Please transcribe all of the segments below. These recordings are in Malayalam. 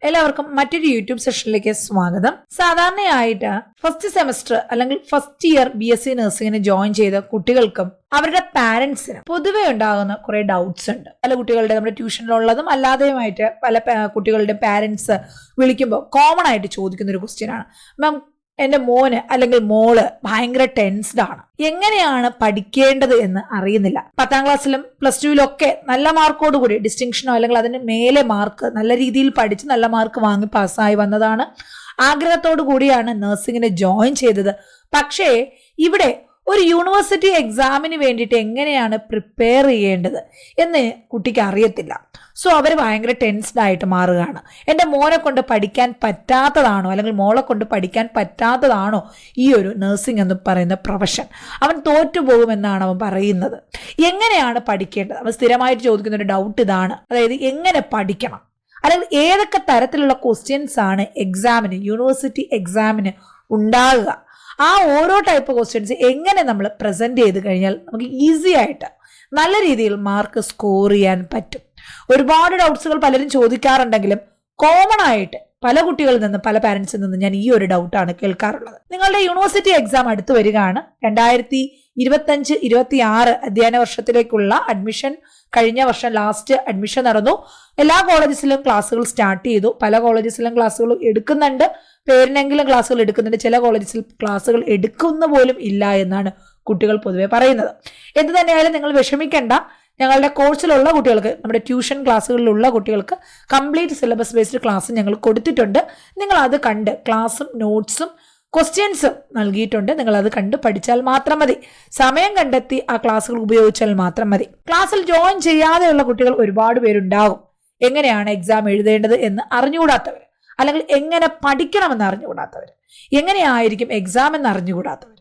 എല്ലാവർക്കും മറ്റൊരു യൂട്യൂബ് സെഷനിലേക്ക് സ്വാഗതം. സാധാരണയായിട്ട് ഫസ്റ്റ് സെമസ്റ്റർ അല്ലെങ്കിൽ ഫസ്റ്റ് ഇയർ BSc നഴ്സിംഗിന് ജോയിൻ ചെയ്ത കുട്ടികൾക്കും അവരുടെ പാരന്റ്സിനും പൊതുവെ ഉണ്ടാകുന്ന കുറെ ഡൗട്ട്സ് ഉണ്ട്. പല കുട്ടികളുടെ നമ്മുടെ ട്യൂഷനിലുള്ളതും അല്ലാതെയുമായിട്ട് പല കുട്ടികളുടെ പാരന്റ്സ് വിളിക്കുമ്പോൾ കോമൺ ആയിട്ട് ചോദിക്കുന്ന ഒരു ക്വസ്റ്റ്യൻ ആണ്, മാം എന്റെ മോന് അല്ലെങ്കിൽ മോള് ഭയങ്കര ടെൻസ്ഡ് ആണ്, എങ്ങനെയാണ് പഠിക്കേണ്ടത് എന്ന് അറിയുന്നില്ല. 10ാം ക്ലാസ്സിലും +2 ഒക്കെ നല്ല മാർക്കോടുകൂടി ഡിസ്റ്റിങ്ഷനോ അല്ലെങ്കിൽ അതിന് മേലെ മാർക്ക് നല്ല രീതിയിൽ പഠിച്ച് നല്ല മാർക്ക് വാങ്ങി പാസ്സായി വന്നതാണ്. ആഗ്രഹത്തോടു കൂടിയാണ് നഴ്സിംഗിന് ജോയിൻ ചെയ്തത്. പക്ഷേ ഇവിടെ ഒരു യൂണിവേഴ്സിറ്റി എക്സാമിന് വേണ്ടിയിട്ട് എങ്ങനെയാണ് പ്രിപ്പയർ ചെയ്യേണ്ടത് എന്ന് കുട്ടിക്ക് അറിയത്തില്ല. സോ അവർ ഭയങ്കര ടെൻസ്ഡ് ആയിട്ട് മാറുകയാണ്. എൻ്റെ മോനെ കൊണ്ട് പഠിക്കാൻ പറ്റാത്തതാണോ അല്ലെങ്കിൽ മോളെ കൊണ്ട് പഠിക്കാൻ പറ്റാത്തതാണോ ഈ ഒരു നഴ്സിംഗ് എന്ന് പറയുന്ന പ്രൊഫഷൻ? അവൻ തോറ്റുപോകുമെന്നാണ് അവൻ പറയുന്നത്. എങ്ങനെയാണ് പഠിക്കേണ്ടത്? അവൻ സ്ഥിരമായിട്ട് ചോദിക്കുന്ന ഒരു ഡൗട്ട് ഇതാണ്. അതായത് എങ്ങനെ പഠിക്കണം, അല്ലെങ്കിൽ ഏതൊക്കെ തരത്തിലുള്ള ക്വസ്റ്റ്യൻസ് ആണ് എക്സാമിന്, യൂണിവേഴ്സിറ്റി എക്സാമിന് ഉണ്ടാകുക, ആ ഓരോ ടൈപ്പ് ക്വസ്റ്റ്യൻസ് എങ്ങനെ നമ്മൾ പ്രസന്റ് ചെയ്ത് കഴിഞ്ഞാൽ നമുക്ക് ഈസി ആയിട്ട് നല്ല രീതിയിൽ മാർക്ക് സ്കോർ ചെയ്യാൻ പറ്റും. ഒരുപാട് ഡൗട്ട്സുകൾ പലരും ചോദിക്കാറുണ്ടെങ്കിലും കോമൺ ആയിട്ട് പല കുട്ടികളിൽ നിന്ന്, പല പാരന്റ്സിൽ നിന്ന് ഞാൻ ഈ ഒരു ഡൗട്ടാണ് കേൾക്കാറുള്ളത്. നിങ്ങളുടെ യൂണിവേഴ്സിറ്റി എക്സാം അടുത്ത് വരികയാണ്. 2025-26 അധ്യയന വർഷത്തിലേക്കുള്ള അഡ്മിഷൻ കഴിഞ്ഞ വർഷം ലാസ്റ്റ് അഡ്മിഷൻ നടന്നു. എല്ലാ കോളേജസിലും ക്ലാസ്സുകൾ സ്റ്റാർട്ട് ചെയ്തു. പല കോളേജസിലും ക്ലാസ്സുകൾ എടുക്കുന്നുണ്ട്, പേരിനെങ്കിലും ക്ലാസ്സുകൾ എടുക്കുന്നുണ്ട്. ചില കോളേജസിൽ ക്ലാസ്സുകൾ എടുക്കുന്ന പോലും ഇല്ല എന്നാണ് കുട്ടികൾ പൊതുവെ പറയുന്നത്. എന്ത് തന്നെയായാലും നിങ്ങൾ വിഷമിക്കേണ്ട. ഞങ്ങളുടെ കോഴ്സിലുള്ള കുട്ടികൾക്ക്, നമ്മുടെ ട്യൂഷൻ ക്ലാസ്സുകളിലുള്ള കുട്ടികൾക്ക് കംപ്ലീറ്റ് സിലബസ് ബേസ്ഡ് ക്ലാസ് ഞങ്ങൾ കൊടുത്തിട്ടുണ്ട്. നിങ്ങൾ അത് കണ്ട് ക്ലാസ്സും നോട്ട്സും ക്വസ്റ്റ്യൻസും നൽകിയിട്ടുണ്ട്. നിങ്ങൾ അത് കണ്ട് പഠിച്ചാൽ മാത്രം മതി. സമയം കണ്ടെത്തി ആ ക്ലാസ്സുകൾ ഉപയോഗിച്ചാൽ മാത്രം മതി. ക്ലാസ്സിൽ ജോയിൻ ചെയ്യാതെയുള്ള കുട്ടികൾ ഒരുപാട് പേരുണ്ടാകും. എങ്ങനെയാണ് എക്സാം എഴുതേണ്ടത് എന്ന് അറിഞ്ഞുകൂടാത്തവർ, അല്ലെങ്കിൽ എങ്ങനെ പഠിക്കണമെന്ന് അറിഞ്ഞുകൂടാത്തവർ, എങ്ങനെയായിരിക്കും എക്സാം എന്ന് അറിഞ്ഞുകൂടാത്തവർ,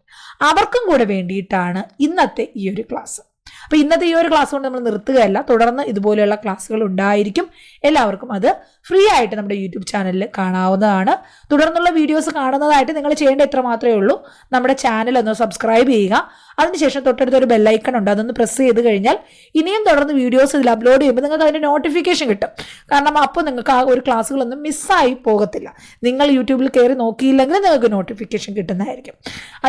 അവർക്കും കൂടെ വേണ്ടിയിട്ടാണ് ഇന്നത്തെ ഈ ഒരു ക്ലാസ്. അപ്പോൾ ഇന്നത്തെ ഈ ഒരു ക്ലാസ് കൊണ്ട് നമ്മൾ നിർത്തുകയല്ല, തുടർന്ന് ഇതുപോലെയുള്ള ക്ലാസ്സുകൾ ഉണ്ടായിരിക്കും. എല്ലാവർക്കും അത് ഫ്രീ ആയിട്ട് നമ്മുടെ യൂട്യൂബ് ചാനലിൽ കാണാവുന്നതാണ്. തുടർന്നുള്ള വീഡിയോസ് കാണുന്നതായിട്ട് നിങ്ങൾ ചെയ്യേണ്ട ഇത്ര മാത്രമേ ഉള്ളൂ. നമ്മുടെ ചാനൽ ഒന്ന് സബ്സ്ക്രൈബ് ചെയ്യുക. അതിനുശേഷം തൊട്ടടുത്ത് ഒരു ബെല്ലൈക്കൺ ഉണ്ട്, അതൊന്ന് പ്രസ് ചെയ്ത് കഴിഞ്ഞാൽ ഇനിയും തുടർന്ന് വീഡിയോസ് ഇതിൽ അപ്ലോഡ് ചെയ്യുമ്പോൾ നിങ്ങൾക്ക് അതിൻ്റെ നോട്ടിഫിക്കേഷൻ കിട്ടും. കാരണം അപ്പോൾ നിങ്ങൾക്ക് ആ ഒരു ക്ലാസ്സുകളൊന്നും മിസ്സായി പോകത്തില്ല. നിങ്ങൾ യൂട്യൂബിൽ കയറി നോക്കിയില്ലെങ്കിൽ നിങ്ങൾക്ക് നോട്ടിഫിക്കേഷൻ കിട്ടുന്നതായിരിക്കും.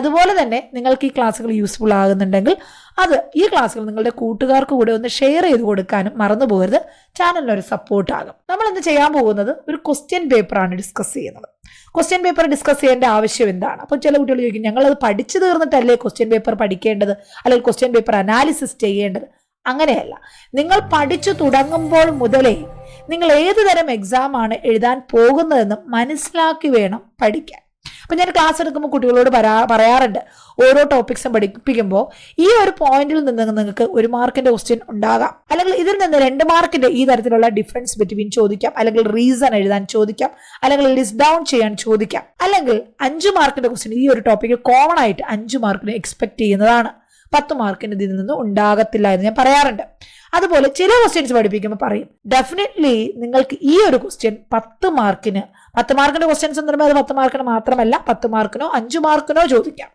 അതുപോലെ തന്നെ നിങ്ങൾക്ക് ഈ ക്ലാസ്സുകൾ യൂസ്ഫുൾ ആകുന്നുണ്ടെങ്കിൽ അത് ഈ ക്ലാസ്സുകൾ നിങ്ങളുടെ കൂട്ടുകാർക്ക് കൂടെ ഒന്ന് ഷെയർ ചെയ്ത് കൊടുക്കാനും മറന്നു പോകരുത്. ചാനലിനൊരു സപ്പോർട്ടാകും. നമ്മൾ ഇന്ന് ചെയ്യാൻ പോകുന്നത് ഒരു ക്വസ്റ്റ്യൻ പേപ്പറാണ് ഡിസ്കസ് ചെയ്യുന്നത്. ക്വസ്റ്റ്യൻ പേപ്പർ ഡിസ്കസ് ചെയ്യേണ്ട ആവശ്യം എന്താണ്? അപ്പോൾ ചില കുട്ടികൾ ചോദിക്കും, ഞങ്ങളത് പഠിച്ചു തീർന്നിട്ടല്ലേ ക്വസ്റ്റ്യൻ പേപ്പർ പഠിക്കേണ്ടത്, അല്ലെങ്കിൽ ക്വസ്റ്റ്യൻ പേപ്പർ അനാലിസിസ് ചെയ്യേണ്ടത്? അങ്ങനെയല്ല. നിങ്ങൾ പഠിച്ചു തുടങ്ങുമ്പോൾ മുതലേ നിങ്ങൾ ഏത് തരം എക്സാം ആണ് എഴുതാൻ പോകുന്നതെന്ന് മനസ്സിലാക്കി വേണം പഠിക്കാൻ. അപ്പം ഞാൻ ക്ലാസ് എടുക്കുമ്പോൾ കുട്ടികളോട് പറയാറുണ്ട്, ഓരോ ടോപ്പിക്സും പഠിപ്പിക്കുമ്പോൾ ഈ ഒരു പോയിന്റിൽ നിന്ന് നിങ്ങൾക്ക് 1 മാർക്കിന്റെ ക്വസ്റ്റ്യൻ ഉണ്ടാകാം, അല്ലെങ്കിൽ ഇതിൽ നിന്ന് 2 മാർക്കിന്റെ ഈ തരത്തിലുള്ള ഡിഫറൻസ് ബിറ്റ്വീൻ ചോദിക്കാം, അല്ലെങ്കിൽ റീസൺ എഴുതാൻ ചോദിക്കാം, അല്ലെങ്കിൽ ലിസ്റ്റ് ഡൗൺ ചെയ്യാൻ ചോദിക്കാം, അല്ലെങ്കിൽ 5 മാർക്കിന്റെ ക്വസ്റ്റ്യൻ ഈ ഒരു ടോപ്പിക്ക് കോമൺ ആയിട്ട് 5 മാർക്കിന് എക്സ്പെക്ട് ചെയ്യുന്നതാണ്. 10 മാർക്കിന് ഇതിൽ നിന്ന് ഉണ്ടാകത്തില്ല എന്ന് ഞാൻ പറയാറുണ്ട്. അതുപോലെ ചില ക്വസ്റ്റ്യൻസ് പഠിപ്പിക്കുമ്പോൾ പറയും, ഡെഫിനറ്റ്ലി നിങ്ങൾക്ക് ഈ ഒരു ക്വസ്റ്റ്യൻ 10 മാർക്കിന്റെ ക്വസ്റ്റ്യൻസ് എന്ന് പറയുമ്പോൾ അത് 10 മാർക്കിന് മാത്രമല്ല, 10 മാർക്കിനോ 5 മാർക്കിനോ ചോദിക്കാം.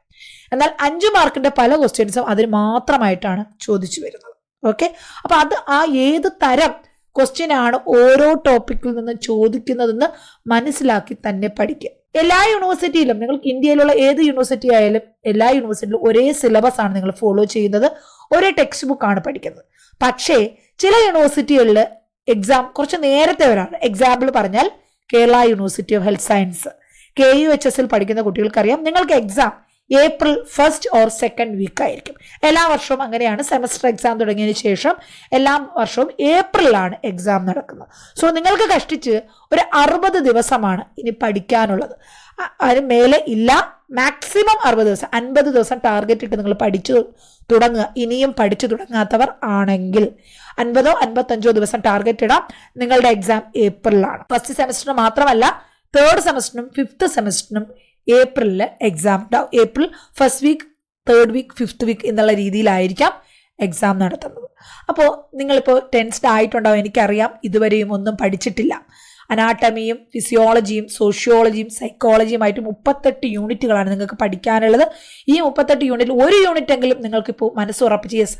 എന്നാൽ 5 മാർക്കിന്റെ പല ക്വസ്റ്റ്യൻസും അതിന് മാത്രമായിട്ടാണ് ചോദിച്ചു വരുന്നത്. ഓക്കെ, അപ്പൊ അത് ആ ഏത് തരം ക്വസ്റ്റ്യൻ ആണ് ഓരോ ടോപ്പിക്കിൽ നിന്ന് ചോദിക്കുന്നതെന്ന് മനസ്സിലാക്കി തന്നെ പഠിക്കുക. എല്ലാ യൂണിവേഴ്സിറ്റിയിലും, നിങ്ങൾക്ക് ഇന്ത്യയിലുള്ള ഏത് യൂണിവേഴ്സിറ്റി ആയാലും എല്ലാ യൂണിവേഴ്സിറ്റിയിലും ഒരേ സിലബസ് ആണ് നിങ്ങൾ ഫോളോ ചെയ്യുന്നത്, ഒരേ ടെക്സ്റ്റ് ബുക്ക് ആണ് പഠിക്കുന്നത്. പക്ഷേ ചില യൂണിവേഴ്സിറ്റികളിൽ എക്സാം കുറച്ച് നേരത്തെ വരാണ്. എക്സാമ്പിൾ പറഞ്ഞാൽ Kerala university of health science, KUHS പഠിക്കുന്ന കുട്ടികൾക്കറിയാം, നിങ്ങൾക്ക് exam April 1st or 2nd week ആയിരിക്കും. എല്ലാ വർഷവും അങ്ങനെയാണ്. സെമസ്റ്റർ എക്സാം തുടങ്ങിയതിന് ശേഷം എല്ലാ വർഷവും ഏപ്രിലാണ് എക്സാം നടക്കുന്നത്. സോ നിങ്ങൾക്ക് കഷ്ടിച്ച് ഒരു 60 ദിവസമാണ് ഇനി പഠിക്കാനുള്ളത്. അതിന് മേലെ ഇല്ല. മാക്സിമം 60 ദിവസം, 50 ദിവസം ടാർഗറ്റ് ഇട്ട് നിങ്ങൾ പഠിച്ചു തുടങ്ങുക. ഇനിയും പഠിച്ചു തുടങ്ങാത്തവർ ആണെങ്കിൽ 50 or 55 ദിവസം ടാർഗറ്റ് ഇടാം. നിങ്ങളുടെ എക്സാം ഏപ്രിലാണ്. ഫസ്റ്റ് സെമസ്റ്ററിന് മാത്രമല്ല, 3rd സെമസ്റ്ററിനും 5th സെമസ്റ്ററിനും ഏപ്രിലിൽ എക്സാം ഉണ്ടാവും. April 1st week, 3rd week, 5th week എന്നുള്ള രീതിയിലായിരിക്കാം എക്സാം നടത്തുന്നത്. അപ്പോൾ നിങ്ങളിപ്പോൾ ടെൻസ്ഡ് ആയിട്ടുണ്ടാവും. എനിക്കറിയാം, ഇതുവരെയും ഒന്നും പഠിച്ചിട്ടില്ല. അനാട്ടമിയും ഫിസിയോളജിയും സോഷ്യോളജിയും സൈക്കോളജിയുമായിട്ട് 38 യൂണിറ്റുകളാണ് നിങ്ങൾക്ക് പഠിക്കാനുള്ളത്. ഈ 38 യൂണിറ്റിൽ ഒരു യൂണിറ്റ് എങ്കിലും നിങ്ങൾക്കിപ്പോൾ മനസ്സുറപ്പിച്ച് yes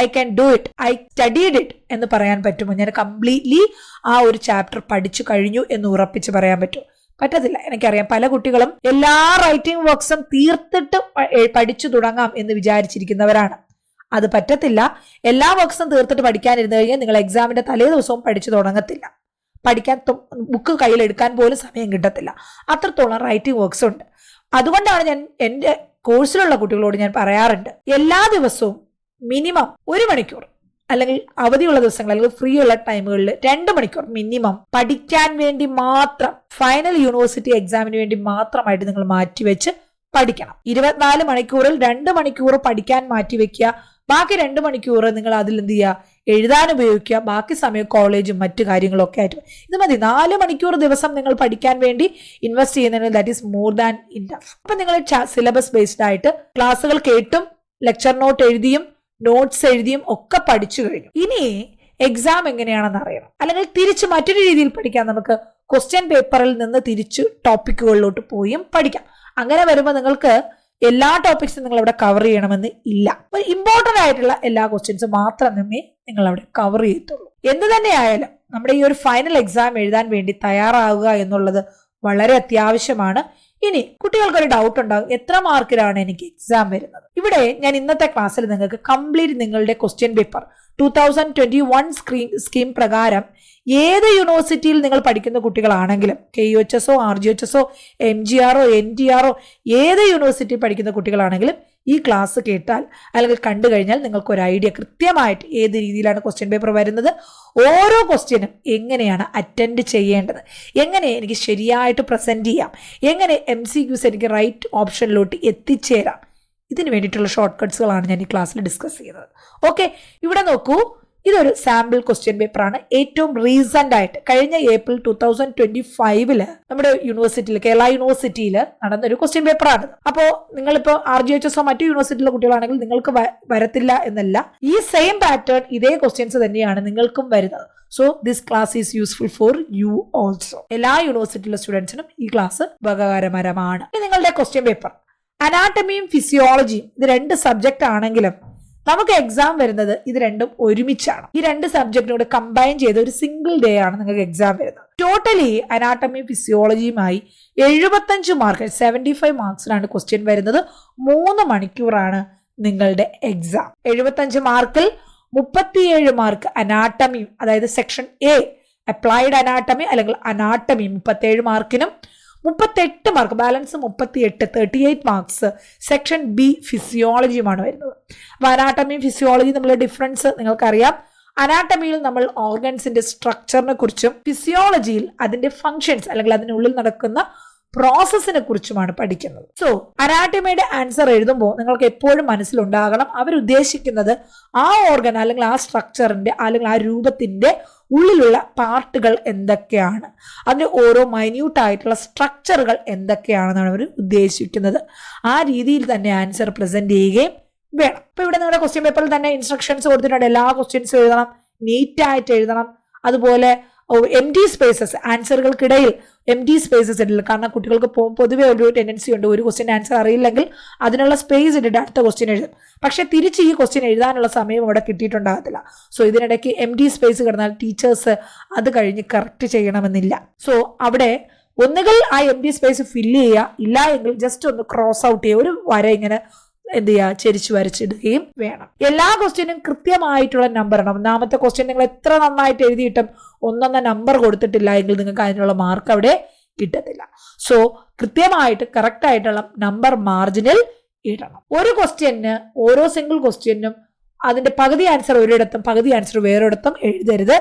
I can do it, I studied it എന്ന് പറയാൻ പറ്റുമോ? ഞാൻ കംപ്ലീറ്റ്ലി ആ ഒരു ചാപ്റ്റർ പഠിച്ചു കഴിഞ്ഞു എന്ന് ഉറപ്പിച്ച് പറയാൻ പറ്റുമോ? പറ്റത്തില്ല. എനിക്കറിയാം പല കുട്ടികളും എല്ലാ റൈറ്റിംഗ് വർക്ക്സും തീർത്തിട്ട് പഠിച്ചു തുടങ്ങാം എന്ന് വിചാരിച്ചിരിക്കുന്നവരാണ്. അത് പറ്റത്തില്ല. എല്ലാ വർക്ക്സും തീർത്തിട്ട് പഠിക്കാനിരുന്നു കഴിഞ്ഞാൽ നിങ്ങൾ എക്സാമിന്റെ തലേ ദിവസവും പഠിച്ചു തുടങ്ങത്തില്ല. പഠിക്കാൻ ബുക്ക് കയ്യിലെടുക്കാൻ പോലും സമയം കിട്ടത്തില്ല. അത്രത്തോളം റൈറ്റിംഗ് വർക്ക്സ് ഉണ്ട്. അതുകൊണ്ടാണ് ഞാൻ എൻ്റെ കോഴ്സിലുള്ള കുട്ടികളോട് ഞാൻ പറയാറുണ്ട്, എല്ലാ ദിവസവും മിനിമം 1 മണിക്കൂർ, അല്ലെങ്കിൽ അവധിയുള്ള ദിവസങ്ങൾ അല്ലെങ്കിൽ ഫ്രീ ഉള്ള ടൈമുകളിൽ 2 മണിക്കൂർ മിനിമം പഠിക്കാൻ വേണ്ടി മാത്രം, ഫൈനൽ യൂണിവേഴ്സിറ്റി എക്സാമിന് വേണ്ടി മാത്രമായിട്ട് നിങ്ങൾ മാറ്റിവെച്ച് പഠിക്കണം. 24 മണിക്കൂറിൽ 2 മണിക്കൂർ പഠിക്കാൻ മാറ്റിവെക്കുക. ബാക്കി 2 മണിക്കൂർ നിങ്ങൾ അതിൽ എന്ത് ചെയ്യുക, എഴുതാൻ ഉപയോഗിക്കുക. ബാക്കി സമയം കോളേജും മറ്റു കാര്യങ്ങളൊക്കെ ആയിട്ട് ഇത് മതി. 4 മണിക്കൂർ ദിവസം നിങ്ങൾ പഠിക്കാൻ വേണ്ടി ഇൻവെസ്റ്റ് ചെയ്യുന്നതിന് that is more than enough. അപ്പൊ നിങ്ങൾ സിലബസ് ബേസ്ഡ് ആയിട്ട് ക്ലാസ്സുകൾ കേട്ടും ലെക്ചർ നോട്ട് എഴുതിയും നോട്ട്സ് എഴുതിയും ഒക്കെ പഠിച്ചു കഴിഞ്ഞു. ഇനി എക്സാം എങ്ങനെയാണെന്ന് അറിയണം. അല്ലെങ്കിൽ തിരിച്ച് മറ്റൊരു രീതിയിൽ പഠിക്കാം. നമുക്ക് ക്വസ്റ്റ്യൻ പേപ്പറിൽ നിന്ന് തിരിച്ച് ടോപ്പിക്കുകളിലോട്ട് പോയും പഠിക്കാം. അങ്ങനെ വരുമ്പോൾ നിങ്ങൾക്ക് എല്ലാ ടോപ്പിക്സും നിങ്ങൾ അവിടെ കവർ ചെയ്യണമെന്ന് ഇല്ല. ഇമ്പോർട്ടന്റ് ആയിട്ടുള്ള എല്ലാ ക്വസ്റ്റ്യൻസും മാത്രമേ നിങ്ങൾ അവിടെ കവർ ചെയ്യത്തുള്ളൂ. എന്ത് തന്നെയായാലും നമ്മുടെ ഈ ഒരു ഫൈനൽ എക്സാം എഴുതാൻ വേണ്ടി തയ്യാറാവുക എന്നുള്ളത് വളരെ അത്യാവശ്യമാണ്. ഇനി കുട്ടികൾക്കൊരു ഡൗട്ട് ഉണ്ടാകും, എത്ര മാർക്കിലാണ് എനിക്ക് എക്സാം വരുന്നത്? ഇവിടെ ഞാൻ ഇന്നത്തെ ക്ലാസ്സിൽ നിങ്ങൾക്ക് കംപ്ലീറ്റ് നിങ്ങളുടെ ക്വസ്റ്റ്യൻ പേപ്പർ 2021 സ്കീം പ്രകാരം ഏത് യൂണിവേഴ്സിറ്റിയിൽ നിങ്ങൾ പഠിക്കുന്ന കുട്ടികളാണെങ്കിലും KUHSO RGHSO MGRO NTRO ഏത് യൂണിവേഴ്സിറ്റിയിൽ പഠിക്കുന്ന കുട്ടികളാണെങ്കിലും ഈ ക്ലാസ് കേട്ടാൽ അല്ലെങ്കിൽ കണ്ടു കഴിഞ്ഞാൽ നിങ്ങൾക്ക് ഒരു ഐഡിയ കൃത്യമായിട്ട് ഏത് രീതിയിലാണ് ക്വസ്റ്റ്യൻ പേപ്പർ വരുന്നത്, ഓരോ ക്വസ്റ്റ്യനും എങ്ങനെയാണ് അറ്റൻഡ് ചെയ്യേണ്ടത്, എങ്ങനെ എനിക്ക് ശരിയായിട്ട് പ്രസന്റ് ചെയ്യാം, എങ്ങനെ MCQs എനിക്ക് റൈറ്റ് ഓപ്ഷനിലോട്ട് എത്തിച്ചേരാം, ഇതിന് വേണ്ടിയിട്ടുള്ള ഷോർട്ട് കട്ട്സുകളാണ് ഞാൻ ഈ ക്ലാസ്സിൽ ഡിസ്കസ് ചെയ്യുന്നത്. ഓക്കെ, ഇവിടെ നോക്കൂ, ഇതൊരു സാമ്പിൾ ക്വസ്റ്റ്യൻ പേപ്പർ ആണ്. ഏറ്റവും റീസെന്റ് ആയിട്ട് കഴിഞ്ഞ ഏപ്രിൽ 2025 നമ്മുടെ യൂണിവേഴ്സിറ്റിയിൽ, കേരള യൂണിവേഴ്സിറ്റിയിൽ നടന്നൊരു ക്വസ്റ്റ്യൻ പേപ്പറാണ്. അപ്പോൾ നിങ്ങളിപ്പോൾ RGHSO മറ്റു യൂണിവേഴ്സിറ്റിയിലെ കുട്ടികളാണെങ്കിൽ നിങ്ങൾക്ക് വരത്തില്ല എന്നല്ല, ഈ സെയിം പാറ്റേൺ ഇതേ ക്വസ്റ്റ്യൻസ് തന്നെയാണ് നിങ്ങൾക്കും വരുന്നത്. So this class is useful for you also. എല്ലാ യൂണിവേഴ്സിറ്റിയിലെ സ്റ്റുഡൻസിനും ഈ ക്ലാസ് ഉപകാരപരമാണ്. നിങ്ങളുടെ ക്വസ്റ്റ്യൻ പേപ്പർ അനാട്ടമിയും ഫിസിയോളജിയും ഇത് 2 സബ്ജക്റ്റ് ആണെങ്കിലും നമുക്ക് എക്സാം വരുന്നത് ഇത് രണ്ടും ഒരുമിച്ചാണ്. ഈ 2 സബ്ജക്റ്റിനോട് കമ്പൈൻ ചെയ്ത് ഒരു സിംഗിൾ ഡേ ആണ് നിങ്ങൾക്ക് എക്സാം വരുന്നത്. ടോട്ടലി അനാട്ടമിയും ഫിസിയോളജിയുമായി 75 മാർക്ക് 75 മാർക്സിലാണ് ക്വസ്റ്റ്യൻ വരുന്നത്. 3 മണിക്കൂറാണ് നിങ്ങളുടെ എക്സാം. 75 മാർക്കിൽ 37 മാർക്ക് അനാട്ടമിയും, അതായത് സെക്ഷൻ A അപ്ലൈഡ് അനാട്ടമി അല്ലെങ്കിൽ anatomy 37 മാർക്കിനും 38 mark balance 38 marks section B ഫിസിയോളജിയുമാണ് വരുന്നത്. അപ്പൊ അനാട്ടമിയും ഫിസിയോളജിയും തമ്മിലുള്ള ഡിഫറൻസ് നിങ്ങൾക്കറിയാം. അനാട്ടമിയിൽ നമ്മൾ ഓർഗൻസിന്റെ സ്ട്രക്ചറിനെ കുറിച്ചും ഫിസിയോളജിയിൽ അതിന്റെ ഫങ്ഷൻസ് അല്ലെങ്കിൽ അതിനുള്ളിൽ നടക്കുന്ന പ്രോസസ്സിനെ കുറിച്ചുമാണ് പഠിക്കുന്നത്. സോ അനാട്ടമിയുടെ ആൻസർ എഴുതുമ്പോൾ നിങ്ങൾക്ക് എപ്പോഴും മനസ്സിലുണ്ടാകണം അവരുദ്ദേശിക്കുന്നത് ആ ഓർഗൻ അല്ലെങ്കിൽ ആ സ്ട്രക്ചറിന്റെ അല്ലെങ്കിൽ ആ രൂപത്തിന്റെ ഉള്ളിലുള്ള പാർട്ടുകൾ എന്തൊക്കെയാണ്, അതിന്റെ ഓരോ മൈന്യൂട്ട് ആയിട്ടുള്ള സ്ട്രക്ചറുകൾ എന്തൊക്കെയാണെന്നാണ് അവർ ഉദ്ദേശിക്കുന്നത്. ആ രീതിയിൽ തന്നെ ആൻസർ പ്രസന്റ് ചെയ്യുകയും വേണം. അപ്പൊ ഇവിടെ നിങ്ങളുടെ ക്വസ്റ്റ്യൻ പേപ്പറിൽ തന്നെ ഇൻസ്ട്രക്ഷൻസ് കൊടുത്തിട്ടുണ്ട്. എല്ലാ ക്വസ്റ്റ്യൻസും എഴുതണം, നീറ്റായിട്ട് എഴുതണം. അതുപോലെ empty സ്പേസസ്, ആൻസറുകൾക്കിടയിൽ empty സ്പേസസ് ഇടില്ല. കാരണം കുട്ടികൾക്ക് പൊതുവെ ഒരു ടെൻഡൻസി ഉണ്ട്, ഒരു ക്വസ്റ്റ്യൻ ആൻസർ അറിയില്ലെങ്കിൽ അതിനുള്ള സ്പേസ് ഇട്ടിട്ട് അടുത്ത ക്വസ്റ്റ്യൻ എഴുതും. പക്ഷെ തിരിച്ച് ഈ ക്വസ്റ്റ്യൻ എഴുതാനുള്ള സമയം അവിടെ കിട്ടിയിട്ടുണ്ടാകത്തില്ല. സോ ഇതിനിടയ്ക്ക് empty സ്പേസ് കിടന്നാൽ ടീച്ചേഴ്സ് അത് കഴിഞ്ഞ് കറക്റ്റ് ചെയ്യണമെന്നില്ല. സോ അവിടെ ഒന്നുകിൽ ആ empty സ്പേസ് ഫില്ല് ചെയ്യുക, ഇല്ല എങ്കിൽ ജസ്റ്റ് ഒന്ന് ക്രോസ് ഔട്ട് ചെയ്യുക, ഒരു വര ഇങ്ങനെ എന്ത് ചെയ്യുക, ചെരിച്ചു വരച്ചിടുകയും വേണം. എല്ലാ ക്വസ്റ്റ്യനും കൃത്യമായിട്ടുള്ള നമ്പർ ആണ്. ഒന്നാമത്തെ ക്വസ്റ്റ്യൻ നിങ്ങൾ എത്ര നന്നായിട്ട് എഴുതിയിട്ടും ഒന്നൊന്ന നമ്പർ കൊടുത്തിട്ടില്ല എങ്കിൽ നിങ്ങൾക്ക് അതിനുള്ള മാർക്ക് അവിടെ കിട്ടത്തില്ല. സോ കൃത്യമായിട്ട് കറക്റ്റ് ആയിട്ടുള്ള നമ്പർ മാർജിനിൽ ഇടണം. ഒരു ക്വസ്റ്റ്യന്, ഓരോ സിംഗിൾ ക്വസ്റ്റ്യനും അതിന്റെ പകുതി ആൻസർ ഒരിടത്തും പകുതി ആൻസർ വേറൊരിടത്തും എഴുതരുത്.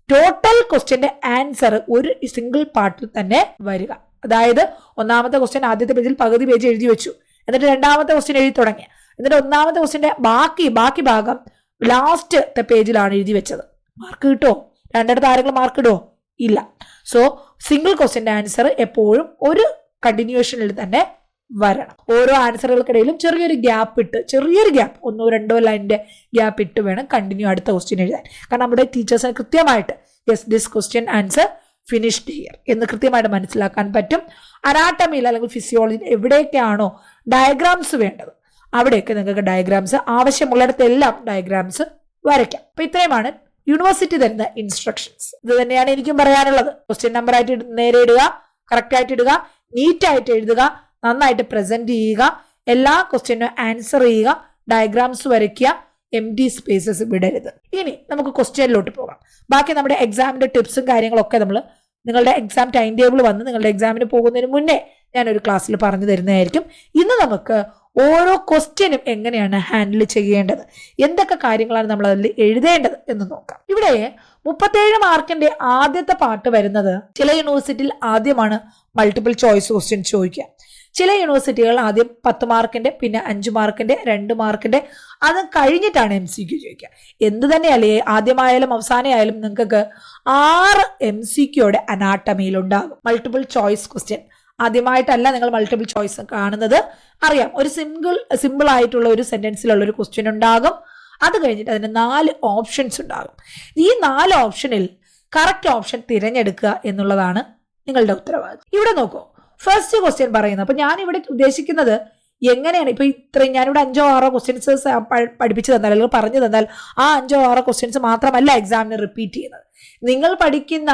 ടോട്ടൽ ക്വസ്റ്റ്യന്റെ ആൻസർ ഒരു സിംഗിൾ പാർട്ടിൽ തന്നെ വരിക. അതായത് ഒന്നാമത്തെ ക്വസ്റ്റ്യൻ ആദ്യത്തെ പേജിൽ പകുതി പേജ് എഴുതി വെച്ചു, എന്നിട്ട് രണ്ടാമത്തെ ക്വസ്റ്റ്യൻ എഴുതി തുടങ്ങി, എന്നിട്ട് ഒന്നാമത്തെ ക്വസ്റ്റ്യന്റെ ബാക്കി ഭാഗം ലാസ്റ്റ് പേജിലാണ് എഴുതി വെച്ചത്. മാർക്ക് കിട്ടുമോ? രണ്ടിടത്ത് ആരെങ്കിലും മാർക്ക് ഇടുമോ? ഇല്ല. സോ സിംഗിൾ ക്വസ്റ്റ്യന്റെ ആൻസർ എപ്പോഴും ഒരു കണ്ടിന്യൂഷനിൽ തന്നെ വരണം. ഓരോ ആൻസറുകൾക്കിടയിലും ചെറിയൊരു ഗ്യാപ്പ്, 1-2 ലൈനിന്റെ ഗ്യാപ്പ് ഇട്ട് വേണം കണ്ടിന്യൂ അടുത്ത ക്വസ്റ്റ്യൻ എഴുതാൻ. കാരണം നമ്മുടെ ടീച്ചേഴ്സിന് കൃത്യമായിട്ട് yes this question answer finished here എന്ന് കൃത്യമായിട്ട് മനസ്സിലാക്കാൻ പറ്റും. അനാട്ടമിയിൽ അല്ലെങ്കിൽ ഫിസിയോളജിയിൽ എവിടെയൊക്കെയാണോ ഡയഗ്രാംസ് വേണ്ടത് അവിടെയൊക്കെ നിങ്ങൾക്ക് ഡയഗ്രാംസ് ആവശ്യമുള്ളിടത്തെല്ലാം ഡയഗ്രാംസ് വരയ്ക്കാം. അപ്പൊ ഇത്രയുമാണ് യൂണിവേഴ്സിറ്റി തരുന്ന ഇൻസ്ട്രക്ഷൻസ്. ഇത് തന്നെയാണ് എനിക്കും പറയാനുള്ളത്. ക്വസ്റ്റ്യൻ നമ്പർ ആയിട്ട് നേരെ ഇടുക, കറക്റ്റ് ആയിട്ട് ഇടുക, നീറ്റായിട്ട് എഴുതുക, നന്നായിട്ട് പ്രസന്റ് ചെയ്യുക, എല്ലാ ക്വസ്റ്റ്യനും ആൻസർ ചെയ്യുക, ഡയഗ്രാംസ് വരയ്ക്കുക, empty സ്പേസസ് വിടരുത്. ഇനി നമുക്ക് ക്വസ്റ്റ്യനിലോട്ട് പോകാം. ബാക്കി നമ്മുടെ എക്സാമിന്റെ ടിപ്സും കാര്യങ്ങളൊക്കെ നമ്മൾ നിങ്ങളുടെ എക്സാം ടൈം ടേബിൾ വന്ന് നിങ്ങളുടെ എക്സാമിന് പോകുന്നതിന് മുന്നേ ഞാനൊരു ക്ലാസ്സിൽ പറഞ്ഞു തരുന്നതായിരിക്കും. ഇന്ന് നമുക്ക് ഓരോ ക്വസ്റ്റ്യനും എങ്ങനെയാണ് ഹാൻഡിൽ ചെയ്യേണ്ടത്, എന്തൊക്കെ കാര്യങ്ങളാണ് നമ്മൾ അതിൽ എഴുതേണ്ടത് എന്ന് നോക്കാം. ഇവിടെ 37 മാർക്കിന്റെ ആദ്യത്തെ പാർട്ട് വരുന്നത് ചില യൂണിവേഴ്സിറ്റിയിൽ ആദ്യമാണ് മൾട്ടിപ്പിൾ ചോയ്സ് ക്വസ്റ്റ്യൻ ചോദിക്കുക. ചില യൂണിവേഴ്സിറ്റികൾ ആദ്യം 10 മാർക്കിന്റെ, പിന്നെ 5 മാർക്കിന്റെ, 2 മാർക്കിന്റെ, അത് കഴിഞ്ഞിട്ടാണ് MCQ ചോദിക്കുക. എന്ത് തന്നെയല്ലേ, ആദ്യമായാലും അവസാനമായാലും നിങ്ങൾക്ക് 6 MCQയുടെ അനാട്ടമിയിൽ ഉണ്ടാകും. മൾട്ടിപ്പിൾ ചോയ്സ് ക്വസ്റ്റ്യൻ ആദ്യമായിട്ടല്ല നിങ്ങൾ മൾട്ടിപ്പിൾ ചോയ്സ് കാണുന്നത്, അറിയാം. ഒരു സിമ്പിൾ ആയിട്ടുള്ള ഒരു സെന്റൻസിലുള്ള ഒരു ക്വസ്റ്റ്യൻ ഉണ്ടാകും. അത് കഴിഞ്ഞിട്ട് അതിന് 4 ഓപ്ഷൻസ് ഉണ്ടാകും. ഈ 4 ഓപ്ഷനിൽ കറക്റ്റ് ഓപ്ഷൻ തിരഞ്ഞെടുക്കുക എന്നുള്ളതാണ് നിങ്ങളുടെ ഉത്തരവാദിത്വം. ഇവിടെ നോക്കൂ, ഫസ്റ്റ് ക്വസ്റ്റ്യൻ പറയുന്നത്. അപ്പൊ ഞാൻ ഇവിടെ ഉദ്ദേശിക്കുന്നത് എങ്ങനെയാണ്, ഇപ്പൊ ഇത്രയും ഞാനിവിടെ 5 or 6 ക്വസ്റ്റ്യൻസ് പഠിപ്പിച്ചു തന്നാൽ അല്ലെങ്കിൽ പറഞ്ഞു തന്നാൽ ആ 5 or 6 ക്വസ്റ്റ്യൻസ് മാത്രമല്ല എക്സാമിന് റിപ്പീറ്റ് ചെയ്യുന്നത്. നിങ്ങൾ പഠിക്കുന്ന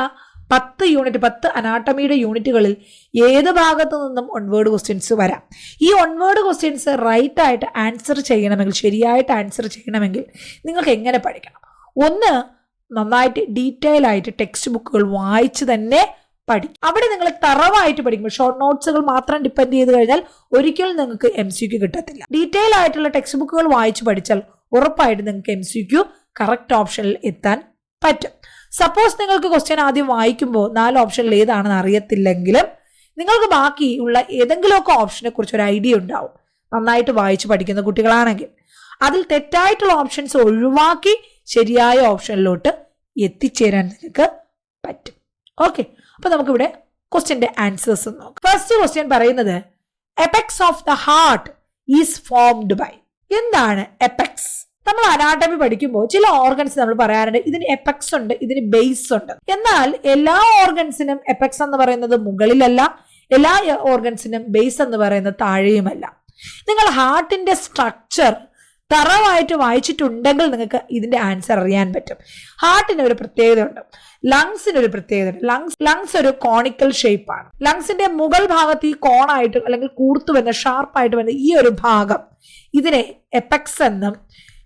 10 അനാട്ടമിയുടെ യൂണിറ്റുകളിൽ ഏത് ഭാഗത്തു നിന്നും ഒൺവേർഡ് ക്വസ്റ്റ്യൻസ് വരാം. ഈ ഒൺവേർഡ് ക്വസ്റ്റ്യൻസ് റൈറ്റ് ആയിട്ട് ആൻസർ ചെയ്യണമെങ്കിൽ, ശരിയായിട്ട് ആൻസർ ചെയ്യണമെങ്കിൽ നിങ്ങൾക്ക് എങ്ങനെ പഠിക്കണം? ഒന്ന്, നന്നായിട്ട് ഡീറ്റെയിൽ ആയിട്ട് ടെക്സ്റ്റ് ബുക്കുകൾ വായിച്ച് തന്നെ പഠിക്കും. അവിടെ നിങ്ങൾ തറവായിട്ട് പഠിക്കുമ്പോൾ ഷോർട്ട് നോട്ട്സുകൾ മാത്രം ഡിപ്പെൻഡ് ചെയ്ത് കഴിഞ്ഞാൽ ഒരിക്കലും നിങ്ങൾക്ക് MCQ കിട്ടത്തില്ല. ഡീറ്റെയിൽ ആയിട്ടുള്ള ടെക്സ്റ്റ് ബുക്കുകൾ വായിച്ച് പഠിച്ചാൽ ഉറപ്പായിട്ട് നിങ്ങൾക്ക് MCQ കറക്റ്റ് ഓപ്ഷനിൽ എത്താൻ പറ്റും. സപ്പോസ് നിങ്ങൾക്ക് ക്വസ്റ്റ്യൻ ആദ്യം വായിക്കുമ്പോൾ 4 ഓപ്ഷനിൽ ഏതാണെന്ന് അറിയത്തില്ലെങ്കിലും നിങ്ങൾക്ക് ബാക്കിയുള്ള ഏതെങ്കിലുമൊക്കെ ഓപ്ഷനെ കുറിച്ച് ഒരു ഐഡിയ ഉണ്ടാവും, നന്നായിട്ട് വായിച്ച് പഠിക്കുന്ന കുട്ടികളാണെങ്കിൽ. അതിൽ തെറ്റായിട്ടുള്ള ഓപ്ഷൻസ് ഒഴിവാക്കി ശരിയായ ഓപ്ഷനിലോട്ട് എത്തിച്ചേരാൻ നിങ്ങൾക്ക് പറ്റും. ഓക്കെ, അപ്പൊ നമുക്കിവിടെ ക്വസ്റ്റ്യന്റെ ആൻസേഴ്സ് നോക്കാം. ഫസ്റ്റ് ക്വസ്റ്റ്യൻ പറയുന്നത് apex of the heart is formed by. എന്താണ് എപെക്സ്? നമ്മൾ അനാട്ടമി പഠിക്കുമ്പോൾ ചില ഓർഗൻസ് നമ്മൾ പറയാറുണ്ട് ഇതിന് എപെക്സ് ഉണ്ട്, ഇതിന് ബേസ് ഉണ്ട്. എന്നാൽ എല്ലാ ഓർഗൻസിനും എപെക്സ് എന്ന് പറയുന്നത് മുകളിലല്ല, എല്ലാ ഓർഗൻസിനും ബേസ് എന്ന് പറയുന്നത് താഴെയുമല്ല. നിങ്ങൾ ഹാർട്ടിന്റെ സ്ട്രക്ചർ തറവായിട്ട് വായിച്ചിട്ടുണ്ടെങ്കിൽ നിങ്ങൾക്ക് ഇതിന്റെ ആൻസർ അറിയാൻ പറ്റും. ഹാർട്ടിന് ഒരു പ്രത്യേകതയുണ്ട്, ലങ്സിന് ഒരു പ്രത്യേകതയുണ്ട്. ലങ്സ് ഒരു കോണിക്കൽ ഷേപ്പാണ്. ലങ്സിന്റെ മുകൾ ഭാഗത്ത് ഈ കോണായിട്ട് അല്ലെങ്കിൽ കൂർത്തു വരുന്ന ഷാർപ്പായിട്ട് വരുന്ന ഈ ഒരു ഭാഗം ഇതിനെ എപെക്സ് എന്നും,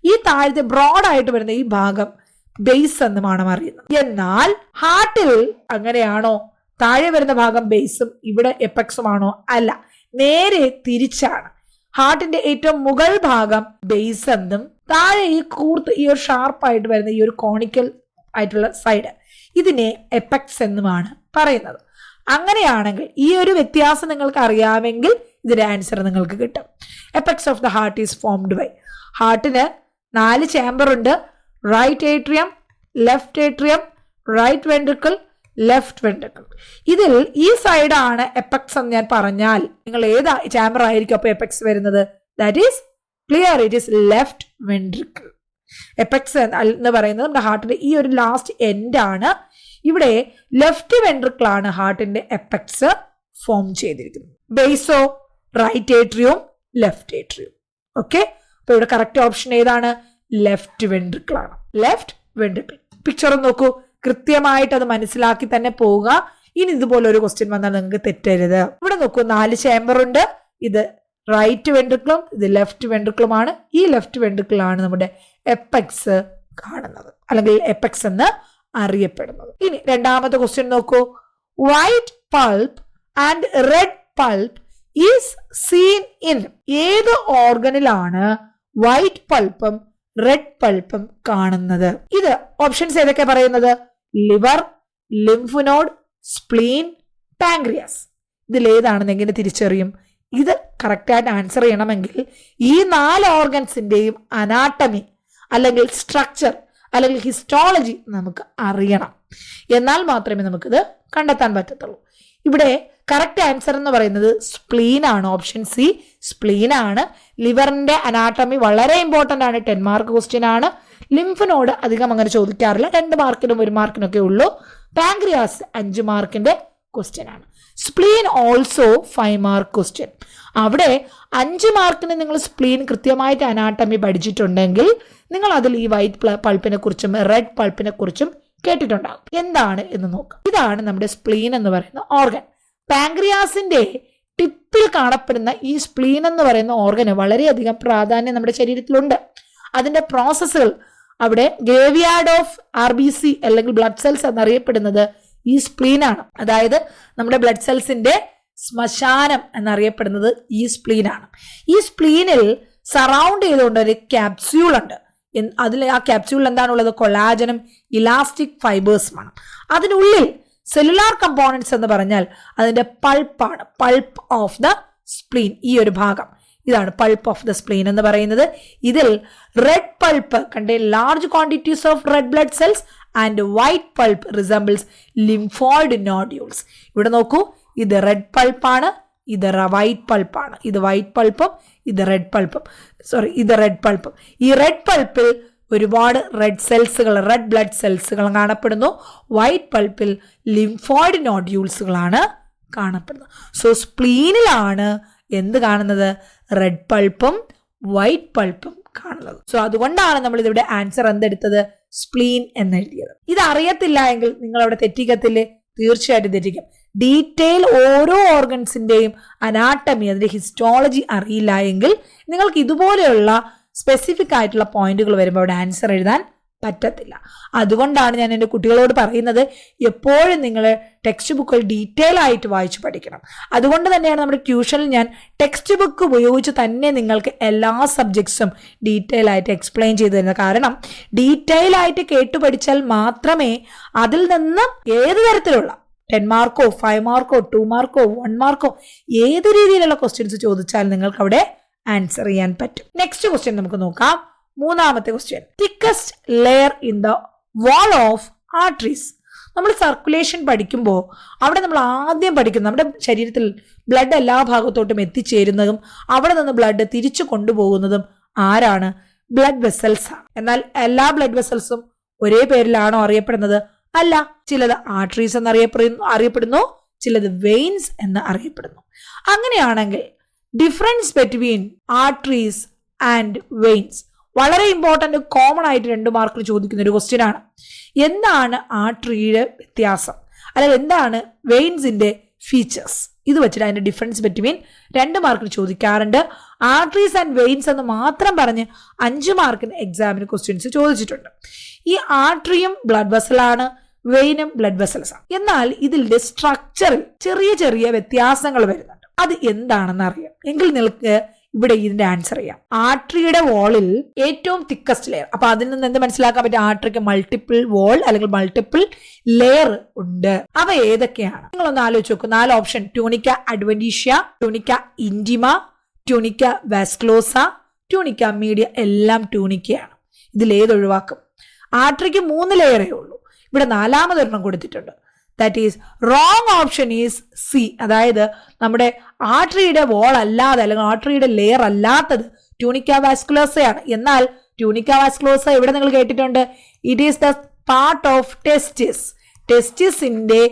ഈ താഴത്തെ ബ്രോഡായിട്ട് വരുന്ന ഈ ഭാഗം ബേസ് എന്നുമാണ് അറിയുന്നത്. എന്നാൽ ഹാർട്ടിൽ അങ്ങനെയാണോ? താഴെ വരുന്ന ഭാഗം ബേസും ഇവിടെ എപെക്സുമാണോ? അല്ല, നേരെ തിരിച്ചാണ്. ഹാർട്ടിന്റെ ഏറ്റവും മുകൾ ഭാഗം ബേസ് എന്നും താഴെ ഈ കൂർത്ത് ഈ ഒരു ഷാർപ്പായിട്ട് വരുന്ന ഈ ഒരു കോണിക്കൽ ആയിട്ടുള്ള സൈഡ് ഇതിനെ എപെക്സ് എന്നുമാണ് പറയുന്നത്. അങ്ങനെയാണെങ്കിൽ ഈ ഒരു വ്യത്യാസം നിങ്ങൾക്ക് അറിയാമെങ്കിൽ ഇതിന്റെ ആൻസർ നിങ്ങൾക്ക് കിട്ടും. Apex of the heart is formed by. ഹാർട്ടിന് 4 ചേംബർ ഉണ്ട്. Right atrium, left atrium, right ventricle, left ventricle. ഇതിൽ ഈ സൈഡാണ് എപെക്സ് എന്ന് ഞാൻ പറഞ്ഞാൽ നിങ്ങൾ ഏത് ചേംബർ ആയിരിക്കും അപ്പൊ എപെക്സ് വരുന്നത്? That is clear, it is left ventricle. Apex എന്ന് പറയുന്നത് നമ്മുടെ ഹാർട്ടിന്റെ ഈ ഒരു ലാസ്റ്റ് എൻഡ് ആണ്. ഇവിടെ ലെഫ്റ്റ് വെൻട്രിക്കിൾ ആണ് ഹാർട്ടിന്റെ എപെക്സ് ഫോം ചെയ്തിരിക്കുന്നത്. ബേസോ റൈറ്റ് ഏട്രിയവും ലെഫ്റ്റ് ഏട്രിയവും. ഓക്കെ, അപ്പൊ ഇവിടെ കറക്റ്റ് ഓപ്ഷൻ ഏതാണ്? ലെഫ്റ്റ് വെൻട്രിക്കിൾ ആണ്. ലെഫ്റ്റ് വെൻട്രിക്കിൾ പിക്ചർ നോക്കൂ, കൃത്യമായിട്ട് അത് മനസ്സിലാക്കി തന്നെ പോവുക. ഇനി ഇതുപോലെ ഒരു ക്വസ്റ്റ്യൻ വന്നാൽ നിങ്ങൾക്ക് തെറ്റരുത്. ഇവിടെ നോക്കൂ, 4 ചേംബർ ഉണ്ട്. ഇത് റൈറ്റ് വെൻട്രിക്കിളും ഇത് ലെഫ്റ്റ് വെൻട്രിക്കിളുമാണ്. ഈ ലെഫ്റ്റ് വെൻട്രിക്കിൾ ആണ് നമ്മുടെ എപെക്സ് കാണുന്നത് അല്ലെങ്കിൽ എപെക്സ് എന്ന് അറിയപ്പെടുന്നത്. ഇനി രണ്ടാമത്തെ ക്വസ്റ്റ്യൻ നോക്കൂ. White pulp and red pulp is seen in. ഏത് ഓർഗനിലാണ് വൈറ്റ് പൾപ്പും റെഡ് പൾപ്പും കാണുന്നത്? ഇത് ഓപ്ഷൻസ് ഏതൊക്കെ പറയുന്നത്? Liver, lymph node, spleen, pancreas. ഇതിൽ ഏതാണെന്ന് എങ്ങനെ തിരിച്ചറിയും? ഇത് കറക്റ്റായിട്ട് ആൻസർ ചെയ്യണമെങ്കിൽ ഈ 4 ഓർഗൻസിന്റെയും അനാട്ടമി അല്ലെങ്കിൽ സ്ട്രക്ചർ അല്ലെങ്കിൽ ഹിസ്റ്റോളജി നമുക്ക് അറിയണം. എന്നാൽ മാത്രമേ നമുക്കിത് കണ്ടെത്താൻ പറ്റത്തുള്ളൂ. ഇവിടെ കറക്റ്റ് ആൻസർ എന്ന് പറയുന്നത് സ്പ്ലീൻ ആണ്. ഓപ്ഷൻ സി സ്പ്ലീൻ ആണ്. ലിവറിന്റെ അനാട്ടമി വളരെ ഇമ്പോർട്ടന്റ് ആണ്, 10 മാർക്ക് ക്വസ്റ്റ്യൻ ആണ്. ലിംഫ് നോഡ് അധികം അങ്ങനെ ചോദിക്കാറില്ല, 2 മാർക്കിനും 1 മാർക്കിനൊക്കെ ഉള്ളൂ. പാങ്ക്രിയാസ് 5 മാർക്കിന്റെ ക്വസ്റ്റ്യൻ ആണ്. Spleen also 5 mark question. അവിടെ 5 മാർക്കിന് നിങ്ങൾ സ്പ്ലീൻ കൃത്യമായിട്ട് അനാട്ടമി പഠിച്ചിട്ടുണ്ടെങ്കിൽ നിങ്ങൾ അതിൽ ഈ വൈറ്റ് പൾപ്പിനെ കുറിച്ചും റെഡ് പൾപ്പിനെ കുറിച്ചും കേട്ടിട്ടുണ്ടാകും. എന്താണ് എന്ന് നോക്കാം. ഇതാണ് നമ്മുടെ സ്പ്ലീൻ എന്ന് പറയുന്ന ഓർഗൻ. പാങ്ക്രിയാസിന്റെ ടിപ്പിൽ കാണപ്പെടുന്ന ഈ സ്പ്ലീൻ എന്ന് പറയുന്ന ഓർഗന് വളരെയധികം പ്രാധാന്യം നമ്മുടെ ശരീരത്തിലുണ്ട്. അതിന്റെ പ്രോസസ്സുകൾ അവിടെ ഗ്രേവിയാർഡ് ഓഫ് RBC അല്ലെങ്കിൽ ബ്ലഡ് സെൽസ് എന്നറിയപ്പെടുന്നത് ഈ സ്പ്ലീൻ ആണ്. അതായത് നമ്മുടെ ബ്ലഡ് സെൽസിന്റെ ശ്മശാനം എന്നറിയപ്പെടുന്നത് ഈ സ്പ്ലീൻ ആണ്. ഈ സ്പ്ലീനിൽ സറൗണ്ട് ചെയ്തുകൊണ്ട് ഒരു ക്യാപ്സ്യൂൾ ഉണ്ട്. അതിൽ ആ ക്യാപ്സ്യൂളിൽ എന്താണുള്ളത്? കൊളാജനും ഇലാസ്റ്റിക് ഫൈബേഴ്സുമാണ്. അതിനുള്ളിൽ സെല്ലുലാർ കമ്പോണൻസ് എന്ന് പറഞ്ഞാൽ അതിന്റെ പൾപ്പാണ്. Pulp of the spleen. ഈ ഒരു ഭാഗം ഇതാണ് പൾപ്പ് ഓഫ് ദ സ്പ്ലീൻ എന്ന് പറയുന്നത്. ഇതിൽ red pulp contain large quantities of red blood cells and white pulp resembles lymphoid nodules. ഇവിടെ നോക്കൂ, ഇത് റെഡ് പൾപ്പാണ്, ഇത് വൈറ്റ് പൾപ്പാണ്. ഇത് വൈറ്റ് പൾപ്പും ഇത് റെഡ് പൾപ്പും. ഇത് റെഡ് പൾപ്പും. ഈ റെഡ് പൾപ്പിൽ ഒരുപാട് റെഡ് സെൽസുകൾ, റെഡ് ബ്ലഡ് സെൽസുകൾ കാണപ്പെടുന്നു. വൈറ്റ് പൾപ്പിൽ ലിംഫോയിഡ് നോഡ്യൂൾസുകളാണ് കാണപ്പെടുന്നത്. സോ സ്പ്ലീനിലാണ് എന്ത് കാണുന്നത്? റെഡ് പൾപ്പും വൈറ്റ് പൾപ്പും കാണുന്നത്. സോ അതുകൊണ്ടാണ് നമ്മൾ ഇതിവിടെ ആൻസർ എന്തെടുത്തത്? സ്പ്ലീൻ എന്നെഴുതിയത്. ഇത് അറിയത്തില്ല എങ്കിൽ നിങ്ങൾ അവിടെ തെറ്റിക്കത്തില്ലേ? തീർച്ചയായിട്ടും തെറ്റിക്കും. ഡീറ്റെയിൽ ഓരോ ഓർഗൻസിന്റെയും അനാട്ടമി, അതിന്റെ ഹിസ്റ്റോളജി അറിയില്ല എങ്കിൽ നിങ്ങൾക്ക് ഇതുപോലെയുള്ള സ്പെസിഫിക് ആയിട്ടുള്ള പോയിന്റുകൾ വരുമ്പോൾ അവിടെ ആൻസർ എഴുതാൻ പറ്റത്തില്ല. അതുകൊണ്ടാണ് ഞാൻ എൻ്റെ കുട്ടികളോട് പറയുന്നത്, എപ്പോഴും നിങ്ങൾ ടെക്സ്റ്റ് ബുക്കുകൾ ഡീറ്റെയിൽ ആയിട്ട് വായിച്ച് പഠിക്കണം. അതുകൊണ്ട് തന്നെയാണ് നമ്മുടെ ട്യൂഷനിൽ ഞാൻ ടെക്സ്റ്റ് ബുക്ക് ഉപയോഗിച്ച് തന്നെ നിങ്ങൾക്ക് എല്ലാ സബ്ജക്ട്സും ഡീറ്റെയിൽ ആയിട്ട് എക്സ്പ്ലെയിൻ ചെയ്തു തരുന്നത്. കാരണം ഡീറ്റെയിൽ ആയിട്ട് കേട്ടു പഠിച്ചാൽ മാത്രമേ അതിൽ നിന്ന് ഏത് തരത്തിലുള്ള 10 മാർക്കോ 5 മാർക്കോ 2 മാർക്കോ 1 മാർക്കോ ഏത് രീതിയിലുള്ള ക്വസ്റ്റ്യൻസ് ചോദിച്ചാൽ നിങ്ങൾക്ക് അവിടെ ആൻസർ ചെയ്യാൻ പറ്റും. നെക്സ്റ്റ് ക്വസ്റ്റ്യൻ നമുക്ക് നോക്കാം. മൂന്നാമത്തെ question, thickest layer in the wall of arteries. നമ്മൾ സർക്കുലേഷൻ പഠിക്കുമ്പോൾ അവിടെ നമ്മൾ ആദ്യം പഠിക്കുന്നത് നമ്മുടെ ശരീരത്തിൽ ബ്ലഡ് എല്ലാ ഭാഗത്തോട്ടും എത്തിച്ചേരുന്നതും അവിടെ നിന്ന് ബ്ലഡ് തിരിച്ചു കൊണ്ടുപോകുന്നതും ആരാണ്? ബ്ലഡ് വെസൽസ് ആണ്. എന്നാൽ എല്ലാ ബ്ലഡ് വെസൽസും ഒരേ പേരിലാണോ അറിയപ്പെടുന്നത്? അല്ല. ചിലത് ആർട്ടറീസ് എന്ന് അറിയപ്പെടുന്നു, ചിലത് വെയിൻസ് എന്ന് അറിയപ്പെടുന്നു. അങ്ങനെയാണെങ്കിൽ difference between arteries and veins വളരെ ഇമ്പോർട്ടൻ്റ്, കോമൺ ആയിട്ട് 2 മാർക്കിൽ ചോദിക്കുന്ന ഒരു ക്വസ്റ്റ്യൻ ആണ്. എന്താണ് ആർട്ടറിയുടെ വ്യത്യാസം, അല്ലെങ്കിൽ എന്താണ് വെയിൻസിന്റെ ഫീച്ചേഴ്സ്? ഇത് വെച്ചിട്ട് അതിന്റെ ഡിഫറൻസ് ബിറ്റ്വീൻ 2 മാർക്കിൽ ചോദിക്കാറുണ്ട്. ആർട്ടറീസ് ആൻഡ് വെയിൻസ് എന്ന് മാത്രം പറഞ്ഞ് 5 മാർക്കിന് എക്സാമിന് ക്വസ്റ്റ്യൻസ് ചോദിച്ചിട്ടുണ്ട്. ഈ ആർട്ടറിയും ബ്ലഡ് വെസലാണ്, വെയിനും ബ്ലഡ് വെസൽസ് ആണ്. എന്നാൽ ഇതിന്റെ സ്ട്രക്ചറിൽ ചെറിയ ചെറിയ വ്യത്യാസങ്ങൾ വരുന്നുണ്ട്. അത് എന്താണെന്ന് അറിയാം എങ്കിൽ നിങ്ങൾക്ക് ഇവിടെ ഇതിന്റെ ആൻസർ ചെയ്യാം. ആർട്ടറിയുടെ വാളിൽ ഏറ്റവും തിക്കസ്റ്റ് ലെയർ. അപ്പൊ അതിൽ നിന്ന് എന്ത് മനസ്സിലാക്കാൻ പറ്റും? ആർട്ടറിക്ക് മൾട്ടിപ്പിൾ വാൾ അല്ലെങ്കിൽ മൾട്ടിപ്പിൾ ലെയർ ഉണ്ട്. അവ ഏതൊക്കെയാണ്? നിങ്ങളൊന്ന് ആലോചിച്ച് നോക്കൂ. 4 option: tunica adventitia, tunica intima, tunica vasculosa, tunica media. എല്ലാം ട്യൂണിക്കയാണ്. ഇതിൽ ഏത് ഒഴിവാക്കും? ആർട്ടറിക്ക് 3 ലെയറേ ഉള്ളൂ. ഇവിടെ 4മതൊരെണ്ണം കൊടുത്തിട്ടുണ്ട്. That is wrong option is C. അതായത് നമ്മുടെ ആർട്ടറിയുടെ വോൾ അല്ലാതെ അല്ലെങ്കിൽ ആർട്ടറിയുടെ ലെയർ അല്ലാത്തത് ട്യൂണിക്ക വാസ്കുലോസയാണ്. എന്നാൽ ട്യൂണിക്ക വാസ്കുലോസ എവിടെ നിങ്ങൾ കേട്ടിട്ടുണ്ട്? It is the part of testis. ടെസ്റ്റിസിന്റെ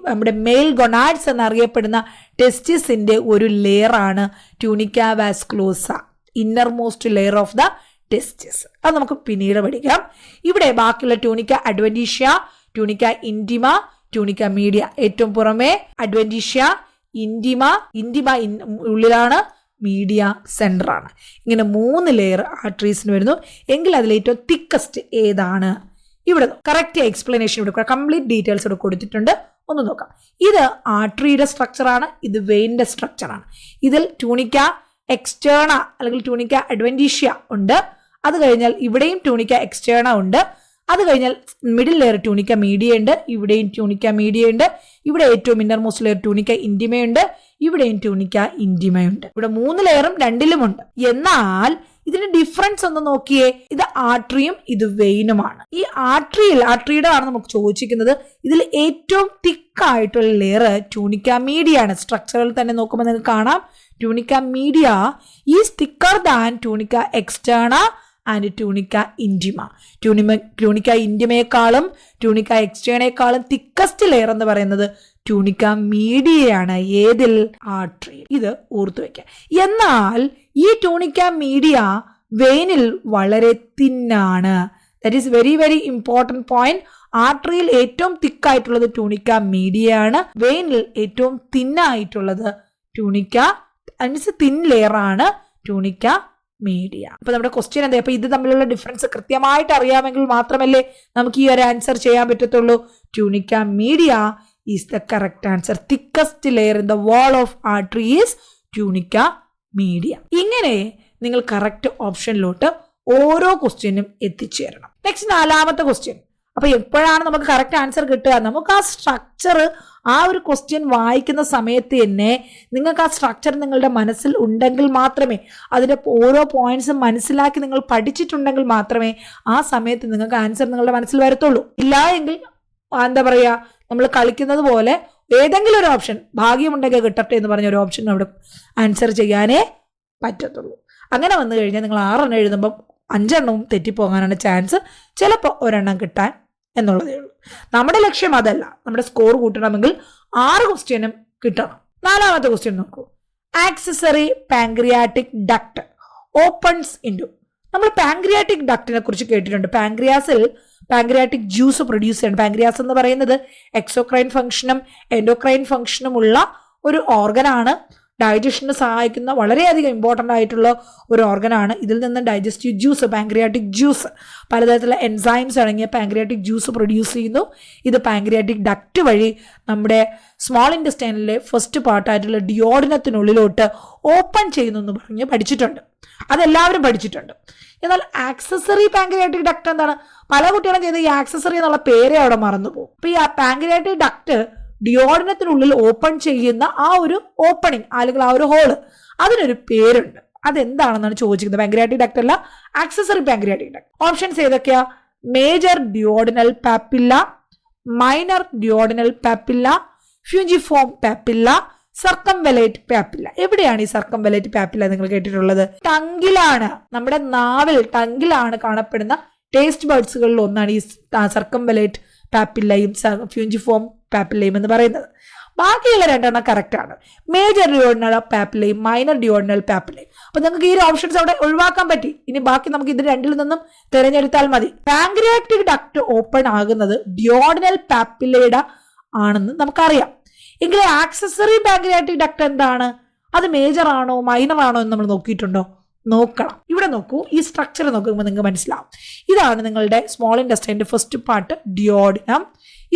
നമ്മുടെ മെയിൽ ഗൊണാഡ്സ് എന്നറിയപ്പെടുന്ന ടെസ്റ്റിസിന്റെ ഒരു ലെയർ ആണ് tunica vasculosa, inner most layer of the testis. അത് നമുക്ക് പിന്നീട് പഠിക്കാം. ഇവിടെ ബാക്കിയുള്ള tunica adventitia, tunica intima, tunica media. ഏറ്റവും പുറമെ അഡ്വെന്റീഷ്യ, ഇന്റിമ ഉള്ളിലാണ്, മീഡിയ സെന്റർ ആണ്. ഇങ്ങനെ 3 ലെയർ ആർട്ടറീസിന് വരുന്നു. എങ്കിൽ അതിൽ ഏറ്റവും തിക്കസ്റ്റ് ഏതാണ്? ഇവിടെ കറക്റ്റ് എക്സ്പ്ലനേഷൻ ഇവിടെ കംപ്ലീറ്റ് ഡീറ്റെയിൽസ് ഇവിടെ കൊടുത്തിട്ടുണ്ട്. ഒന്ന് നോക്കാം. ഇത് ആർട്ടറിയുടെ സ്ട്രക്ചറാണ്, ഇത് വെയിൻ്റെ സ്ട്രക്ചറാണ്. ഇതിൽ ട്യൂണിക്ക എക്സ്റ്റേണ അല്ലെങ്കിൽ ട്യൂണിക്ക അഡ്വെന്റീഷ്യ ഉണ്ട്. അത് കഴിഞ്ഞാൽ ഇവിടെയും ട്യൂണിക്ക എക്സ്റ്റേണ ഉണ്ട്. അത് കഴിഞ്ഞാൽ മിഡിൽ ലെയർ ട്യൂണിക്ക മീഡിയ ഉണ്ട്. ഇവിടെയും ട്യൂണിക്ക മീഡിയ ഉണ്ട്. ഇവിടെ ഏറ്റവും ഇന്നർമോസ്റ്റ് ലെയർ ട്യൂണിക്ക ഇന്റിമയുണ്ട്. ഇവിടെയും ട്യൂണിക്ക ഇന്റിമയുണ്ട്. ഇവിടെ 3 ലെയറും 2ലുമുണ്ട്. എന്നാൽ ഇതിന്റെ ഡിഫറൻസ് ഒന്ന് നോക്കിയേ. ഇത് ആർട്ടറിയും ഇത് വെയിനുമാണ്. ഈ ആർട്ടറിയുടെ ആണ് നമുക്ക് ചോദിച്ചിരിക്കുന്നത്. ഇതിൽ ഏറ്റവും തിക്കായിട്ടുള്ള ലെയർ ട്യൂണിക്ക മീഡിയ ആണ്. സ്ട്രക്ചറിൽ തന്നെ നോക്കുമ്പോൾ നിങ്ങൾക്ക് കാണാം tunica media is thicker than tunica externa and tunica intima. Tunica ഇൻറ്റിമയെക്കാളും ട്യൂണിക്ക എക്സ്റ്റേണേക്കാളും തിക്കസ്റ്റ് ലെയർ എന്ന് പറയുന്നത് ട്യൂണിക്ക മീഡിയയാണ്. ഏതിൽ? ആർട്ടറിയിൽ. ഇത് ഓർത്തു വെക്കാം. എന്നാൽ ഈ ട്യൂണിക്ക മീഡിയ വെയിനിൽ വളരെ തിന്നാണ്. That is very very important point. ആർട്ടറിയിൽ ഏറ്റവും തിക്കായിട്ടുള്ളത് ട്യൂണിക്ക മീഡിയ ആണ്. വെയിനിൽ ഏറ്റവും തിന്നായിട്ടുള്ളത് ട്യൂണിക്ക മീൻസ് തിൻ ലെയർ ആണ് ട്യൂണിക്ക മീഡിയ. അപ്പൊ നമ്മുടെ ക്വസ്റ്റ്യൻ എന്താ? അപ്പൊ ഇത് തമ്മിലുള്ള ഡിഫറൻസ് കൃത്യമായിട്ട് അറിയാമെങ്കിൽ മാത്രമല്ലേ നമുക്ക് ഈ ഒരു ആൻസർ ചെയ്യാൻ പറ്റത്തുള്ളൂ. Tunica media is the correct answer. Thickest layer in the wall of artery is tunica media. ഇങ്ങനെ നിങ്ങൾ കറക്റ്റ് ഓപ്ഷനിലോട്ട് ഓരോ ക്വസ്റ്റ്യനും എത്തിച്ചേരണം. Next 4ാമത്തെ question. അപ്പൊ എപ്പോഴാണ് നമുക്ക് കറക്റ്റ് ആൻസർ കിട്ടുക? നമുക്ക് ആ സ്ട്രക്ചർ, ആ ഒരു ക്വസ്റ്റ്യൻ വായിക്കുന്ന സമയത്ത് തന്നെ നിങ്ങൾക്ക് ആ സ്ട്രക്ചർ നിങ്ങളുടെ മനസ്സിൽ ഉണ്ടെങ്കിൽ മാത്രമേ, അതിന്റെ ഓരോ പോയിന്റ്സും മനസ്സിലാക്കി നിങ്ങൾ പഠിച്ചിട്ടുണ്ടെങ്കിൽ മാത്രമേ ആ സമയത്ത് നിങ്ങൾക്ക് ആൻസർ നിങ്ങളുടെ മനസ്സിൽ വരത്തുള്ളൂ. ഇല്ല എങ്കിൽ എന്താ പറയുക, നമ്മൾ കളിക്കുന്നത് പോലെ ഏതെങ്കിലും ഒരു ഓപ്ഷൻ ഭാഗ്യമുണ്ടെങ്കിൽ കിട്ടട്ടെ എന്ന് പറഞ്ഞ ഒരു ഓപ്ഷൻ അവിടെ ആൻസർ ചെയ്യാനേ പറ്റത്തുള്ളൂ. അങ്ങനെ വന്നു കഴിഞ്ഞാൽ നിങ്ങൾ 6 എണ്ണം എഴുതുമ്പോൾ 5 എണ്ണവും തെറ്റിപ്പോകാനാണ് ചാൻസ്. ചിലപ്പോൾ ഒരെണ്ണം കിട്ടാൻ എന്നുള്ളതേ ഉള്ളൂ. നമ്മുടെ ലക്ഷ്യം അതല്ല. നമ്മുടെ സ്കോർ കൂട്ടണമെങ്കിൽ 6 ക്വസ്റ്റ്യനും കിട്ടണം. 4ാമത്തെ ക്വസ്റ്റ്യൻ നോക്കൂ. Accessory pancreatic duct opens into. നമ്മൾ പാൻക്രിയാറ്റിക് ഡക്റ്റിനെ കുറിച്ച് കേട്ടിട്ടുണ്ട്. പാൻക്രിയാസിൽ പാൻക്രിയാറ്റിക് ജ്യൂസ് പ്രൊഡ്യൂസ് ചെയ്യണം. പാൻക്രിയാസ് എന്ന് പറയുന്നത് എക്സോക്രൈൻ ഫംഗ്ഷനും എൻഡോക്രൈൻ ഫംഗ്ഷനും ഉള്ള ഒരു ഓർഗനാണ്. ഡൈജഷന് സഹായിക്കുന്ന വളരെയധികം ഇമ്പോർട്ടൻ്റ് ആയിട്ടുള്ള ഒരു ഓർഗനാണ്. ഇതിൽ നിന്ന് ഡൈജസ്റ്റീവ് ജ്യൂസ്, പാൻക്രിയാറ്റിക് ജ്യൂസ്, പലതരത്തിലുള്ള എൻസൈംസ് അടങ്ങിയ പാൻക്രിയാറ്റിക് ജ്യൂസ് പ്രൊഡ്യൂസ് ചെയ്യുന്നു. ഇത് പാൻക്രിയാറ്റിക് ഡക്റ്റ് വഴി നമ്മുടെ സ്മോൾ ഇൻറ്റസ്റ്റൈനിലെ ഫസ്റ്റ് പാർട്ടായിട്ടുള്ള ഡിയോഡിനത്തിനുള്ളിലോട്ട് ഓപ്പൺ ചെയ്യുന്നു എന്ന് പറഞ്ഞ് പഠിച്ചിട്ടുണ്ട്. അതെല്ലാവരും പഠിച്ചിട്ടുണ്ട്. എന്നാൽ ആക്സസറി പാൻക്രിയാറ്റിക് ഡക്റ്റ് എന്താണ്? പല കുട്ടികളും ചെയ്ത് ഈ ആക്സസറി എന്നുള്ള പേരെ അവിടെ മറന്നുപോകും. അപ്പൊ ഈ പാൻക്രിയാറ്റിക് ഡക്റ്റ് ഡിയോഡിനത്തിനുള്ളിൽ ഓപ്പൺ ചെയ്യുന്ന ആ ഒരു ഓപ്പണിങ് അല്ലെങ്കിൽ ആ ഒരു ഹോള്, അതിനൊരു പേരുണ്ട്. അതെന്താണെന്നാണ് ചോദിച്ചിരിക്കുന്നത്. പാൻക്രിയാറ്റിക് ഡക്റ്റ് അല്ല, ആക്സസറി പാൻക്രിയാറ്റിക് ഡക്റ്റ്. ഓപ്ഷൻസ് ഏതൊക്കെയാ? Major duodenal papilla, minor duodenal papilla, fungiform papilla, circumvallate papilla. എവിടെയാണ് ഈ സർക്കംവലേറ്റ് പാപ്പില്ല നിങ്ങൾ കേട്ടിട്ടുള്ളത്? ടങ്കിലാണ്. നമ്മുടെ നാവിൽ ടങ്കിലാണ് കാണപ്പെടുന്ന ടേസ്റ്റ് ബഡ്സുകളിൽ ഒന്നാണ് ഈ സർക്കംവലേറ്റ് പാപ്പില്ലയും ഫ്യൂഞ്ചിഫോം പാപ്പില്ലയും എന്ന് പറയുന്നത്. ബാക്കിയുള്ള 2 എണ്ണം കറക്റ്റ് ആണ്. മേജർ ഡിയോഡിനൽ പാപ്പില്ലയും മൈനർ ഡിയോഡിനൽ പാപ്പില്ലയും. അപ്പൊ നിങ്ങൾക്ക് ഈ ഓപ്ഷൻസ് അവിടെ ഒഴിവാക്കാൻ പറ്റി. ഇനി ബാക്കി നമുക്ക് ഇത് 2ൽ നിന്നും തിരഞ്ഞെടുത്താൽ മതി. പാൻക്രിയാറ്റിക് ഡക്ട് ഓപ്പൺ ആകുന്നത് ഡിയോഡിനൽ പാപ്പില്ലയുടെ ആണെന്ന് നമുക്കറിയാം. എങ്കിലും ആക്സസറി പാൻക്രിയാറ്റിക് ഡക്ട് എന്താണ്? അത് മേജർ ആണോ മൈനർ ആണോ എന്ന് നമ്മൾ നോക്കിയിട്ടുണ്ടോ? നോക്കണം. ഇവിടെ നോക്കൂ, ഈ സ്ട്രക്ചർ നോക്കുമ്പോൾ നിങ്ങൾക്ക് മനസ്സിലാവും. ഇതാണ് നിങ്ങളുടെ സ്മോൾ ഇൻറ്റസ്റ്റൈൻ്റെ ഫസ്റ്റ് പാർട്ട്, ഡിയോഡിനം.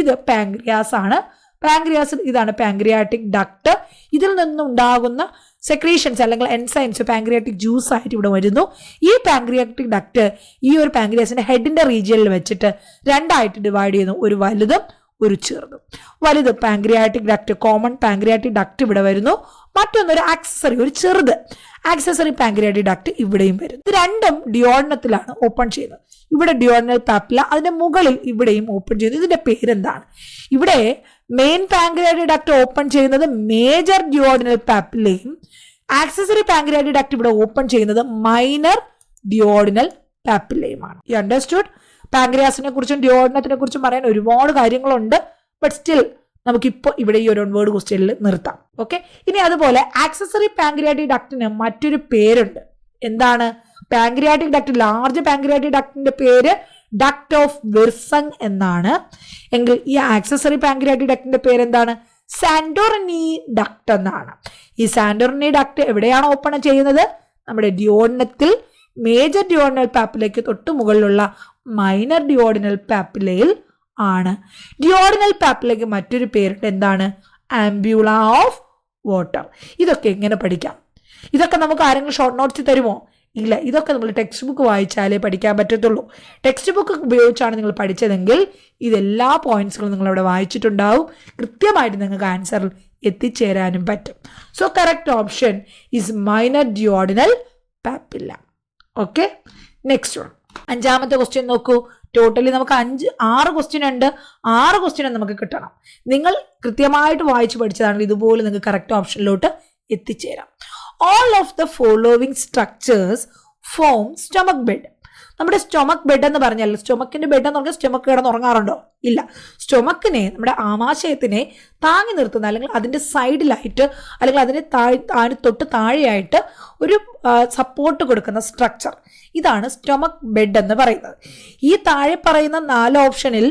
ഇത് പാൻക്രിയാസ് ആണ്. പാൻക്രിയാസിൽ ഇതാണ് പാൻക്രിയാറ്റിക് ഡക്ട്. ഇതിൽ നിന്നുണ്ടാകുന്ന സെക്രീഷൻസ് അല്ലെങ്കിൽ എൻസൈംസ് പാൻക്രിയാറ്റിക് ജ്യൂസ് ആയിട്ട് ഇവിടെ വരുന്നു. ഈ പാൻക്രിയാറ്റിക് ഡക്ട് ഈ ഒരു പാൻക്രിയാസിന്റെ ഹെഡിന്റെ റീജിയനിൽ വെച്ചിട്ട് 2ആയിട്ട് ഡിവൈഡ് ചെയ്യുന്നു. ഒരു വലുതും ഒരു ചെറുതും. വലുത് pancreatic duct, common pancreatic duct ഇവിടെ വരുന്നു. മറ്റൊന്നൊരു ആക്സസറി, ഒരു ചെറുത് ആക്സസറി പാൻക്രിയാറ്റിക് ഡക്ട് ഇവിടെയും വരുന്നു. ഇത് രണ്ടും ഡിയോഡിനത്തിലാണ് ഓപ്പൺ ചെയ്യുന്നത്. ഇവിടെ ഡിയോഡിനൽ പാപ്പില്ല, അതിന്റെ മുകളിൽ ഇവിടെയും ഓപ്പൺ ചെയ്യുന്നു. ഇതിന്റെ പേരെന്താണ്? ഇവിടെ മെയിൻ പാൻക്രിയാറ്റിക് ഡക്ട് ഓപ്പൺ ചെയ്യുന്നത് മേജർ ഡിയോഡിനൽ പാപ്പില്ലയും, ആക്സസറി പാൻക്രിയാറ്റിക് ഡക്ട് ഇവിടെ ഓപ്പൺ ചെയ്യുന്നത് മൈനർ ഡിയോഡിനൽ പാപ്പില്ലയുമാണ്. You understood? പാൻക്രിയാസിനെ കുറിച്ചും ഡിയോഡിനത്തിനെ കുറിച്ചും പറയാൻ ഒരുപാട് കാര്യങ്ങളുണ്ട്. ബട്ട് സ്റ്റിൽ നമുക്കിപ്പോൾ ഇവിടെ ഈ ഒരു വേർഡ് ക്വസ്റ്റ്യനിൽ നിർത്താം. ഓക്കെ. ഇനി അതുപോലെ ആക്സസറി പാൻക്രിയാറ്റിക് ഡക്റ്റിന് മറ്റൊരു പേരുണ്ട്. എന്താണ്? പാൻക്രിയാറ്റിക് ഡക്ട്, ലാർജ് പാൻക്രിയാറ്റിക് ഡക്റ്റിന്റെ പേര് ഡക്ട് ഓഫ് വിർസങ് എന്നാണ്. എങ്കിൽ ഈ ആക്സസറി പാൻക്രിയാറ്റിക് ഡക്റ്റിന്റെ പേര് എന്താണ്? സാന്റോറിനി ഡക്ട് എന്നാണ്. ഈ സാന്റോറിനി ഡക്ട് എവിടെയാണ് ഓപ്പൺ ചെയ്യുന്നത്? നമ്മുടെ ഡിയോഡിനത്തിൽ, മേജർ ഡിയോഡിനൽ പാപ്പിലേക്ക് തൊട്ട് മുകളിലുള്ള മൈനർ ഡിയോഡിനൽ പാപ്പില്ലയിൽ ആണ്. ഡിയോഡിനൽ പാപ്പിലേക്ക് മറ്റൊരു പേരുണ്ട്. എന്താണ്? ആംബ്യൂള ഓഫ് വാട്ടർ. ഇതൊക്കെ എങ്ങനെ പഠിക്കാം? ഇതൊക്കെ നമുക്ക് ആരെങ്കിലും ഷോർട്ട് നോട്ട്സ് തരുമോ? ഇല്ല. ഇതൊക്കെ നമ്മൾ ടെക്സ്റ്റ് ബുക്ക് വായിച്ചാലേ പഠിക്കാൻ പറ്റത്തുള്ളൂ. ടെക്സ്റ്റ് ബുക്ക് ഉപയോഗിച്ചാണ് നിങ്ങൾ പഠിച്ചതെങ്കിൽ ഇതെല്ലാ പോയിന്റ്സുകളും നിങ്ങളവിടെ വായിച്ചിട്ടുണ്ടാവും. കൃത്യമായിട്ട് നിങ്ങൾക്ക് ആൻസറിൽ എത്തിച്ചേരാനും പറ്റും. So correct option is minor duodenal papilla. Okay. Next one, 5ാമത്തെ ക്വസ്റ്റ്യൻ നോക്കൂ. ടോട്ടലി നമുക്ക് 6 ക്വസ്റ്റ്യൻ ഉണ്ട്. 6 ക്വസ്റ്റ്യൻ നമുക്ക് കിട്ടണം. നിങ്ങൾ കൃത്യമായിട്ട് വായിച്ച് പഠിച്ചതാണെങ്കിൽ ഇതുപോലെ നിങ്ങൾക്ക് കറക്റ്റ് ഓപ്ഷനിലോട്ട് എത്തിച്ചേരാം. All of the following structures form stomach bed. നമ്മുടെ സ്റ്റൊമക് ബെഡ് എന്ന് പറഞ്ഞാൽ സ്റ്റൊമക്കിന്റെ ബെഡ് എന്ന് പറഞ്ഞാൽ സ്റ്റൊമക്ക് കിടന്ന് ഉറങ്ങാറുണ്ടോ? ഇല്ല. സ്റ്റൊമക്കിനെ, നമ്മുടെ ആമാശയത്തിനെ താങ്ങി നിർത്തുന്ന, അല്ലെങ്കിൽ അതിന്റെ സൈഡിലായിട്ട്, അല്ലെങ്കിൽ അതിന് തൊട്ട് താഴെയായിട്ട് ഒരു സപ്പോർട്ട് കൊടുക്കുന്ന സ്ട്രക്ചർ, ഇതാണ് സ്റ്റൊമക് ബെഡ് എന്ന് പറയുന്നത്. ഈ താഴെ പറയുന്ന 4 ഓപ്ഷനിൽ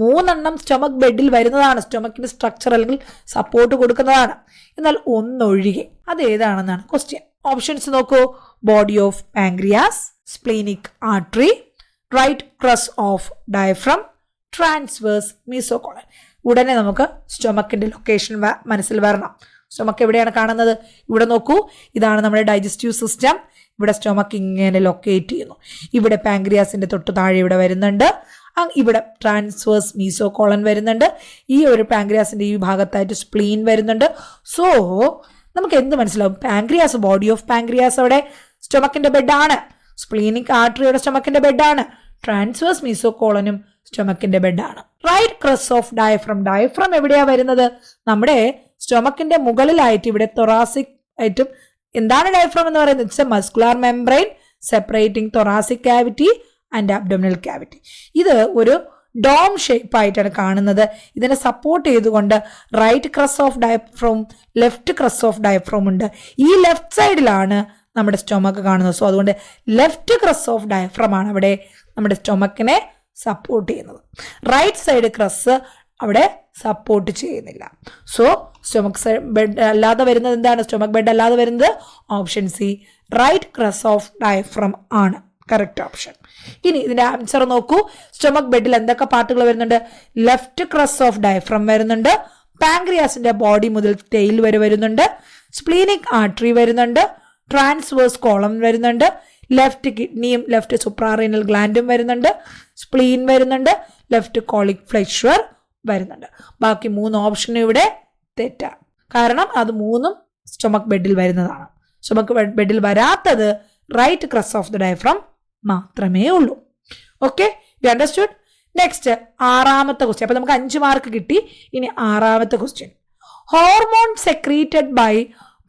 3 സ്റ്റൊമക് ബെഡിൽ വരുന്നതാണ്, സ്റ്റൊമക്കിന്റെ സ്ട്രക്ചർ അല്ലെങ്കിൽ സപ്പോർട്ട് കൊടുക്കുന്നതാണ്. എന്നാൽ ഒന്നൊഴികെ അത് ഏതാണെന്നാണ് ക്വസ്റ്റ്യൻ. ഓപ്ഷൻസ് നോക്കൂ. Body of pancreas, splenic artery, right crus of diaphragm, transverse mesocolon. ഉടനെ നമുക്ക് സ്റ്റൊമക്കിന്റെ ലൊക്കേഷൻ മനസ്സിൽ വരണം. സ്റ്റൊമക്ക് എവിടെയാണ് കാണുന്നത്? ഇവിടെ നോക്കൂ, ഇതാണ് നമ്മുടെ ഡൈജസ്റ്റീവ് സിസ്റ്റം. ഇവിടെ സ്റ്റൊമക്ക് ഇങ്ങനെ ലൊക്കേറ്റ് ചെയ്യുന്നു. ഇവിടെ പാൻക്രിയാസിന്റെ തൊട്ട് താഴെ ഇവിടെ വരുന്നുണ്ട്. ഇവിടെ ട്രാൻസ്വേഴ്സ് മീസോകോളൻ വരുന്നുണ്ട്. ഈ ഒരു പാൻക്രിയാസിന്റെ ഈ ഭാഗത്തായിട്ട് സ്പ്ലീൻ വരുന്നുണ്ട്. സോ നമുക്ക് എന്ത് മനസ്സിലാവും? പാൻക്രിയാസ്, ബോഡി ഓഫ് പാൻക്രിയാസ് അവിടെ സ്റ്റൊമക്കിന്റെ ബെഡാണ്. സ്പ്ലീനിക് ആർട്ടറിയുടെ സ്റ്റൊമക്കിന്റെ ബെഡാണ്. ട്രാൻസ്വേഴ്സ് മീസോകോളനും സ്റ്റൊമക്കിന്റെ ബെഡാണ്. Right crus of diaphragm. Diaphragm എവിടെയാ വരുന്നത്? നമ്മുടെ സ്റ്റൊമക്കിന്റെ മുകളിലായിട്ട് ഇവിടെ തൊറാസിക് ആയിട്ടും. എന്താണ് ഡയഫ്രം എന്ന് പറയുന്നത്? It's a muscular membrane separating thoracic cavity and abdominal cavity. ഇത് ഒരു ഡോം ഷേപ്പ് ആയിട്ടാണ് കാണുന്നത്. ഇതിനെ സപ്പോർട്ട് ചെയ്തുകൊണ്ട് right crus of diaphragm, left crus of diaphragm ഉണ്ട്. ഈ ലെഫ്റ്റ് സൈഡിലാണ് നമ്മുടെ സ്റ്റൊമക്ക് കാണുന്നത്. സോ അതുകൊണ്ട് ലെഫ്റ്റ് ക്രസ് ഓഫ് ഡയഫ്രം ആണ് അവിടെ നമ്മുടെ സ്റ്റൊമക്കിനെ സപ്പോർട്ട് ചെയ്യുന്നത്. റൈറ്റ് സൈഡ് ക്രസ് അവിടെ സപ്പോർട്ട് ചെയ്യുന്നില്ല. സോ സ്റ്റൊമക്ക് ബെഡ് അല്ലാതെ വരുന്നത് എന്താണ്? സ്റ്റൊമക്ക് ബെഡ് അല്ലാതെ വരുന്നത് option C, right crus of diaphragm ആണ് കറക്റ്റ് ഓപ്ഷൻ. ഇനി ഇതിന്റെ ആൻസർ നോക്കൂ. സ്റ്റൊമക് ബെഡിൽ എന്തൊക്കെ പാർട്ടുകൾ വരുന്നുണ്ട്? ലെഫ്റ്റ് ക്രസ് ഓഫ് ഡയഫ്രം വരുന്നുണ്ട്, പാൻക്രിയാസിന്റെ ബോഡി മുതൽ ടെയിൽ വരെ വരുന്നുണ്ട്, സ്പ്ലീനിക് ആർട്ടറി വരുന്നുണ്ട്, ട്രാൻസ്വേഴ്സ് കോളം വരുന്നുണ്ട്, ലെഫ്റ്റ് കിഡ്നിയും ലെഫ്റ്റ് സുപ്രാറീനൽ ഗ്ലാൻഡും വരുന്നുണ്ട്, സ്പ്ലീൻ വരുന്നുണ്ട്, ലെഫ്റ്റ് കോളിക് ഫ്ലെഷർ വരുന്നുണ്ട്. ബാക്കി 3 ഓപ്ഷനും ഇവിടെ തെറ്റാണ്. കാരണം അത് 3ഉം സ്റ്റൊമക് ബെഡിൽ വരുന്നതാണ്. സ്റ്റൊമക് ബെഡിൽ വരാത്തത് right crus of the diaphragm മാത്രമേ ഉള്ളൂ. Okay, you understood? നെക്സ്റ്റ് 6ാമത്തെ ക്വസ്റ്റ്യൻ. അപ്പൊ നമുക്ക് 5 മാർക്ക് കിട്ടി. ഇനി 6ാമത്തെ question. Hormone secreted by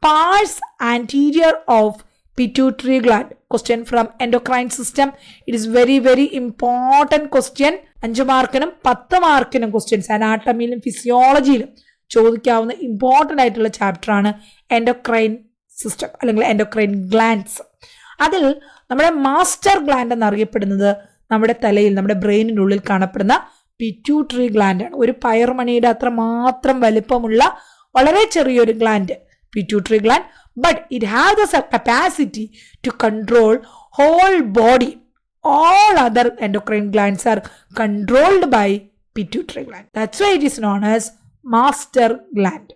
parts anterior of pituitary gland. Question from endocrine system. It is very very important question. 5 മാർക്കിനും 10 മാർക്കിനും ക്വസ്റ്റ്യൻസ് അനാട്ടമിയിലും ഫിസിയോളജിയിലും ചോദിക്കാവുന്ന ഇമ്പോർട്ടൻ്റ് ആയിട്ടുള്ള ചാപ്റ്റർ ആണ് എൻഡോക്രൈൻ സിസ്റ്റം അല്ലെങ്കിൽ എൻഡോക്രൈൻ ഗ്ലാൻഡ്സ്. അതിൽ നമ്മുടെ മാസ്റ്റർ ഗ്ലാൻഡ് എന്നറിയപ്പെടുന്നത് നമ്മുടെ തലയിൽ, നമ്മുടെ ബ്രെയിനിൻ്റെ ഉള്ളിൽ കാണപ്പെടുന്ന പിറ്റ്യൂട്ടറി ഗ്ലാൻഡ് ആണ്. ഒരു പയർമണിയുടെ അത്ര മാത്രം വലിപ്പമുള്ള വളരെ ചെറിയൊരു gland pituitary gland, but it has the capacity to control whole body. All other endocrine glands are controlled by pituitary gland. That's why it is known as master gland.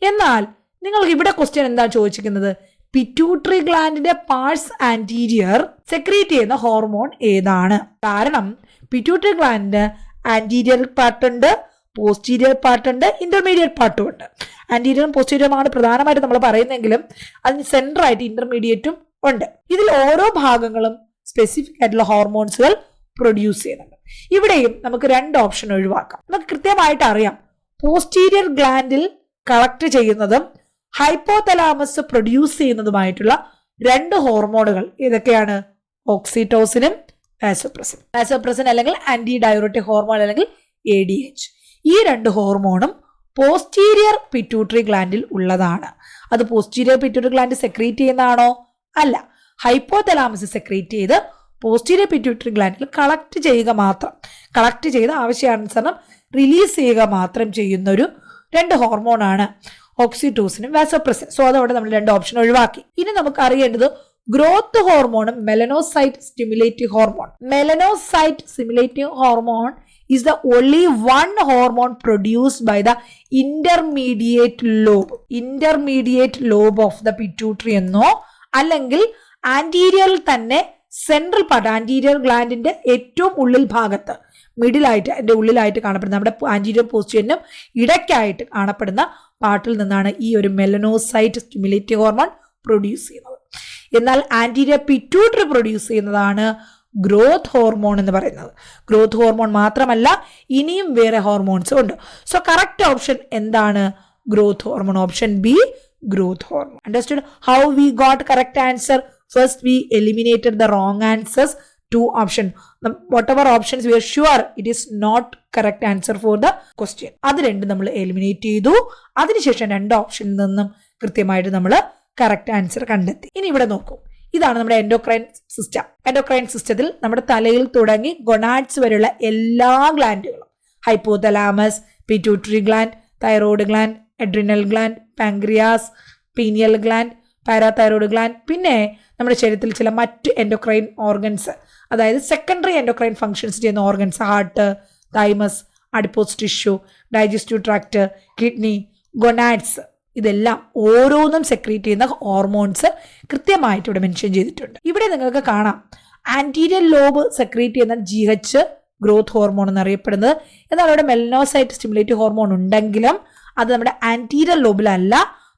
എന്നാൽ നിങ്ങൾക്ക് ഇവിടെ ക്വസ്റ്റ്യൻ എന്താ ചോദിച്ചിരിക്കുന്നത്? പിറ്റ്യൂട്ടറി ഗ്ലാൻഡിന്റെ പാർട്സ് ആന്റീരിയർ സെക്രീറ്റ് ചെയ്യുന്ന ഹോർമോൺ ഏതാണ്? കാരണം പിറ്റ്യൂട്ടറി ഗ്ലാൻഡിന് ആന്റീരിയർ പാർട്ട് ഉണ്ട്, പോസ്റ്റീരിയർ പാർട്ട് ഉണ്ട്, ഇന്റർമീഡിയറ്റ് പാർട്ടും ഉണ്ട്. ആന്റീരിയറും പോസ്റ്റീരിയറുമാണ് പ്രധാനമായിട്ട് നമ്മൾ പറയുന്നെങ്കിലും അതിന് സെൻട്രൽ ആയിട്ട് ഇന്റർമീഡിയറ്റും ഉണ്ട്. ഇതിൽ ഓരോ ഭാഗങ്ങളും സ്പെസിഫിക് ആയിട്ടുള്ള ഹോർമോൺസുകൾ പ്രൊഡ്യൂസ് ചെയ്യുന്നുണ്ട്. ഇവിടെയും നമുക്ക് 2 ഓപ്ഷൻ ഒഴിവാക്കാം. നമുക്ക് കൃത്യമായിട്ട് അറിയാം പോസ്റ്റീരിയർ ഗ്ലാൻഡിൽ കളക്ട് ചെയ്യുന്നതും ഹൈപ്പോതലാമസ് പ്രൊഡ്യൂസ് ചെയ്യുന്നതുമായിട്ടുള്ള 2 ഹോർമോണുകൾ ഏതൊക്കെയാണ്? ഓക്സിറ്റോസിനും വാസോപ്രസിൻ. വാസോപ്രസിൻ അല്ലെങ്കിൽ ആന്റി ഡയറോട്ടിക് ഹോർമോൺ അല്ലെങ്കിൽ ADH. ഈ 2 ഹോർമോണും പോസ്റ്റീരിയർ പിറ്റ്യൂട്ടറി ഗ്ലാൻഡിൽ ഉള്ളതാണ്. അത് പോസ്റ്റീരിയർ പിറ്റ്യൂട്ടറി ഗ്ലാൻഡ് സെക്രീറ്റ് ചെയ്യുന്നതാണോ? അല്ല. ഹൈപ്പോതലാമസ് സെക്രീറ്റ് ചെയ്ത് പോസ്റ്റീരിയർ പിറ്റ്യൂട്ടറി ഗ്ലാൻഡിൽ കളക്ട് ചെയ്യുക മാത്രം, കളക്ട് ചെയ്ത് ആവശ്യാനുസരണം റിലീസ് ചെയ്യുക മാത്രം ചെയ്യുന്ന ഒരു 2 ഹോർമോണാണ് ഓക്സിറ്റോസിനും വാസോപ്രസിൻ. സോ അതോടെ നമ്മൾ 2 ഓപ്ഷൻ ഒഴിവാക്കി. ഇനി നമുക്ക് അറിയേണ്ടത് ഗ്രോത്ത് ഹോർമോണും melanocyte stimulative hormone. Melanocyte stimulative hormone is the only one hormone produced by the intermediate lobe of the pituitary എന്നോ അല്ലെങ്കിൽ ആന്റീരിയറിൽ തന്നെ സെൻട്രൽ പാർട്ട്, ആന്റീരിയർ ഗ്ലാൻഡിന്റെ ഏറ്റവും ഉള്ളിൽ ഭാഗത്ത്, മിഡിലായിട്ട്, അതിന്റെ ഉള്ളിലായിട്ട് കാണപ്പെടുന്ന നമ്മുടെ ആന്റീരിയർ പോസ്റ്റീരിയറിനും ഇടയ്ക്കായിട്ട് കാണപ്പെടുന്ന പാർട്ടിൽ നിന്നാണ് ഈ ഒരു മെലനോസൈറ്റ് സ്റ്റിമുലേറ്റീവ് ഹോർമോൺ പ്രൊഡ്യൂസ് ചെയ്യുന്നത്. എന്നാൽ ആന്റീരിയർ പിറ്റ്യൂട്ടറി പ്രൊഡ്യൂസ് ചെയ്യുന്നതാണ് ഗ്രോത്ത് ഹോർമോൺ എന്ന് പറയുന്നത്. ഗ്രോത്ത് ഹോർമോൺ മാത്രമല്ല ഇനിയും വേറെ ഹോർമോൺസും ഉണ്ട്. സോ കറക്റ്റ് ഓപ്ഷൻ എന്താണ്? Growth hormone. Option B, growth hormone. Understood how we got correct answer? First we eliminated the wrong answers. 2 option. Whatever options we are sure it is not correct answer for the question. അത് രണ്ടും നമ്മൾ എലിമിനേറ്റ് ചെയ്തു. അതിനുശേഷം 2 ഓപ്ഷനിൽ നിന്നും കൃത്യമായിട്ട് നമ്മൾ കറക്റ്റ് ആൻസർ കണ്ടെത്തി. ഇനി ഇവിടെ നോക്കൂ, ഇതാണ് നമ്മുടെ എൻഡോക്രൈൻ സിസ്റ്റം. എൻഡോക്രൈൻ സിസ്റ്റത്തിൽ നമ്മുടെ തലയിൽ തുടങ്ങി ഗൊണാഡ്സ് വരെയുള്ള എല്ലാ ഗ്ലാൻഡുകളും, hypothalamus, pituitary gland, thyroid gland, adrenal gland, pancreas, pineal gland, parathyroid gland, പിന്നെ നമ്മുടെ ശരീരത്തിൽ ചില മറ്റ് എൻഡോക്രൈൻ ഓർഗൻസ്, അതായത് സെക്കൻഡറി എൻഡോക്രൈൻ ഫങ്ഷൻസ് ചെയ്യുന്ന organs, heart, thymus, adipose tissue, digestive tract, kidney, gonads, ഇതെല്ലാം ഓരോന്നും സെക്രീറ്റ് ചെയ്യുന്ന ഹോർമോൺസ് കൃത്യമായിട്ട് ഇവിടെ മെൻഷൻ ചെയ്തിട്ടുണ്ട്. ഇവിടെ നിങ്ങൾക്ക് കാണാം ആന്റീരിയർ ലോബ് സെക്രീറ്റ് ചെയ്യുന്ന GH ഗ്രോത്ത് ഹോർമോൺ എന്നറിയപ്പെടുന്നത്. എന്നാൽ അവിടെ മെലനോസൈറ്റ് സ്റ്റിമുലേറ്റീവ് ഹോർമോൺ ഉണ്ടെങ്കിലും അത് നമ്മുടെ ആന്റീരിയർ ലോബിലല്ല,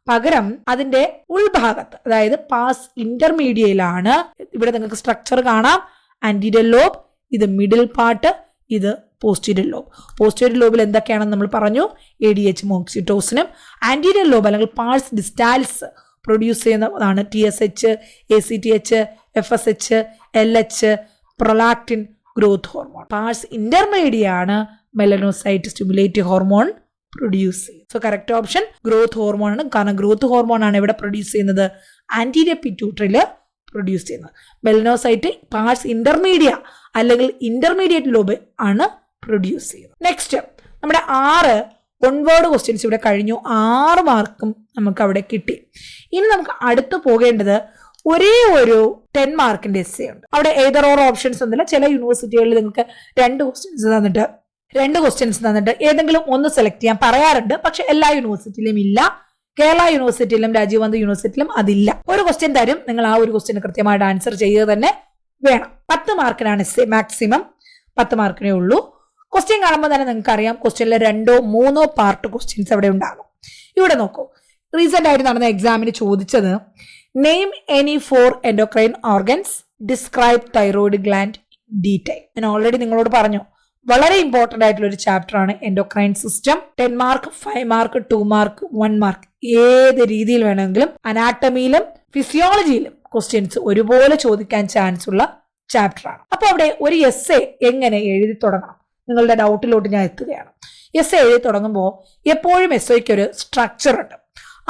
പകരം അതിന്റെ ഉൾഭാഗത്ത്, അതായത് പാസ് ഇന്റർമീഡിയയിലാണ്. ഇവിടെ നിങ്ങൾക്ക് സ്ട്രക്ചർ കാണാം. ആന്റീരിയർ ലോബ്, ഇത് മിഡിൽ പാർട്ട്, ഇത് പോസ്റ്റീരിയർ ലോബ്. പോസ്റ്റീരിയർ ലോബിൽ എന്തൊക്കെയാണെന്ന് നമ്മൾ പറഞ്ഞു, ADH മോക്സിറ്റോസിനും. ആന്റീരിയർ ലോബ് അല്ലെങ്കിൽ പാഴ്സ് ഡിസ്റ്റാൽസ് പ്രൊഡ്യൂസ് ചെയ്യുന്നതാണ് TSH, ACTH, FSH, LH, prolactin growth hormone. Parse ഇന്റർമീഡിയ ആണ് മെലനോസൈറ്റ് സ്റ്റിമുലേറ്റീവ് ഹോർമോൺ പ്രൊഡ്യൂസ് ചെയ്യും. So correct option growth hormone ആണ്. കാരണം ഗ്രോത്ത് ഹോർമോൺ ആണ് ഇവിടെ പ്രൊഡ്യൂസ് ചെയ്യുന്നത്, ആന്റീരിയർ പിറ്റ്യൂട്ടറിയിൽ പ്രൊഡ്യൂസ് ചെയ്യുന്നത്. മെലനോസൈറ്റ് പാർട്സ് ഇന്റർമീഡിയ അല്ലെങ്കിൽ ഇന്റർമീഡിയറ്റ് ലോബ് ആണ് പ്രൊഡ്യൂസ് ചെയ്യുന്നത്. നെക്സ്റ്റ് നമ്മുടെ 6 1-word ക്വസ്റ്റ്യൻസ് ഇവിടെ കഴിഞ്ഞു. 6 മാർക്കും നമുക്ക് അവിടെ കിട്ടി. ഇനി നമുക്ക് അടുത്ത് പോകേണ്ടത് ഒരേ ഒരു 10 മാർക്കിന്റെ എസ്സേ ഉണ്ട്. അവിടെ ഏതർ ഓർ ഓപ്ഷൻസ് ഒന്നുമില്ല. ചില യൂണിവേഴ്സിറ്റികളിൽ നിങ്ങൾക്ക് 2 ക്വസ്റ്റ്യൻസ് തന്നിട്ട് ഏതെങ്കിലും ഒന്ന് സെലക്ട് ചെയ്യാൻ പറയാറുണ്ട്. പക്ഷെ എല്ലാ യൂണിവേഴ്സിറ്റിയിലും ഇല്ല. കേരള യൂണിവേഴ്സിറ്റിയിലും രാജീവ് ഗാന്ധി യൂണിവേഴ്സിറ്റിയിലും അതില്ല. ഒരു ക്വസ്റ്റ്യൻ തരും, നിങ്ങൾ ആ ഒരു ക്വസ്റ്റ്യന് കൃത്യമായിട്ട് ആൻസർ ചെയ്യുക തന്നെ വേണം. 10 മാർക്കിനാണ് എസ്സേ, മാക്സിമം 10 മാർക്കിനേ ഉള്ളൂ. ക്വസ്റ്റ്യൻ കാണുമ്പോൾ തന്നെ നിങ്ങൾക്ക് അറിയാം ക്വസ്റ്റ്യനിൽ 2 or 3 പാർട്ട് ക്വസ്റ്റ്യൻസ് അവിടെ ഉണ്ടാകും. ഇവിടെ നോക്കൂ, റീസെന്റ് ആയിട്ട് നടന്ന എക്സാമിന് ചോദിച്ചത് name any 4 endocrine organs, describe thyroid gland detail. ഞാൻ ഓൾറെഡി നിങ്ങളോട് പറഞ്ഞു, വളരെ ഇമ്പോർട്ടന്റ് ആയിട്ടുള്ള ഒരു ചാപ്റ്റർ ആണ് endocrine system. 10 mark, 5 mark, 2 mark, 1 mark, ഏത് രീതിയിൽ വേണമെങ്കിലും അനാട്ടമിയിലും ഫിസിയോളജിയിലും ക്വസ്റ്റ്യൻസ് ഒരുപോലെ ചോദിക്കാൻ ചാൻസ് ഉള്ള ചാപ്റ്റർ ആണ്. അപ്പൊ അവിടെ ഒരു എസ്സേ എങ്ങനെ എഴുതി തുടങ്ങണം, നിങ്ങളുടെ ഡൗട്ടിലോട്ട് ഞാൻ എത്തുകയാണ്. എസ്സേ എഴുതി തുടങ്ങുമ്പോൾ എപ്പോഴും എസ്സേക്ക് ഒരു സ്ട്രക്ചർ ഉണ്ട്.